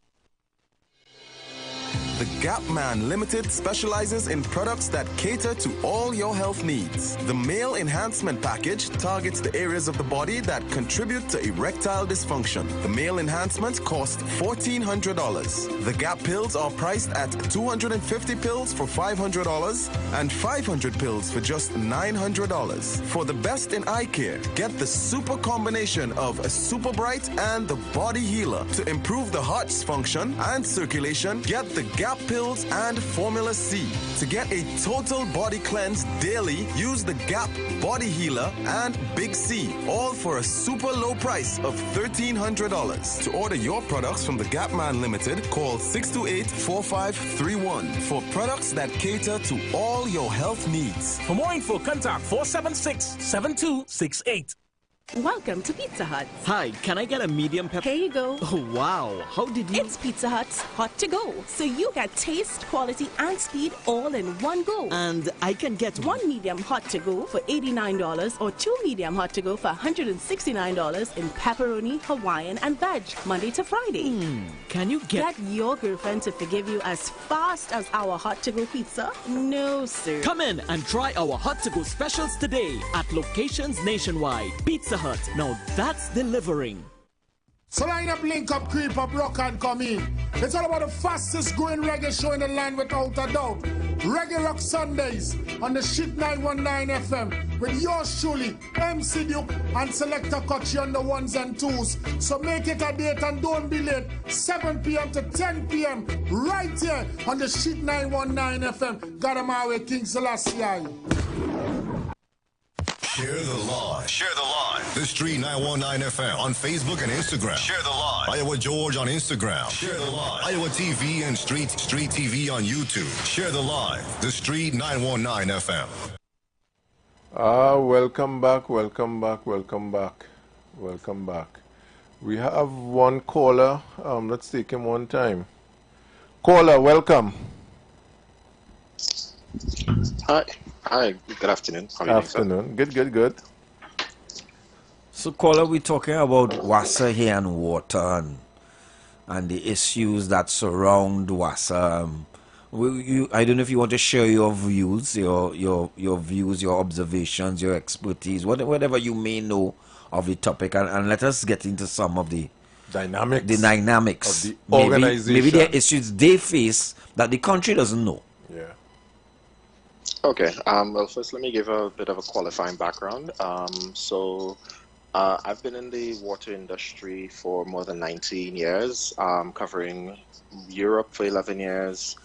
Speaker 26: The Gap Man Limited specializes in products that cater to all your health needs. The Male Enhancement Package targets the areas of the body that contribute to erectile dysfunction. The Male Enhancement costs $1,400. The Gap pills are priced at 250 pills for $500 and 500 pills for just $900. For the best in eye care, get the super combination of a Super Bright and the Body Healer. To improve the heart's function and circulation, get the Gap pills and Formula C. To get a total body cleanse daily, use the Gap Body Healer and Big C, all for a super low price of $1,300. To order your products from the Gap Man Limited, call 628-4531 for products that cater to all your health needs.
Speaker 27: For more info, contact 476-7268.
Speaker 3: Welcome to Pizza Hut.
Speaker 4: Hi, can I get a medium pepper?
Speaker 3: Here you go.
Speaker 4: Oh, wow. How did you...
Speaker 3: It's Pizza Hut's Hot to Go. So you get taste, quality, and speed all in one go.
Speaker 4: And I can get
Speaker 3: one medium hot to go for $89 or two medium hot to go for $169 in pepperoni, Hawaiian, and veg, Monday to Friday.
Speaker 4: Can you get
Speaker 3: your girlfriend to forgive you as fast as our hot to go pizza? No, sir.
Speaker 4: Come in and try our hot to go specials today at locations nationwide. Pizza Hut. Now that's delivering.
Speaker 8: So line up, link up, creep up, rock and come in. It's all about the fastest growing reggae show in the land without a doubt. Reggae Rock Sundays on the Shit 919 FM with yours truly, MC Duke and Selector Kochi on the ones and twos. So make it a date and don't be late. 7 p.m. to 10 p.m. right here on the Shit 919 FM. Got 'em our way, King Selassie.
Speaker 9: Share the live. Share the live. The Street 919 FM on Facebook and Instagram. Share the live. Iowa George on Instagram. Share the live. Iowa TV and Street TV on YouTube. Share the live. The Street 919 FM.
Speaker 1: Welcome back. Welcome back. Welcome back. Welcome back. We have one caller. Let's take him one time. Caller, welcome.
Speaker 11: Hi, good afternoon. How are you doing, sir?
Speaker 1: Afternoon. Good.
Speaker 2: So, caller, we're talking about water here and water and the issues that surround water. I don't know if you want to share your views, your views, your observations, your expertise, whatever you may know of the topic, and let us get into some of the dynamics
Speaker 1: of the organization.
Speaker 2: Maybe there are issues they face that the country doesn't know.
Speaker 1: Yeah.
Speaker 11: Okay. Well, first, let me give a bit of a qualifying background. I've been in the water industry for more than 19 years, covering Europe for 11 years,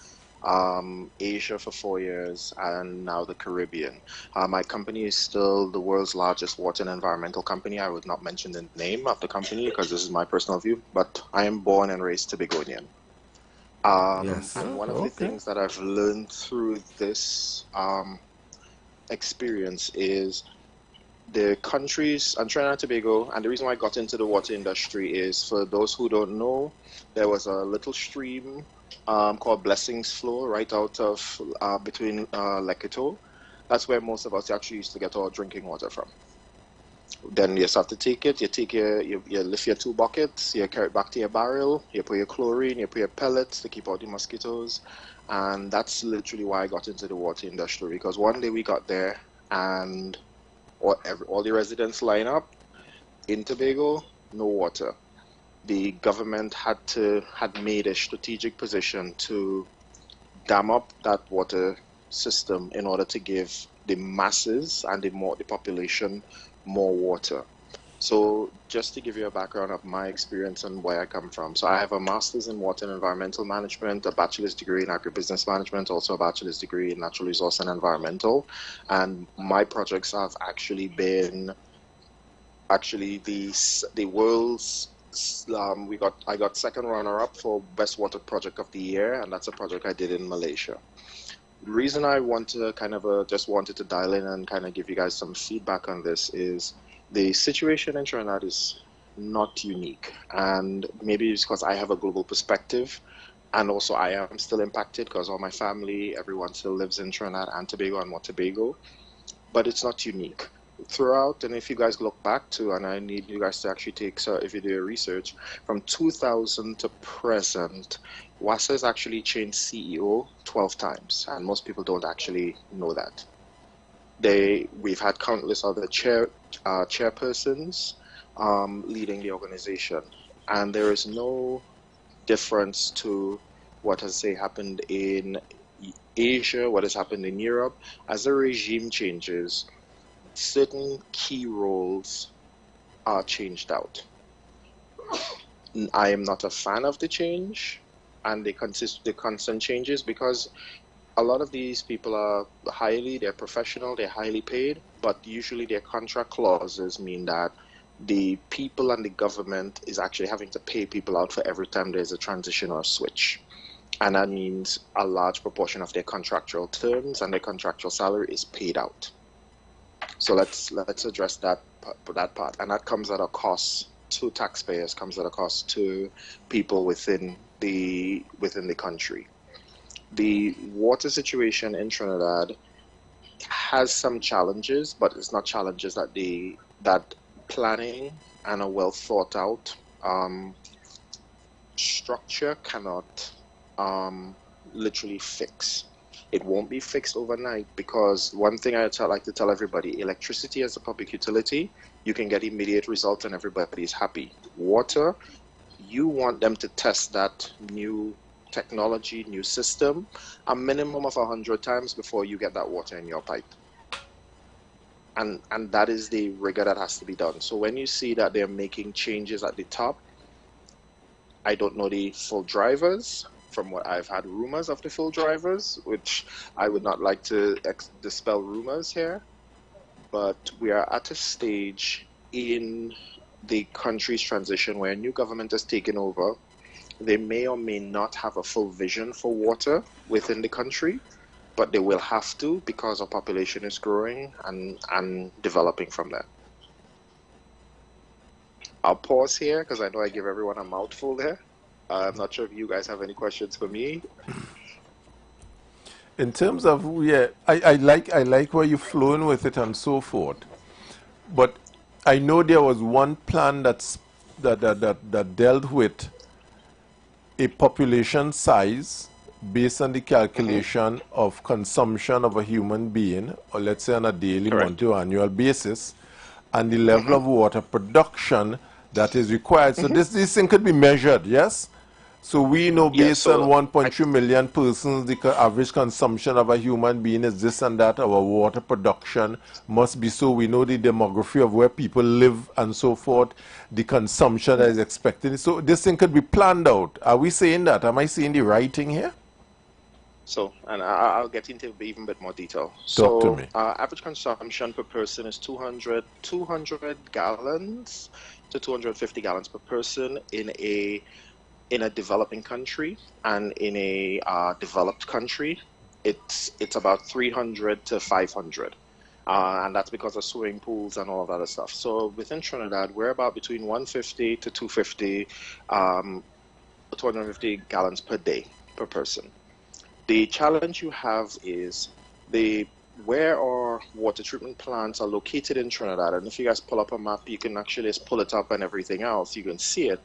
Speaker 11: Asia for 4 years, and now the Caribbean. My company is still the world's largest water and environmental company. I would not mention the name of the company because this is my personal view, but I am born and raised Tobagonian.
Speaker 2: Yes.
Speaker 11: And one of the things that I've learned through this experience is the countries, and Trinidad and Tobago, and the reason why I got into the water industry is, for those who don't know, there was a little stream called Blessings Flow right out of between Lekito. That's where most of us actually used to get our drinking water from. Then you just have to take it, you lift your 2 buckets, you carry it back to your barrel, you put your chlorine, you put your pellets to keep out the mosquitoes. And that's literally why I got into the water industry, because one day we got there and all the residents line up in Tobago, no water. The government had made a strategic position to dam up that water system in order to give the masses and the population more water. So just to give you a background of my experience and where I come from. So I have a master's in water and environmental management, a bachelor's degree in agribusiness management, also a bachelor's degree in natural resource and environmental. And my projects have actually been the world's I got second runner-up for best water project of the year, and that's a project I did in Malaysia. The reason I want to just wanted to dial in and kind of give you guys some feedback on this is the situation in Trinidad is not unique, and maybe it's because I have a global perspective, and also I am still impacted because all my family, everyone still lives in Trinidad and Tobago and Tobago, but it's not unique. Throughout, and if you guys look back to, and I need you guys to actually take, so if you do your research, from 2000 to present, WASA has actually changed CEO 12 times, and most people don't actually know that. We've had countless other chairpersons leading the organization, and there is no difference to what has happened in Asia, what has happened in Europe. As the regime changes, certain key roles are changed out. I am not a fan of the change and the constant changes, because a lot of these people are they're professional, they're highly paid, but usually their contract clauses mean that the people and the government is actually having to pay people out for every time there's a transition or a switch. And that means a large proportion of their contractual terms and their contractual salary is paid out. So let's address that part, and that comes at a cost to taxpayers, comes at a cost to people within the country. The water situation in Trinidad has some challenges, but it's not challenges that planning and a well thought out structure cannot literally fix. It won't be fixed overnight, because one thing I like to tell everybody, electricity as a public utility, you can get immediate results and everybody is happy. Water, you want them to test that new technology, new system, a minimum of 100 times before you get that water in your pipe. And that is the rigor that has to be done. So when you see that they're making changes at the top, I don't know the full drivers. From what I've had rumors of the full drivers, which I would not like to dispel rumors here, but we are at a stage in the country's transition where a new government has taken over. They may or may not have a full vision for water within the country, but they will have to, because our population is growing and developing from there. I'll pause here because I know I give everyone a mouthful there. I'm not sure if you guys have any questions for me.
Speaker 1: In terms of, yeah, I like where you're flowing with it and so forth, but I know there was one plan that dealt with a population size based on the calculation of consumption of a human being, or let's say on a daily, monthly, or annual basis, and the level of water production that is required. So this thing could be measured, yes? So we know based on 1.3 million persons, the average consumption of a human being is this and that. Our water production must be so. We know the demography of where people live and so forth, the consumption that is expected. So this thing could be planned out. Are we saying that? Am I saying the right thing here?
Speaker 11: So, and I'll get into even a bit more detail.
Speaker 1: Talk to me.
Speaker 11: Average consumption per person is 200 gallons to 250 gallons per person in a developing country, and in a developed country, it's about 300 to 500, and that's because of swimming pools and all of that other stuff. So within Trinidad, we're about between 150 to 250 gallons per day per person. The challenge you have is where our water treatment plants are located in Trinidad, and if you guys pull up a map, you can actually just pull it up and everything else, you can see it.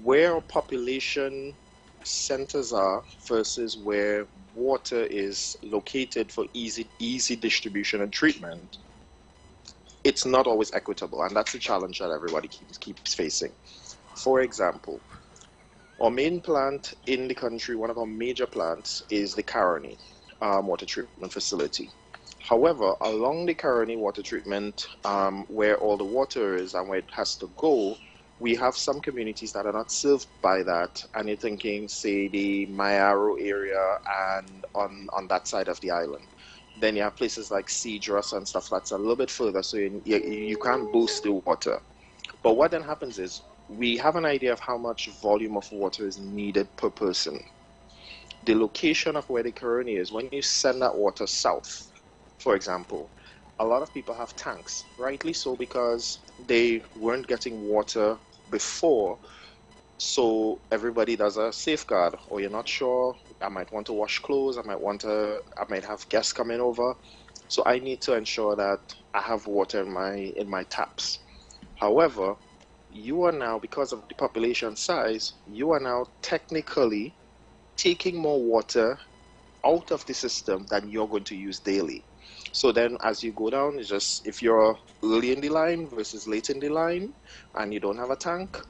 Speaker 11: Where population centers are versus where water is located for easy distribution and treatment, it's not always equitable, and that's the challenge that everybody keeps facing. For example, our main plant in the country, one of our major plants, is the Caroni water treatment facility. However, along the Caroni water treatment, where all the water is and where it has to go, we have some communities that are not served by that, and you're thinking, say, the Mayaro area and on that side of the island. Then you have places like Cedros and stuff that's a little bit further, so you can't boost the water. But what then happens is, we have an idea of how much volume of water is needed per person. The location of where the Caroni is, when you send that water south, for example, a lot of people have tanks, rightly so, because they weren't getting water before, so everybody does a safeguard. Or you're not sure, I might want to wash clothes, I might have guests coming over, so I need to ensure that I have water in my taps. However, you are now, because of the population size, you are now technically taking more water out of the system than you're going to use daily. So then as you go down, it's just, if you're early in the line versus late in the line, and you don't have a tank,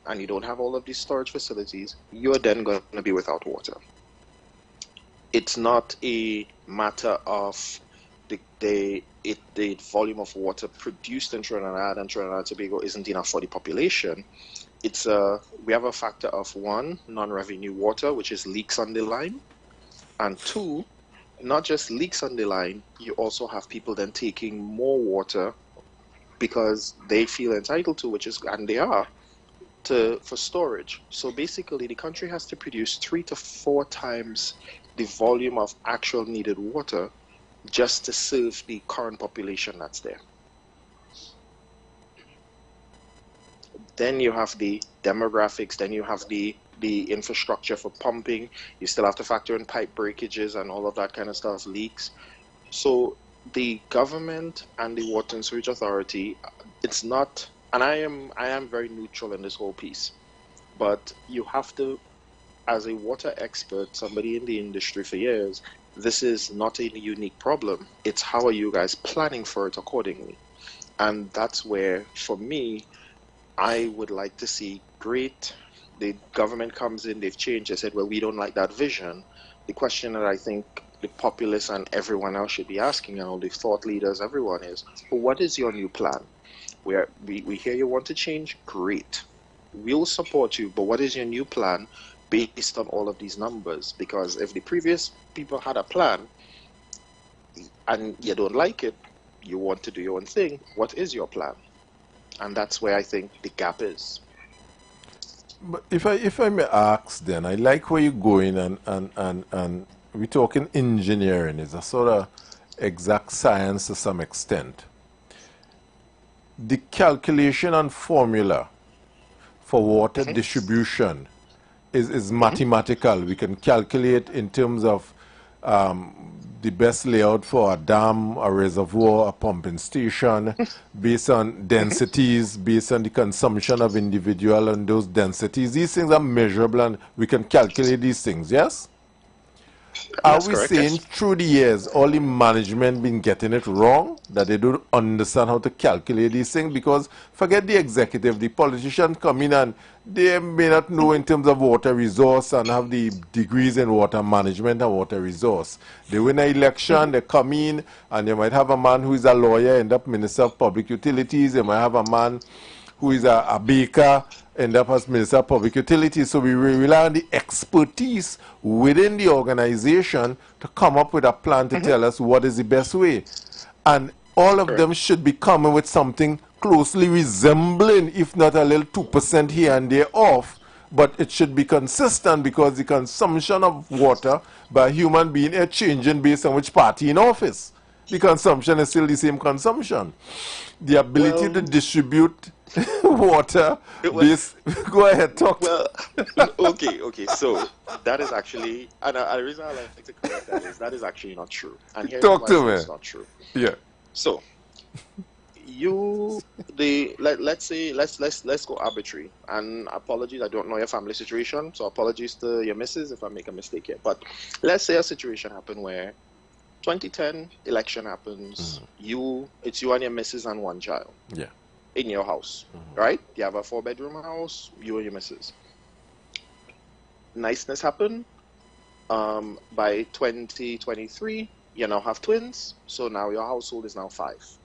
Speaker 11: and you don't have all of these storage facilities, you're then going to be without water. It's not a matter of the volume of water produced in Trinidad and Trinidad and Tobago isn't enough for the population. We have a factor of 1, non-revenue water, which is leaks on the line, and 2, not just leaks on the line, you also have people then taking more water because they feel entitled to, and they are, for storage. So basically, the country has to produce 3 to 4 times the volume of actual needed water just to serve the current population that's there. Then you have the demographics, then you have the infrastructure for pumping. You still have to factor in pipe breakages and all of that kind of stuff, leaks. So the government and the Water and Sewage Authority, it's not, and I am very neutral in this whole piece, but you have to, as a water expert, somebody in the industry for years, this is not a unique problem. It's how are you guys planning for it accordingly? And that's where, for me, I would like to see great, the government comes in, they've changed, they said, well, we don't like that vision. The question that I think the populace and everyone else should be asking, and all the thought leaders, everyone is, well, what is your new plan? We hear you want to change, great. We'll support you, but what is your new plan based on all of these numbers? Because if the previous people had a plan and you don't like it, you want to do your own thing, what is your plan? And that's where I think the gap is.
Speaker 1: But if I may ask, then I like where you're going, and we're talking engineering. It's a sort of exact science to some extent. The calculation and formula for water distribution is mathematical. We can calculate in terms of the best layout for a dam, a reservoir, a pumping station, based on densities, based on the consumption of individual and those densities. These things are measurable and we can calculate these things, yes? Are we saying through the years all the management been getting it wrong, that they don't understand how to calculate these things? Because forget the executive, the politicians come in and they may not know in terms of water resource and have the degrees in water management and water resource. They win an election, they come in, and they might have a man who is a lawyer, end up Minister of Public Utilities. They might have a man who is a baker, end up as Minister of Public Utilities. So we rely on the expertise within the organization to come up with a plan to tell us what is the best way. And all of them should be coming with something closely resembling, if not a little 2% here and there off, but it should be consistent, because the consumption of water by a human being is changing based on which party in office. The consumption is still the same consumption. The ability to distribute water go ahead, talk.
Speaker 11: Well, okay, so that is actually, and the reason I like to correct that is actually not true. And here's
Speaker 1: talk to me.
Speaker 11: It's not true.
Speaker 1: Yeah.
Speaker 11: So let's go arbitrary. And apologies, I don't know your family situation, so apologies to your missus if I make a mistake here. But let's say a situation happened where 2010 election happens, it's you and your missus and one child.
Speaker 1: Yeah.
Speaker 11: In your house, right? You have a 4-bedroom house, you and your missus. Niceness happened. By 2023, you now have twins, so now your household is now 5.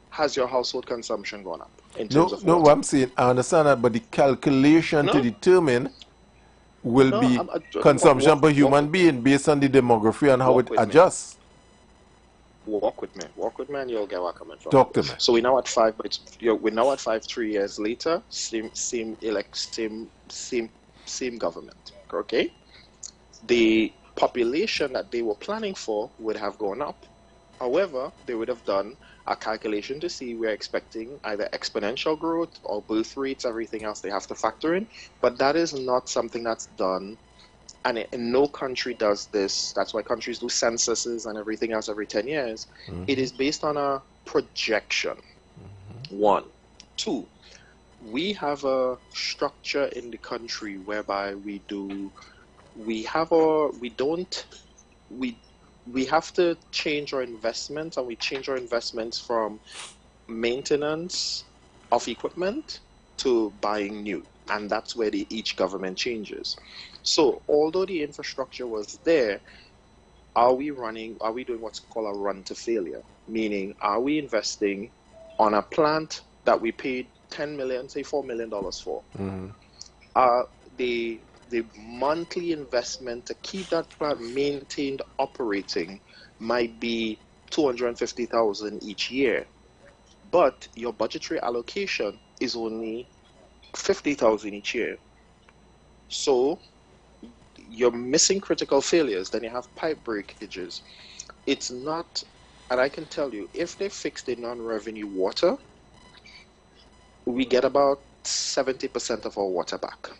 Speaker 11: Has your household consumption gone up in terms of water?
Speaker 1: No, I'm saying, I understand that, but the calculation to determine will be consumption per human being based on the demography and how it adjusts.
Speaker 11: Walk with me, and you'll get where I'm coming from.
Speaker 1: Talk to me.
Speaker 11: So we're now at 5, but we're now at 5 3 years later. Same government. Okay. The population that they were planning for would have gone up. However, they would have done a calculation to see we're expecting either exponential growth or birth rates, everything else they have to factor in. But that is not something that's done. And in no country does this. That's why countries do censuses and everything else every 10 years. It is based on a projection. 1. 2, we have a structure in the country whereby we have to change our investments, and we change our investments from maintenance of equipment to buying new. And that's where each government changes. So although the infrastructure was there, are we doing what's called a run to failure? Meaning, are we investing on a plant that we paid $10 million, say $4 million for? The monthly investment to keep that plant maintained operating might be $250,000 each year, but your budgetary allocation is only $50,000 each year. So you're missing critical failures, then you have pipe breakages. It's not, and I can tell you, if they fix the non-revenue water, we get about 70% of our water back.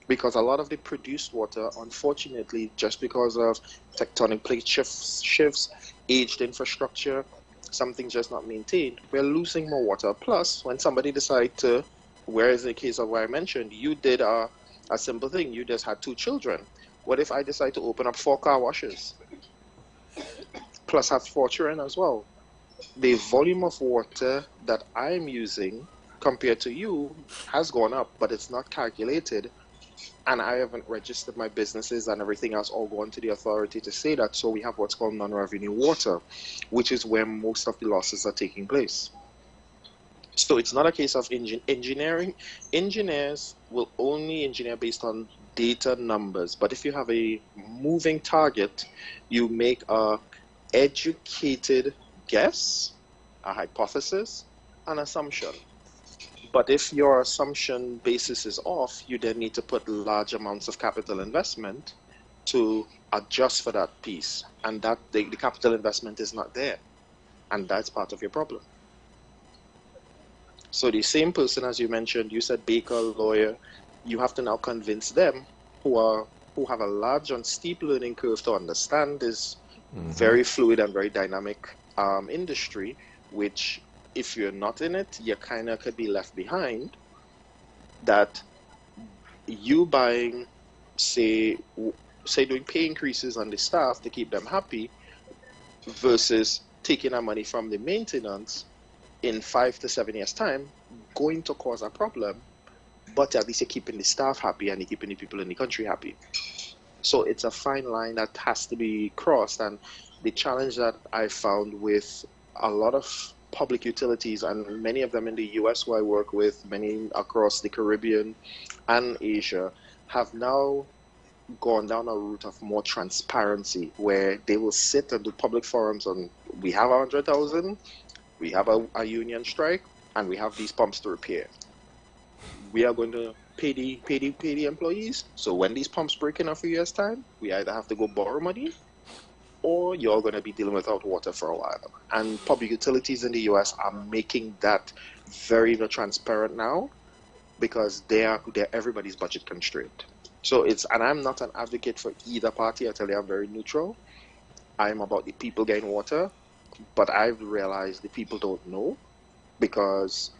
Speaker 11: Because a lot of the produced water, unfortunately, just because of tectonic plate shifts, aged infrastructure, something just not maintained, we're losing more water. Plus, when somebody decides to, whereas in the case of what I mentioned, you did a simple thing, you just had 2 children. What if I decide to open up 4 car washes? Plus have 4 children as well. The volume of water that I'm using compared to you has gone up, but it's not calculated. And I haven't registered my businesses and everything else all gone to the authority to say that. So we have what's called non-revenue water, which is where most of the losses are taking place. So it's not a case of engineering. Engineers will only engineer based on data numbers. But if you have a moving target, you make a educated guess, a hypothesis, an assumption. But if your assumption basis is off, you then need to put large amounts of capital investment to adjust for that piece. And that the capital investment is not there. And that's part of your problem. So the same person, as you mentioned, you said baker, lawyer, you have to now convince them who have a large and steep learning curve to understand this very fluid and very dynamic industry, which if you're not in it, you kind of could be left behind. That you buying, say doing pay increases on the staff to keep them happy versus taking our money from the maintenance in 5 to 7 years time, going to cause a problem, but at least you're keeping the staff happy and you're keeping the people in the country happy. So it's a fine line that has to be crossed. And the challenge that I found with a lot of public utilities, and many of them in the US who I work with, many across the Caribbean and Asia, have now gone down a route of more transparency, where they will sit and do public forums on, we have 100,000, we have a union strike, and we have these pumps to repair. We are going to pay the employees. So when these pumps break in a few years' time, we either have to go borrow money, or you're going to be dealing without water for a while. And public utilities in the US are making that very transparent now, because they're everybody's budget constrained. So and I'm not an advocate for either party. I tell you, I'm very neutral. I'm about the people getting water, but I've realized the people don't know, because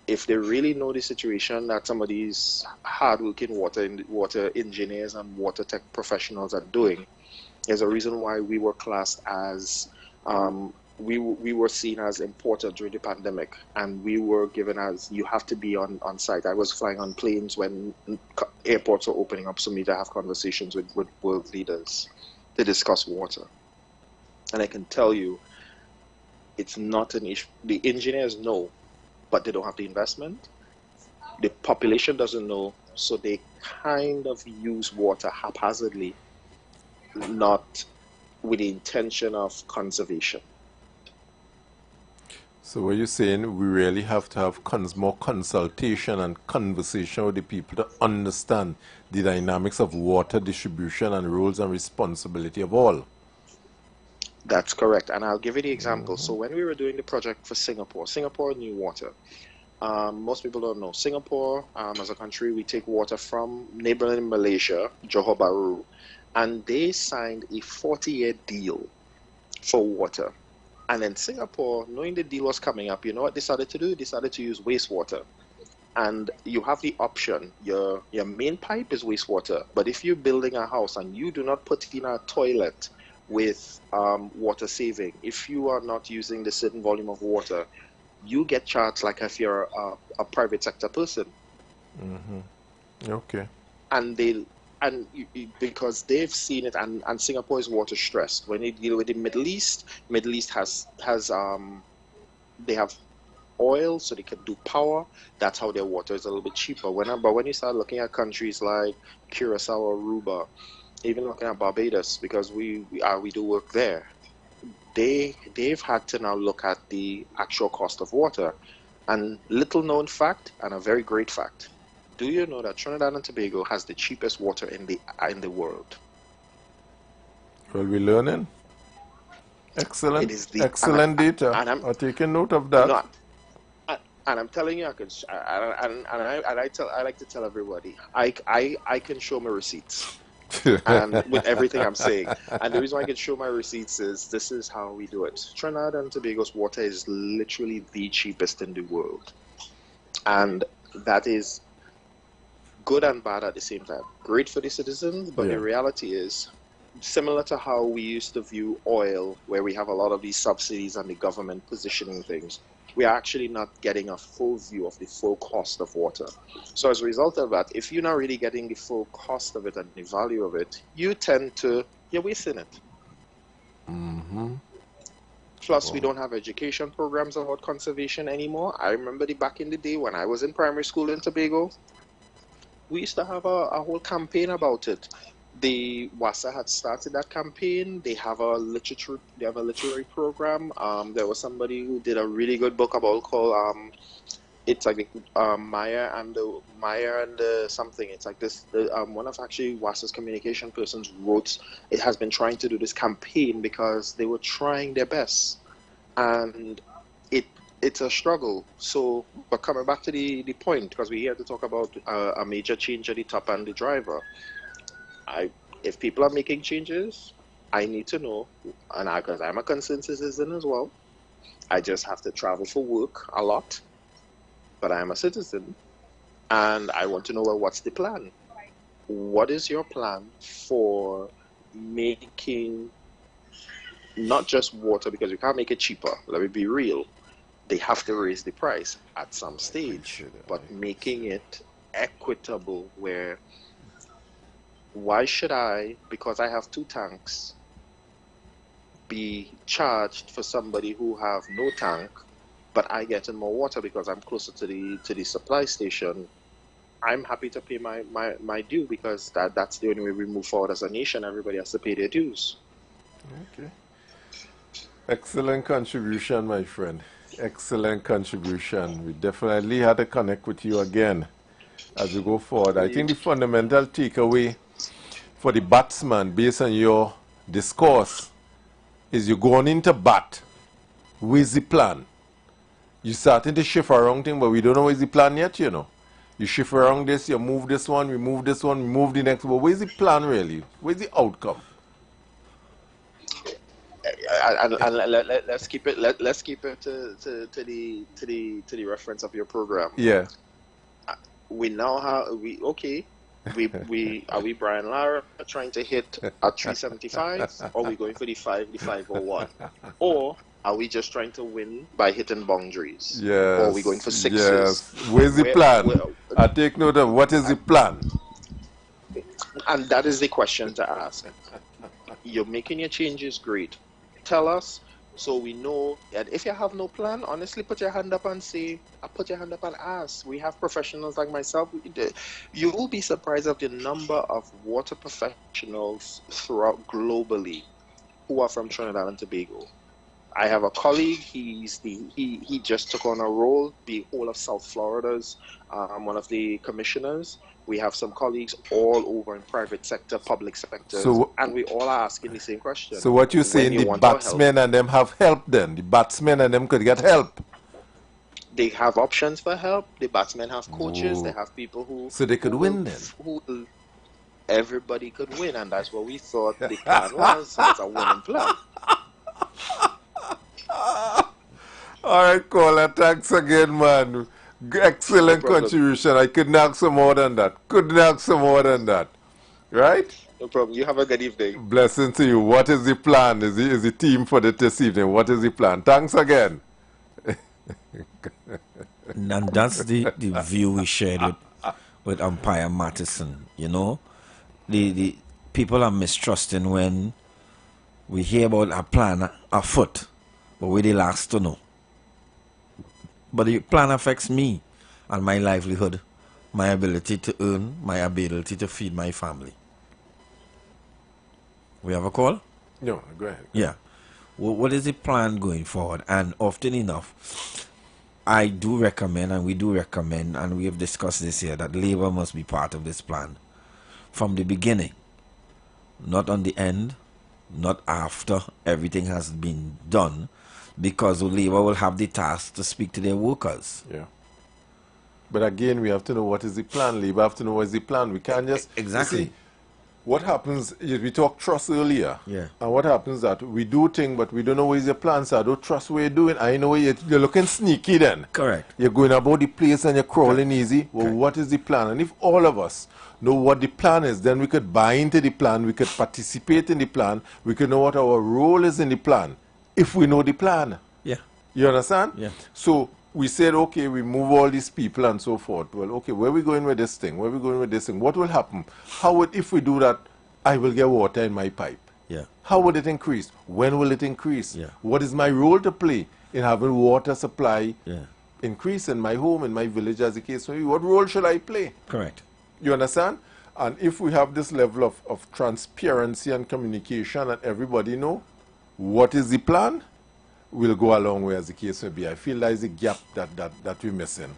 Speaker 11: if they really know the situation that some of these hardworking water engineers and water tech professionals are doing, there's a reason why we were classed as, we were seen as important during the pandemic, and we were given as, you have to be on site. I was flying on planes when airports were opening up for me to have conversations with world leaders to discuss water. And I can tell you, it's not an issue. The engineers know, but they don't have the investment. The population doesn't know, so they kind of use water haphazardly, not with the intention of conservation.
Speaker 1: So what you're saying, we really have to have more consultation and conversation with the people to understand the dynamics of water distribution and roles and responsibility of all.
Speaker 11: That's correct. And I'll give you the example. So when we were doing the project for Singapore knew water. Most people don't know. Singapore, as a country, we take water from neighboring Malaysia, Johor Bahru, and they signed a 40-year deal for water. And then Singapore, knowing the deal was coming up, you know what they decided to do? They decided to use wastewater. And you have the option, your main pipe is wastewater, but if you're building a house and you do not put in a toilet with water saving, if you are not using the certain volume of water, you get charged like if you're a private sector person.
Speaker 1: Okay.
Speaker 11: And because they've seen it, and Singapore is water stressed. When they deal with the Middle East has they have oil, so they can do power. That's how their water is a little bit cheaper. But when you start looking at countries like Curacao or Aruba, even looking at Barbados, because we do work there, they've had to now look at the actual cost of water. And little known fact, and a very great fact, Do you know that Trinidad and Tobago has the cheapest water in the world?
Speaker 1: Well, we're learning. Excellent.
Speaker 11: It is the
Speaker 1: Excellent data. I'm taking note of that.
Speaker 11: No, and I'm telling you, I can. I like to tell everybody, I can show my receipts, and with everything I'm saying. And the reason why I can show my receipts is this is how we do it. Trinidad and Tobago's water is literally the cheapest in the world, and that is good and bad at the same time. Great for the citizens, but the reality is, similar to how we used to view oil, where we have a lot of these subsidies and the government positioning things, we are actually not getting a full view of the full cost of water. So as a result of that, if you're not really getting the full cost of it and the value of it, you're wasting it.
Speaker 1: Mm-hmm.
Speaker 11: Plus, we don't have education programs about conservation anymore. I remember back in the day when I was in primary school in Tobago, we used to have a whole campaign about it. The WASA had started that campaign. They have a literary program. There was somebody who did a really good book about called it's like Maya and the something. It's like this. One of actually WASA's communication persons wrote. It has been trying to do this campaign because they were trying their best, and it's a struggle. So, but coming back to the point, because we're here to talk about a major change at the top and the driver. If people are making changes, I need to know, and because I'm a concerned citizen as well, I just have to travel for work a lot, but I am a citizen, and I want to know, well, what's the plan? What is your plan for making not just water, because you can't make it cheaper, let me be real, they have to raise the price at some stage, but making it equitable where why should I, because I have 2 tanks, be charged for somebody who have no tank, but I get in more water because I'm closer to the supply station? I'm happy to pay my due because that's the only way we move forward as a nation. Everybody has to pay their dues.
Speaker 1: Okay. Excellent contribution, my friend. Excellent contribution. We definitely had to connect with you again as we go forward. I think the fundamental takeaway for the batsman, based on your discourse, is you're going into bat. Where's the plan? You're starting to shift around things, but we don't know where's the plan yet, you know. You shift around this, you move this one, we move this one, we move the next one. But where's the plan really? Where's the outcome?
Speaker 11: And let's keep it. Let's keep it to the reference of your program.
Speaker 1: Yeah.
Speaker 11: We now have are we Brian Lara trying to hit a 375, or are we going for the 501, or are we just trying to win by hitting boundaries?
Speaker 1: Yes.
Speaker 11: Or are we going for sixes?
Speaker 1: Yes. Where's the plan? I take note of what is the plan.
Speaker 11: And that is the question to ask. You're making your changes, great. Tell us so we know. And if you have no plan, honestly, put your hand up and ask. We have professionals like myself. You will be surprised of the number of water professionals throughout globally who are from Trinidad and Tobago. I have a colleague. He just took on a role, the whole of South Florida's one of the commissioners. We have some colleagues all over in private sector, public sector, and we all are asking the same question.
Speaker 1: So what you're saying, the batsmen and them have help then? The batsmen and them could get help?
Speaker 11: They have options for help. The batsmen have coaches. They have people who...
Speaker 1: So they could win then?
Speaker 11: Everybody could win, and that's what we thought the plan was. It's a winning plan.
Speaker 1: All right, caller. Thanks again, man. Excellent contribution. I couldn't ask for more than that. Right?
Speaker 11: No problem. You have a good evening.
Speaker 1: Blessing to you. What is the plan? Is the team for this evening? What is the plan? Thanks again.
Speaker 2: And that's the view we shared with umpire Mattison. You know, the people are mistrusting when we hear about a plan afoot, but we're the last to know. But the plan affects me and my livelihood, my ability to earn, my ability to feed my family. We have a call?
Speaker 1: No, go ahead.
Speaker 2: Yeah. What is the plan going forward? And often enough, I do recommend, and we do recommend, and we have discussed this here, that labor must be part of this plan from the beginning, not on the end, not after everything has been done, because labor will have the task to speak to their workers.
Speaker 1: Yeah. But again, we have to know what is the plan. Labor have to know what is the plan. We can't just...
Speaker 2: Exactly.
Speaker 1: See, what happens is we talked trust earlier.
Speaker 2: Yeah.
Speaker 1: And what happens is that we do things, but we don't know what is your plan, so I don't trust what you're doing. I know you're looking sneaky then.
Speaker 2: Correct.
Speaker 1: You're going about the place and you're crawling easy. Well, what is the plan? And if all of us know what the plan is, then we could buy into the plan, we could participate in the plan, we could know what our role is in the plan, if we know the plan.
Speaker 2: Yeah.
Speaker 1: You understand?
Speaker 2: Yeah.
Speaker 1: So we said, okay, we move all these people and so forth. Well, okay, where are we going with this thing? Where are we going with this thing? What will happen? How would, if we do that, I will get water in my pipe?
Speaker 2: Yeah.
Speaker 1: How would it increase? When will it increase?
Speaker 2: Yeah.
Speaker 1: What is my role to play in having water supply
Speaker 2: Yeah.
Speaker 1: increase in my home, in my village, as the case may be? What role should I play?
Speaker 2: Correct.
Speaker 1: You understand? And if we have this level of transparency and communication and everybody know what is the plan, we'll go a long way, as the case may be. I feel there is a gap that we're missing.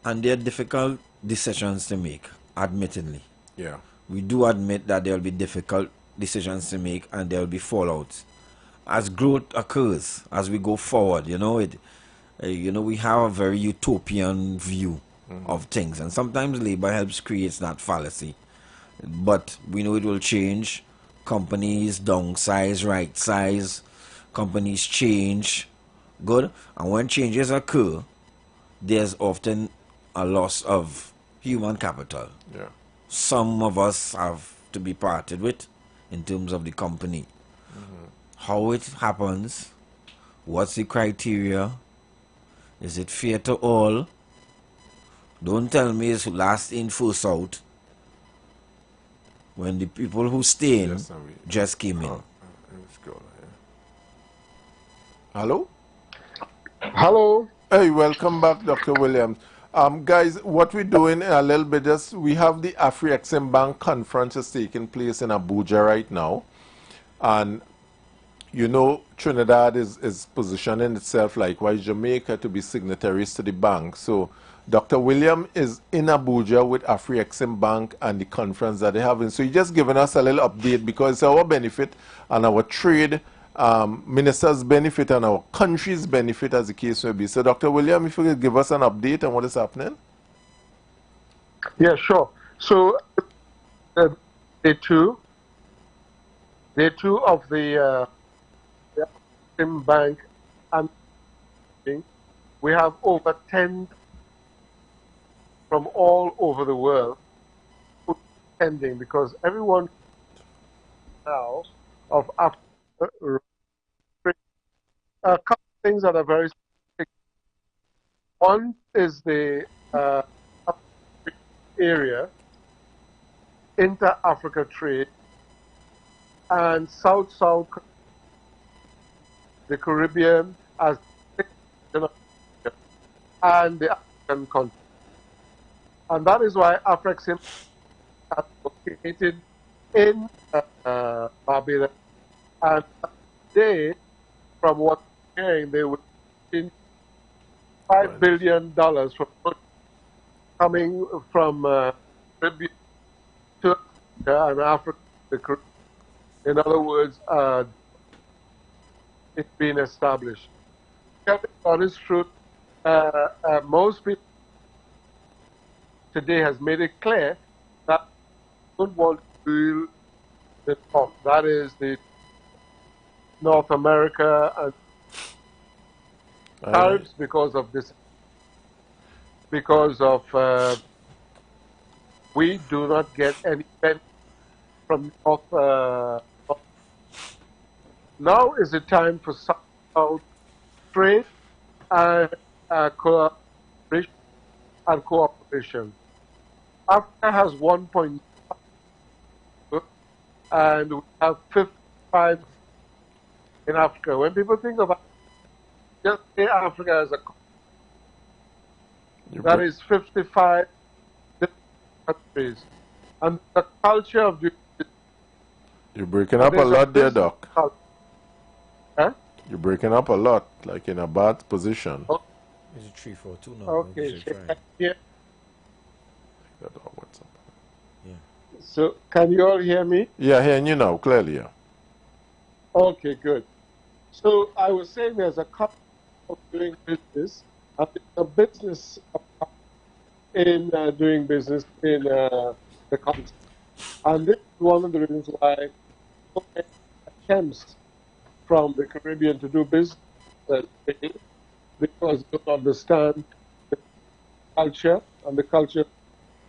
Speaker 2: And there are difficult decisions to make, admittedly.
Speaker 1: Yeah.
Speaker 2: We do admit that there will be difficult decisions to make and there will be fallouts. As growth occurs, as we go forward, you know, we have a very utopian view of things. And sometimes labor helps create that fallacy. But we know it will change. Companies downsize, right size. Companies change. Good. And when changes occur, there's often a loss of human capital.
Speaker 1: Yeah.
Speaker 2: Some of us have to be parted with in terms of the company. How it happens, what's the criteria, is it fair to all? Don't tell me it's last in, first out, when the people who stay in just came in.
Speaker 1: Let's go. Hello?
Speaker 8: Hello.
Speaker 1: Hey, welcome back, Dr. Williams. Guys, what we're doing in a little bit is we have the Afri-Exim Bank conference is taking place in Abuja right now. And, you know, Trinidad is positioning itself, likewise Jamaica, to be signatories to the bank. So Dr. William is in Abuja with Afri-Exim Bank and the conference that they're having. So he's just giving us a little update because it's our benefit and our trade ministers' benefit and our country's benefit, as the case may be. So, Dr. William, if you could give us an update on what is happening.
Speaker 8: Yeah, sure. So, day two of the Bank, and we have over 10 from all over the world attending, because everyone now of Africa. A couple of things that are very specific. One is the area, inter-Africa trade, and South-South, the Caribbean, as and the African continent. And that is why Afri-Exim is located in Barbados. And today, from what I'm hearing, they would in $5 billion from coming from Caribbean to and Africa. In other words, it's been established. To be honest truth, most people today has made it clear that they don't want to deal the top. That is the North America and tariffs because of this. Because of we do not get any benefit from North. Now is the time for South trade and cooperation. Africa has 1.5 and we have 55 in Africa. When people think about just say Africa as a that is 55 countries. And the culture of the...
Speaker 1: You're breaking up a lot there, Doc.
Speaker 8: Huh?
Speaker 1: You're breaking up a lot, like in a bad position.
Speaker 8: Oh,
Speaker 2: Is it 342 now?
Speaker 6: Okay. Yeah.
Speaker 1: WhatsApp.
Speaker 2: Yeah.
Speaker 6: So, can you all hear me?
Speaker 1: Yeah, hearing you now, clearly, yeah.
Speaker 6: Okay, good. So, I was saying there's a couple of doing business, and there's a business in doing business in the country. And this is one of the reasons why so many attempts from the Caribbean to do business because they don't understand the culture and the culture of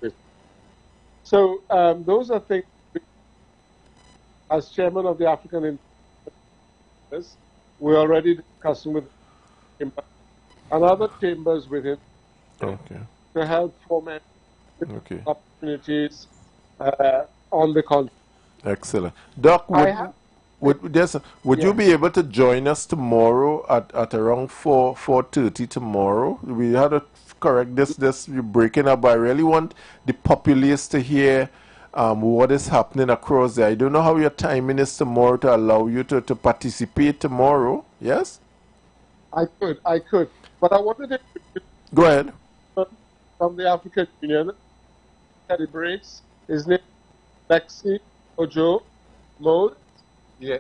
Speaker 6: business. So those are things, as chairman of the African Chambers, we're already discussing with him and other chambers with him to help foment opportunities on the continent.
Speaker 1: Excellent. Doc, would you be able to join us tomorrow at around 4:30 tomorrow? We had to correct this you're breaking up, but I really want the populace to hear what is happening across there. I don't know how your timing is tomorrow to allow you to participate tomorrow. Yes?
Speaker 6: I could. But I wanted to
Speaker 1: go ahead.
Speaker 6: From the African Union that he breaks. His name is Lexi Ojo Mode. Yeah.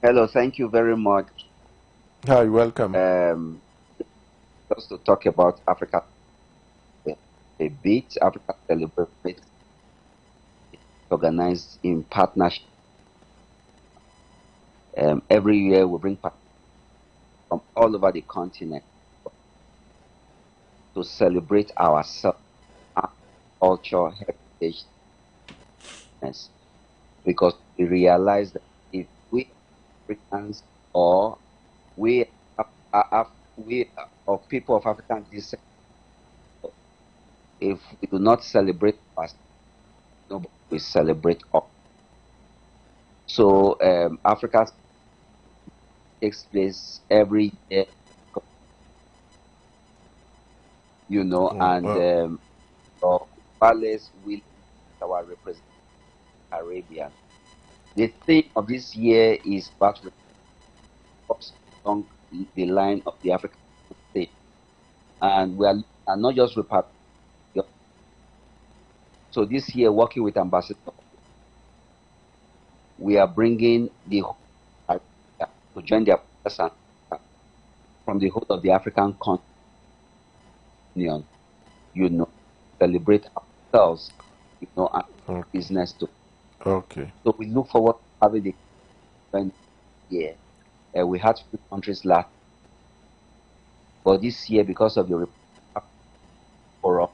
Speaker 12: Hello, thank you very much.
Speaker 1: Hi, welcome.
Speaker 12: Just to talk about Africa a bit, Africa Celebrate, organized in partnership. Every year we bring partners from all over the continent to celebrate ourselves, our culture, heritage, because we realize that if we Africans or we of people of African descent, if we do not celebrate us, nobody will celebrate us. So Africa takes place every year, you know, and Palace will our representative Caribbean. The theme of this year is back along the line of the African state, and we are not just Republic. So this year, working with Ambassador, we are bringing the to join their person from the whole of the African continent, you know, celebrate ourselves, you know, and business too.
Speaker 1: Okay.
Speaker 12: So we look forward to having the event here. We had 3 countries last, but this year, because of the forum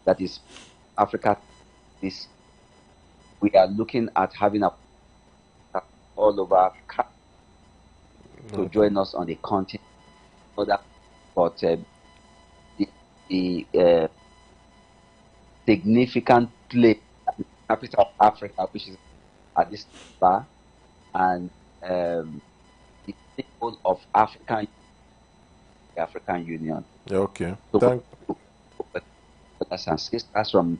Speaker 12: that is Africa, we are looking at having a all over Africa to join us on the continent. But the significant place at the capital of Africa, which is Addis Ababa, and the people of the African Union.
Speaker 1: Okay.
Speaker 12: So brothers and sisters from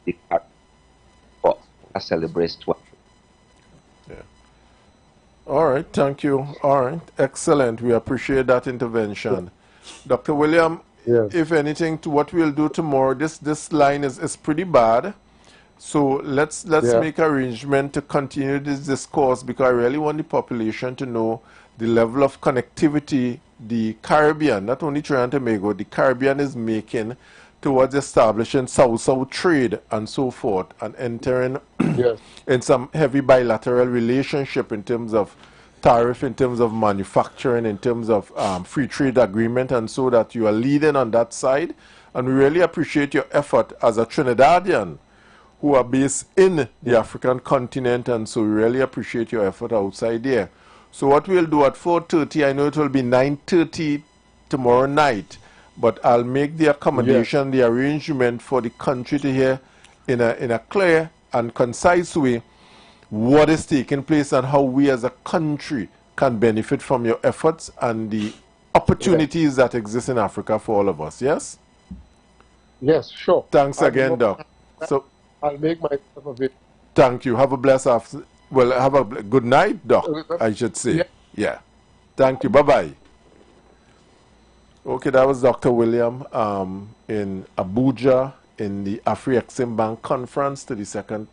Speaker 12: the for celebrate 12.
Speaker 1: Yeah. All right, thank you. All right, excellent. We appreciate that intervention. Dr. William, if anything, to what we'll do tomorrow, this line is pretty bad. So let's make arrangement to continue this discourse, because I really want the population to know the level of connectivity the Caribbean, not only Trinidad and Tobago, the Caribbean is making towards establishing South-South trade and so forth, and entering in some heavy bilateral relationship in terms of tariff, in terms of manufacturing, in terms of free trade agreement, and so that you are leading on that side. And we really appreciate your effort as a Trinidadian who are based in the African continent, and so we really appreciate your effort outside there. So what we'll do at 4:30, I know it will be 9:30 tomorrow night, but I'll make the accommodation, the arrangement for the country to hear in a clear and concise way what is taking place and how we as a country can benefit from your efforts and the opportunities that exist in Africa for all of us. Yes?
Speaker 6: Yes, sure.
Speaker 1: Thanks again, Doc. So
Speaker 6: I'll make myself available.
Speaker 1: Thank you. Have a blessed afternoon. Well, have a good night, Doc, I should say. Yeah. Thank you. Bye-bye. Okay, that was Dr. William in Abuja in the Afri-Exim Bank conference, to the second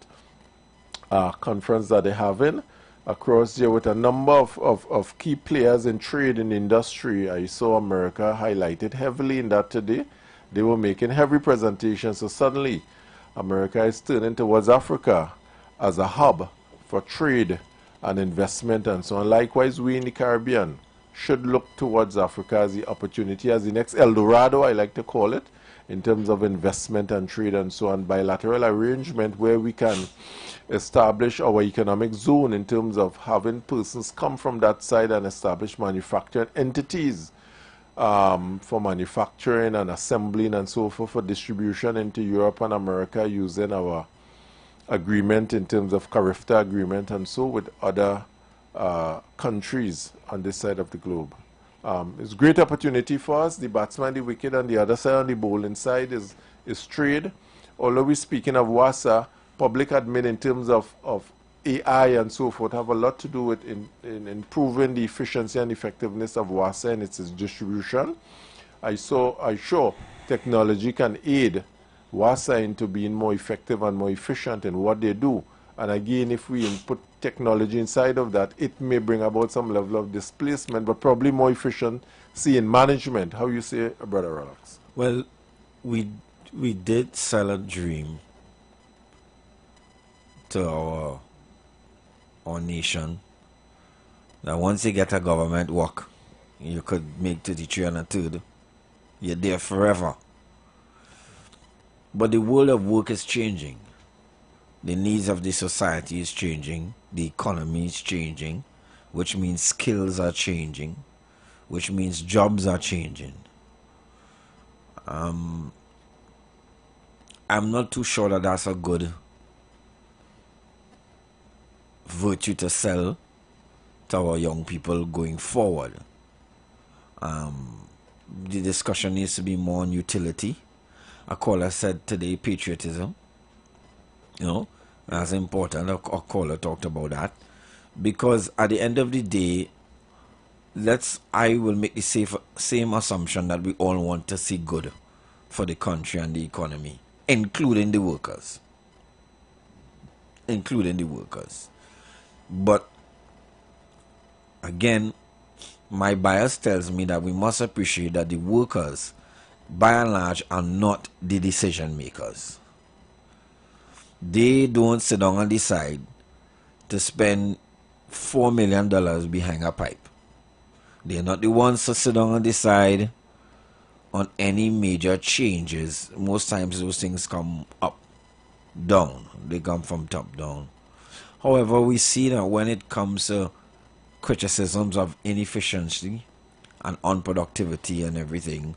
Speaker 1: conference that they're having across there with a number of key players in trade and industry. I saw America highlighted heavily in that today. They were making heavy presentations. So suddenly, America is turning towards Africa as a hub for trade and investment and so on. Likewise, we in the Caribbean should look towards Africa as the opportunity, as the next El Dorado, I like to call it, in terms of investment and trade and so on. Bilateral arrangement where we can establish our economic zone in terms of having persons come from that side and establish manufacturing entities for manufacturing and assembling and so forth, for distribution into Europe and America using our agreement in terms of CARIFTA agreement and so with other countries on this side of the globe. It's a great opportunity for us. The batsman, the wicket, and the other side on the bowling side is trade. Although we're speaking of WASA, public admin in terms of AI and so forth have a lot to do with in improving the efficiency and effectiveness of WASA and its distribution. I'm sure technology can aid WASA into being more effective and more efficient in what they do. And again, if we input technology inside of that, it may bring about some level of displacement, but probably more efficiency in management. How you say, Brother Relax?
Speaker 2: Well, we did sell a dream to our nation that once you get a government work, you could make 33 and a third. You're there forever. But the world of work is changing. The needs of the society is changing. The economy is changing, which means skills are changing, which means jobs are changing. I'm not too sure that that's a good virtue to sell to our young people going forward. The discussion needs to be more on utility. A caller said today patriotism. You know, that's important. A caller talked about that. Because at the end of the day, I will make the same assumption that we all want to see good for the country and the economy, including the workers. Including the workers. But again, my bias tells me that we must appreciate that the workers, by and large, are not the decision makers. They don't sit down and decide to spend $4 million behind a pipe. They're not the ones to sit down and decide on any major changes. Most times those things come up, down. They come from top down. However, we see that when it comes to criticisms of inefficiency and unproductivity and everything,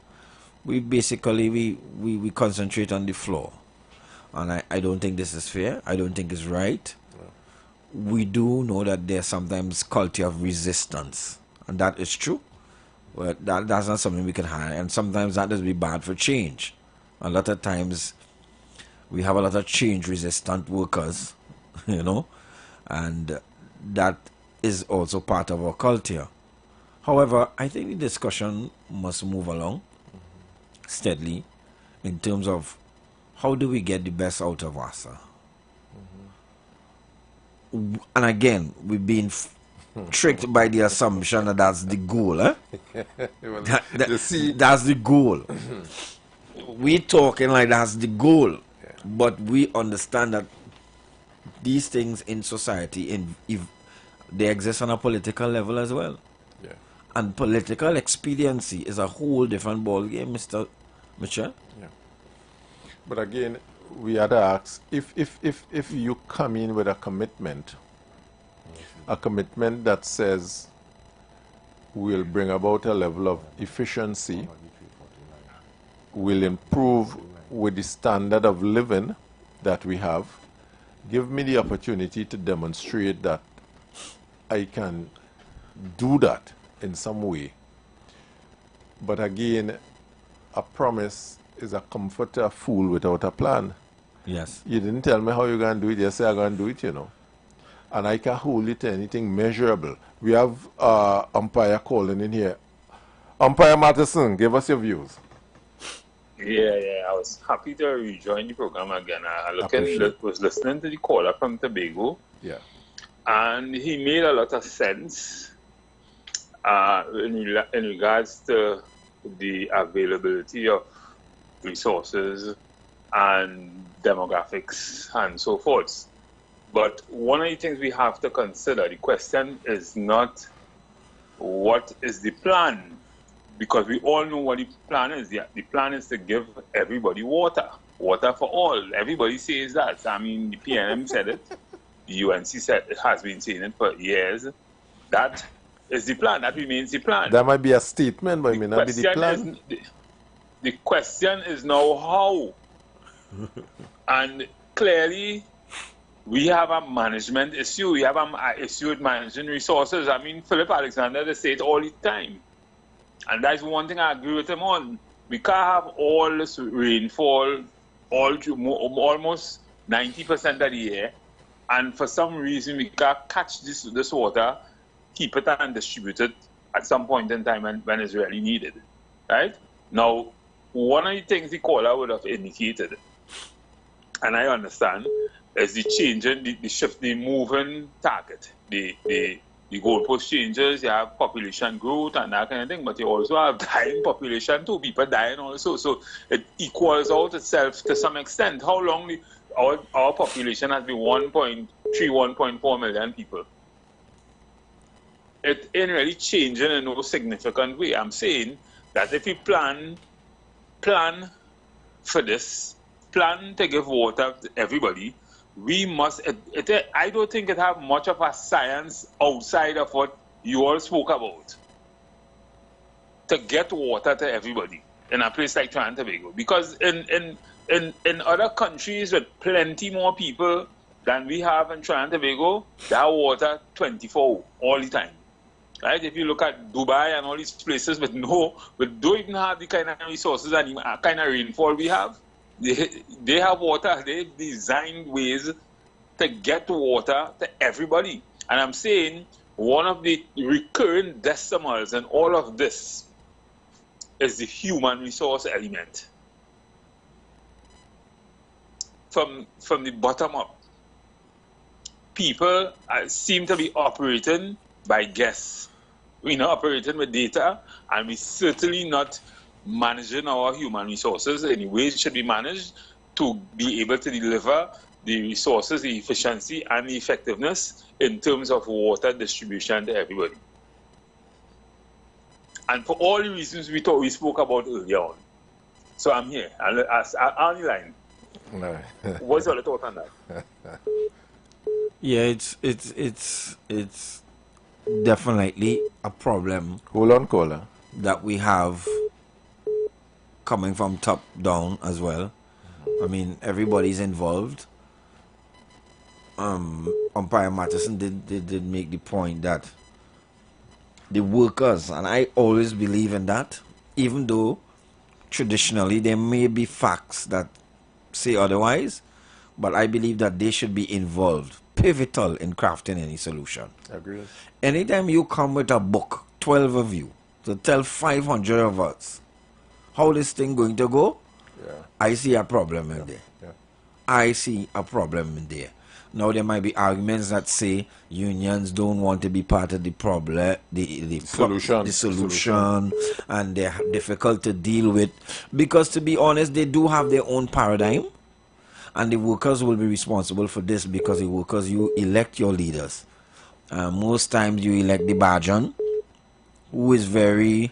Speaker 2: we basically we concentrate on the flaw. And I don't think this is fair. I don't think it's right. Yeah. We do know that there's sometimes culture of resistance, and that is true. But that's not something we can hide. And sometimes that does be bad for change. A lot of times we have a lot of change-resistant workers, you know, and that is also part of our culture. However, I think the discussion must move along steadily in terms of how do we get the best out of WASA? And again, we've been tricked by the assumption that that's the goal. Eh? That's the goal. We're talking like that's the goal. Yeah. But we understand that these things in society, if they exist on a political level as well. Yeah. And political expediency is a whole different ballgame, Mr. Mitchell. Yeah.
Speaker 1: But again, we had to ask, if you come in with a commitment that says we'll bring about a level of efficiency, will improve with the standard of living that we have, give me the opportunity to demonstrate that I can do that in some way. But again, a promise is a comfort to a fool without a plan.
Speaker 2: Yes.
Speaker 1: You didn't tell me how you're going to do it. You say I'm going to do it, you know. And I can't hold it to anything measurable. We have umpire calling in here. Umpire Matteson, give us your views.
Speaker 13: Yeah, I was happy to rejoin the program again. I was listening to the caller from Tobago.
Speaker 1: Yeah.
Speaker 13: And he made a lot of sense in regards to the availability of resources and demographics and so forth. But one of the things we have to consider, the question is not what is the plan, because we all know what the plan is. The plan is to give everybody water for all. Everybody says that. I mean, the PNM said it. The UNC has been saying it for years. That is the plan. That remains the plan.
Speaker 1: That might be a statement, but it may not be the plan.
Speaker 13: The question is now how. And clearly, we have a management issue. We have an issue with managing resources. I mean, Philip Alexander, they say it all the time. And that's one thing I agree with him on. We can't have all this rainfall almost 90% of the year. And for some reason, we can't catch this water, keep it and distribute it at some point in time when it's really needed. Right? Now, one of the things the caller would have indicated, and I understand, is the changing, the shift, the moving target. The goalpost changes, you have population growth and that kind of thing, but you also have dying population too, people dying also. So it equals out itself to some extent. How long our population has been 1.3, 1.4 million people. It ain't really changing in no significant way. I'm saying that if we plan for this, plan to give water to everybody, we must, I don't think it have much of a science outside of what you all spoke about to get water to everybody in a place like Trinidad and Tobago. Because in other countries with plenty more people than we have in Trinidad and Tobago, they have water 24 all the time. Right? If you look at Dubai and all these places don't even have the kind of resources and the kind of rainfall we have, they have water. They've designed ways to get water to everybody. And I'm saying one of the recurring decimals in all of this is the human resource element. From the bottom up, people seem to be operating by guess. We're not operating with data, and we're certainly not managing our human resources in the way it should be managed to be able to deliver the resources, the efficiency, and the effectiveness in terms of water distribution to everybody. And for all the reasons we spoke about earlier on. So I'm here, on the line. What's your thought on that?
Speaker 2: Yeah, it's definitely a problem.
Speaker 1: Hold on, caller.
Speaker 2: That we have coming from top down as well. I mean, everybody's involved. Umpire Matteson did make the point that the workers, and I always believe in that, even though traditionally there may be facts that say otherwise, but I believe that they should be involved, pivotal in crafting any solution.
Speaker 1: Agreed.
Speaker 2: Anytime you come with a book, 12 of you, to tell 500 of us how this thing going to go, I see a problem in there. I see a problem in there. Now there might be arguments that say unions don't want to be part of the problem, the solution, and they're difficult to deal with, because to be honest, they do have their own paradigm, and the workers will be responsible for this, because the workers, you elect your leaders. Most times you elect the Bajan, who is very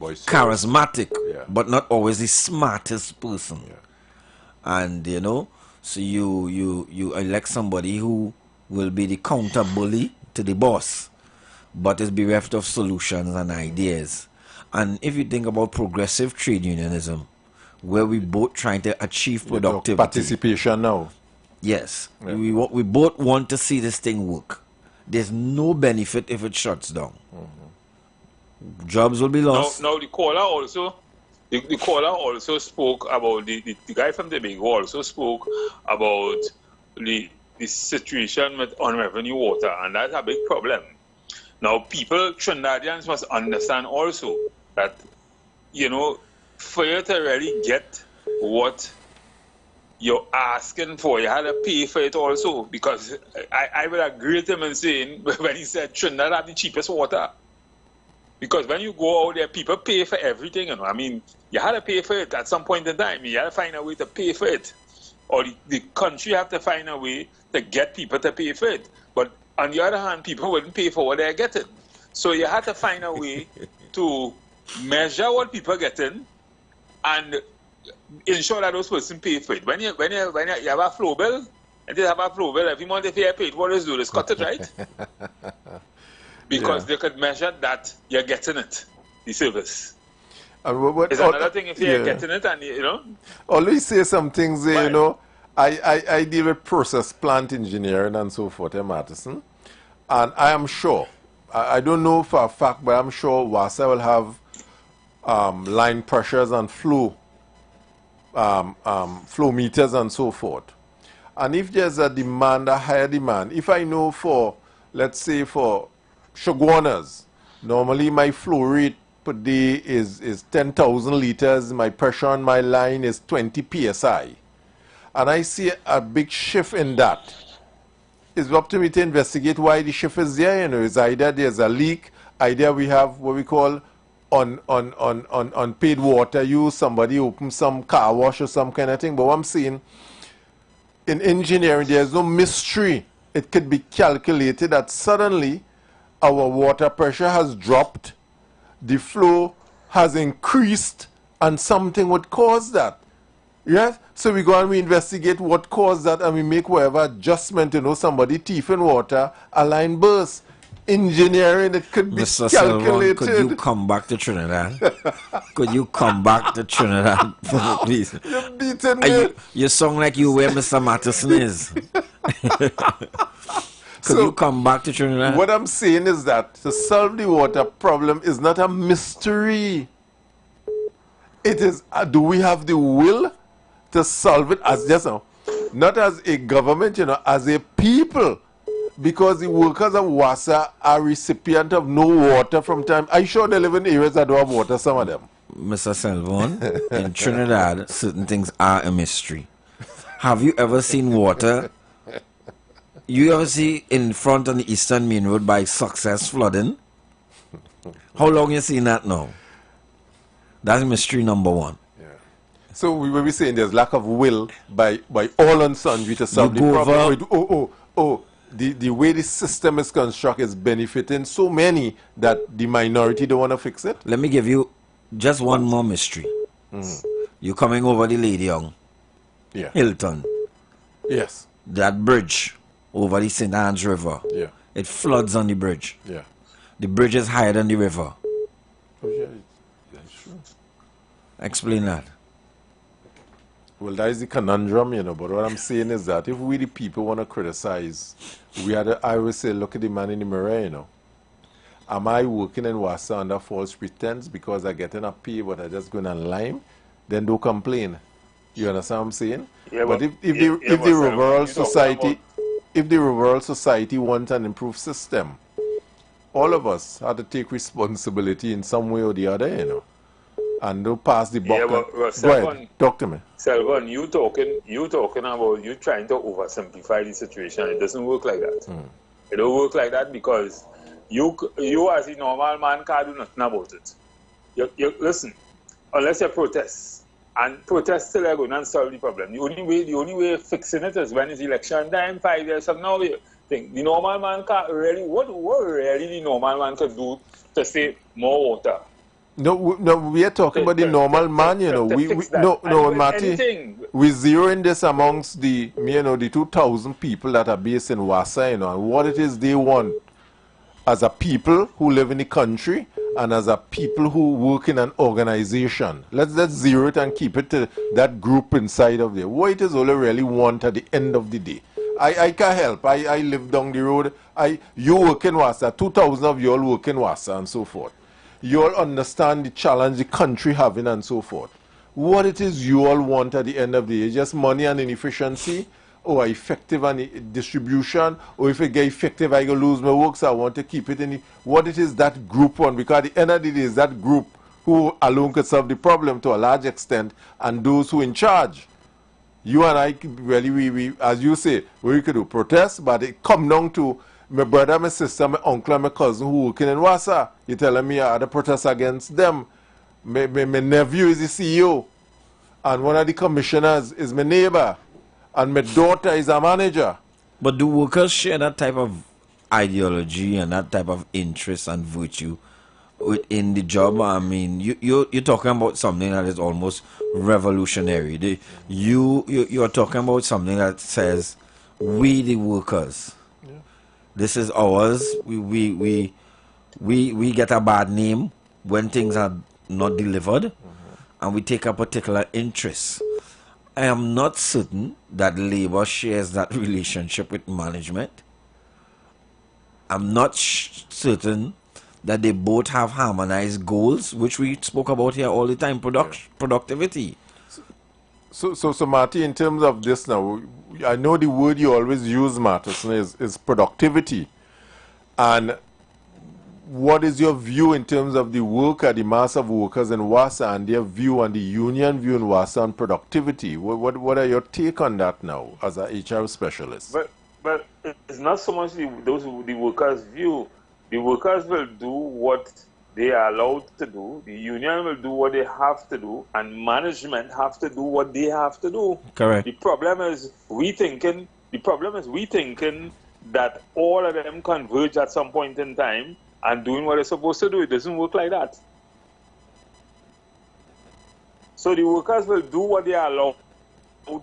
Speaker 2: charismatic, but not always the smartest person. And you know, so you elect somebody who will be the counter bully to the boss, but is bereft of solutions and ideas. And if you think about progressive trade unionism, where we both trying to achieve productivity,
Speaker 1: participation now.
Speaker 2: Yes, we both want to see this thing work. There's no benefit if it shuts down. Jobs will be lost.
Speaker 13: Now the caller also spoke about the guy from Tobago also spoke about the situation with unrevenue water, and that's a big problem. Now people, Trinidadians must understand also that, you know, for you to really get what you're asking for, you had to pay for it also. Because I would agree with him in saying, when he said Trinidad have the cheapest water. Because when you go out there, people pay for everything, you know. I mean, you had to pay for it at some point in time. You had to find a way to pay for it. Or the country have to find a way to get people to pay for it. But on the other hand, people wouldn't pay for what they're getting. So you had to find a way to measure what people are getting and ensure that those persons pay for it. When you have a flow bill, and they have a flow bill, every month if you pay it, what is do? Is cut it, right? Because they could measure that you're getting it, the service. It's another thing if you're getting it and, you know.
Speaker 1: Always say some things, you know. I deal with process plant engineering and so forth in Madison. And I am sure, I don't know for a fact, but I'm sure WASA will have line pressures and flow meters and so forth. And if there's a demand, a higher demand, if I know for, let's say for Shoguanas, normally my flow rate per day is 10,000 liters, my pressure on my line is 20 psi. And I see a big shift in that. It's up to me to investigate why the shift is there. You know, it's either there's a leak, either we have what we call unpaid water use, somebody opens some car wash or some kind of thing. But what I'm saying, in engineering, there's no mystery. It could be calculated that suddenly our water pressure has dropped, the flow has increased, and something would cause that. Yes? So we go and we investigate what caused that, and we make whatever adjustment, you know, somebody thief in water, a line burst. Engineering, it could be
Speaker 2: Mr.
Speaker 1: calculated.
Speaker 2: Silvan, could you come back to Trinidad? Could you come back to Trinidad, please?
Speaker 1: You're beating me.
Speaker 2: You sound like you where Mr. Matheson is. Could you come back to Trinidad?
Speaker 1: What I'm saying is that to solve the water problem is not a mystery. It is, do we have the will to solve it as just now? Not as a government, you know, as a people. Because the workers of WASA are recipient of no water from time. I'm sure they live in areas that don't have water, some of them.
Speaker 2: Mr. Selvon, in Trinidad, certain things are a mystery. Have you ever seen water? You ever see in front on the Eastern Main Road by Success flooding? How long you seen that now? That's mystery number one.
Speaker 1: Yeah. So we will be saying there's lack of will by all and sundry to solve the problem. The way the system is constructed is benefiting so many that the minority don't want to fix it.
Speaker 2: Let me give you just one more mystery. You're coming over the Lady Young.
Speaker 1: Yeah.
Speaker 2: Hilton.
Speaker 1: Yes.
Speaker 2: That bridge over the St. Anne's River.
Speaker 1: Yeah.
Speaker 2: It floods on the bridge.
Speaker 1: Yeah.
Speaker 2: The bridge is higher than the river.
Speaker 1: Oh, yeah, that's true.
Speaker 2: Explain that.
Speaker 1: Well, that is the conundrum, you know, but what I'm saying is that if we the people want to criticize, I always say, look at the man in the mirror, you know. Am I working in WASA under false pretense because I get in a pay but I just going on lime? Then don't complain. You understand what I'm saying? Yeah, but if the rural society wants an improved system, all of us have to take responsibility in some way or the other, you know. And don't pass the buck.
Speaker 13: Yeah,
Speaker 1: go ahead, talk to me.
Speaker 13: Selvon, you talking about you trying to oversimplify the situation. It doesn't work like that. It don't work like that because you as a normal man can't do nothing about it. You listen, unless you protest, and protest still are going to solve the problem. The only way of fixing it is when it's election time, 5 years from now. The normal man can't really. What really the normal man can do to save more water?
Speaker 1: No, we are talking about the normal man, you know. Marty, we zeroing this amongst the 2,000 people that are based in WASA, you know, and what it is they want as a people who live in the country and as a people who work in an organization. Let's zero it and keep it to that group inside of there. What it is all they really want at the end of the day. I can't help. I live down the road. You work in WASA, 2,000 of you all work in WASA and so forth. You all understand the challenge the country having and so forth. What it is you all want at the end of the day, just money and inefficiency, or effective and distribution, or if it get effective, I go lose my work, so I want to keep it in what it is that group want, because at the end of the day, is that group who alone could solve the problem to a large extent, and those who in charge. You and I, really, we as you say, we could do protests, but it come down to my brother, my sister, my uncle, and my cousin who working in Wassa. You telling me I had a protest against them. My nephew is the CEO, and one of the commissioners is my neighbor, and my daughter is a manager.
Speaker 2: But do workers share that type of ideology and that type of interest and virtue within the job? I mean, you're talking about something that is almost revolutionary. You're talking about something that says, we the workers, this is ours. We get a bad name when things are not delivered, and we take a particular interest. I am not certain that labor shares that relationship with management. I'm not certain that they both have harmonized goals, which we spoke about here all the time, productivity.
Speaker 1: So Marty, in terms of this now, I know the word you always use, Martin, is productivity. And what is your view in terms of the worker, the mass of workers in Wassa, and their view and the union view in Wassa on productivity? What are your take on that now as an HR specialist?
Speaker 13: But it's not so much the workers' view. The workers will do what they are allowed to do. The union will do what they have to do, and management have to do what they have to do.
Speaker 2: Correct.
Speaker 13: The problem is we thinking that all of them converge at some point in time and doing what they're supposed to do. It doesn't work like that. So the workers will do what they are allowed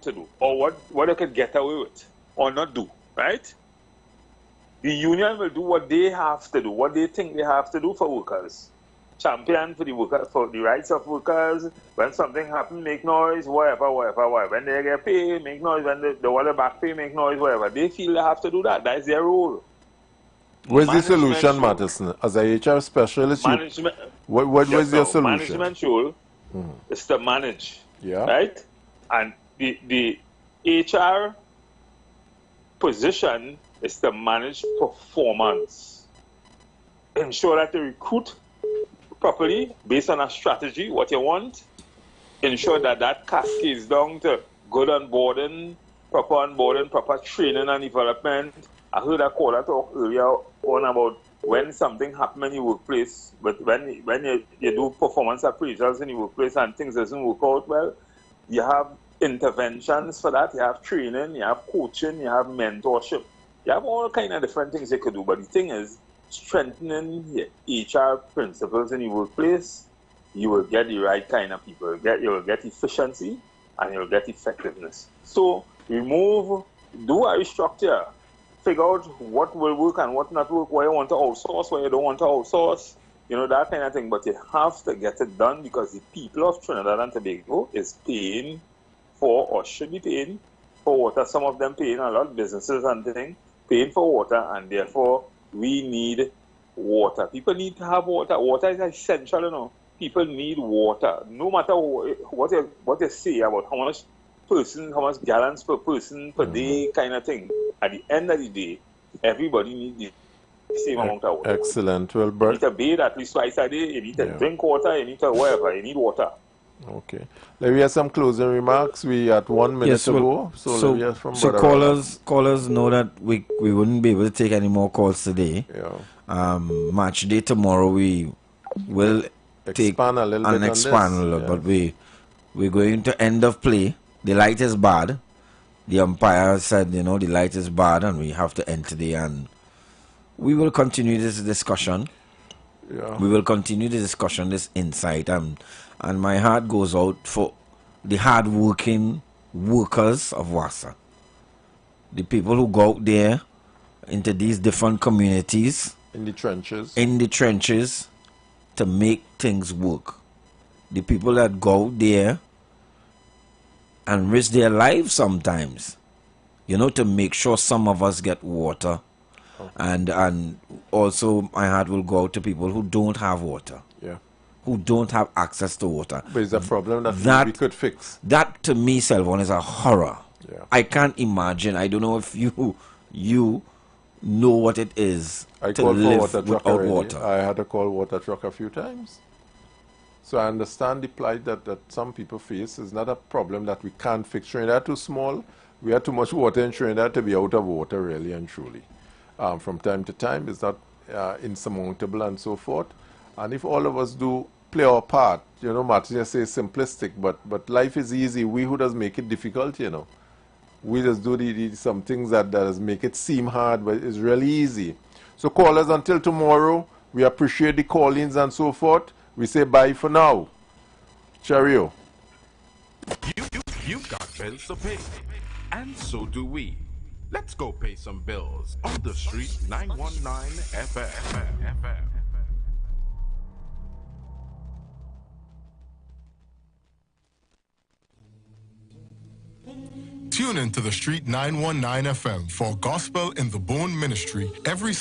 Speaker 13: to do, or what they can get away with, or not do, right? The union will do what they have to do, what they think they have to do for workers. Champion for the workers, for the rights of workers. When something happens, make noise, whatever. When they get paid, make noise. When they want the back pay, make noise, whatever. They feel they have to do that. That is their role.
Speaker 1: What's the solution, Matheson? As a HR specialist, what was your solution?
Speaker 13: Management role is to manage, right? And the HR position is to manage performance. Ensure that they recruit properly based on a strategy, what you want. Ensure that cascades down to good onboarding, proper training and development. I heard a caller talk earlier on about when something happens in your workplace, but when you do performance appraisals in your workplace and things doesn't work out well, you have interventions for that, you have training, you have coaching, you have mentorship. You have all kind of different things you could do, but the thing is, strengthening your HR principles in your workplace, you will get the right kind of people. You will get efficiency and you will get effectiveness. So do a restructure, figure out what will work and what not work, where you want to outsource, where you don't want to outsource, that kind of thing. But you have to get it done because the people of Trinidad and Tobago is paying for, or should be paying for water. Some of them paying a lot, businesses and things, paying for water, and therefore we need water. People need to have water. Water is essential, People need water. No matter what you say about how much gallons per person per day kind of thing. At the end of the day, everybody needs the same amount of water.
Speaker 1: Excellent. Well,
Speaker 13: you need to bathe at least twice a day. You need to drink water. You need to whatever. You need water.
Speaker 1: Okay. Let me have some closing remarks. We at 1 minute to go. So let me hear from
Speaker 2: callers know that we wouldn't be able to take any more calls today. Match day tomorrow we will expand a little, but we're going to end of play. The light is bad. The umpire said, the light is bad and we have to end today, and we will continue this discussion. We will continue the discussion, this insight, and my heart goes out for the hard-working workers of Wassa. The people who go out there into these different communities.
Speaker 1: In the trenches. To make things work. The people that go out there and risk their lives sometimes, to make sure some of us get water. And also my heart will go out to people who don't have water. Who don't have access to water. But it's a problem that we could fix.
Speaker 2: That to me, Selvon, is a horror. I can't imagine. I don't know if you know what it is to live without water.
Speaker 1: I had to call water truck a few times. So I understand the plight that some people face. It's not a problem that we can't fix. Trinidad too small. We have too much water in Trinidad to be out of water, really and truly. From time to time, it's not insurmountable and so forth. And if all of us do play our part, you know, Martin just say simplistic, but life is easy. We who does make it difficult, you know. We just do some things that does make it seem hard, but it's really easy. So call us until tomorrow. We appreciate the call-ins and so forth. We say bye for now. Cheerio.
Speaker 21: You've got bills to pay, and so do we. Let's go pay some bills on the street 919 FM.
Speaker 9: Tune in to the Street 919 FM for Gospel in the Bone Ministry every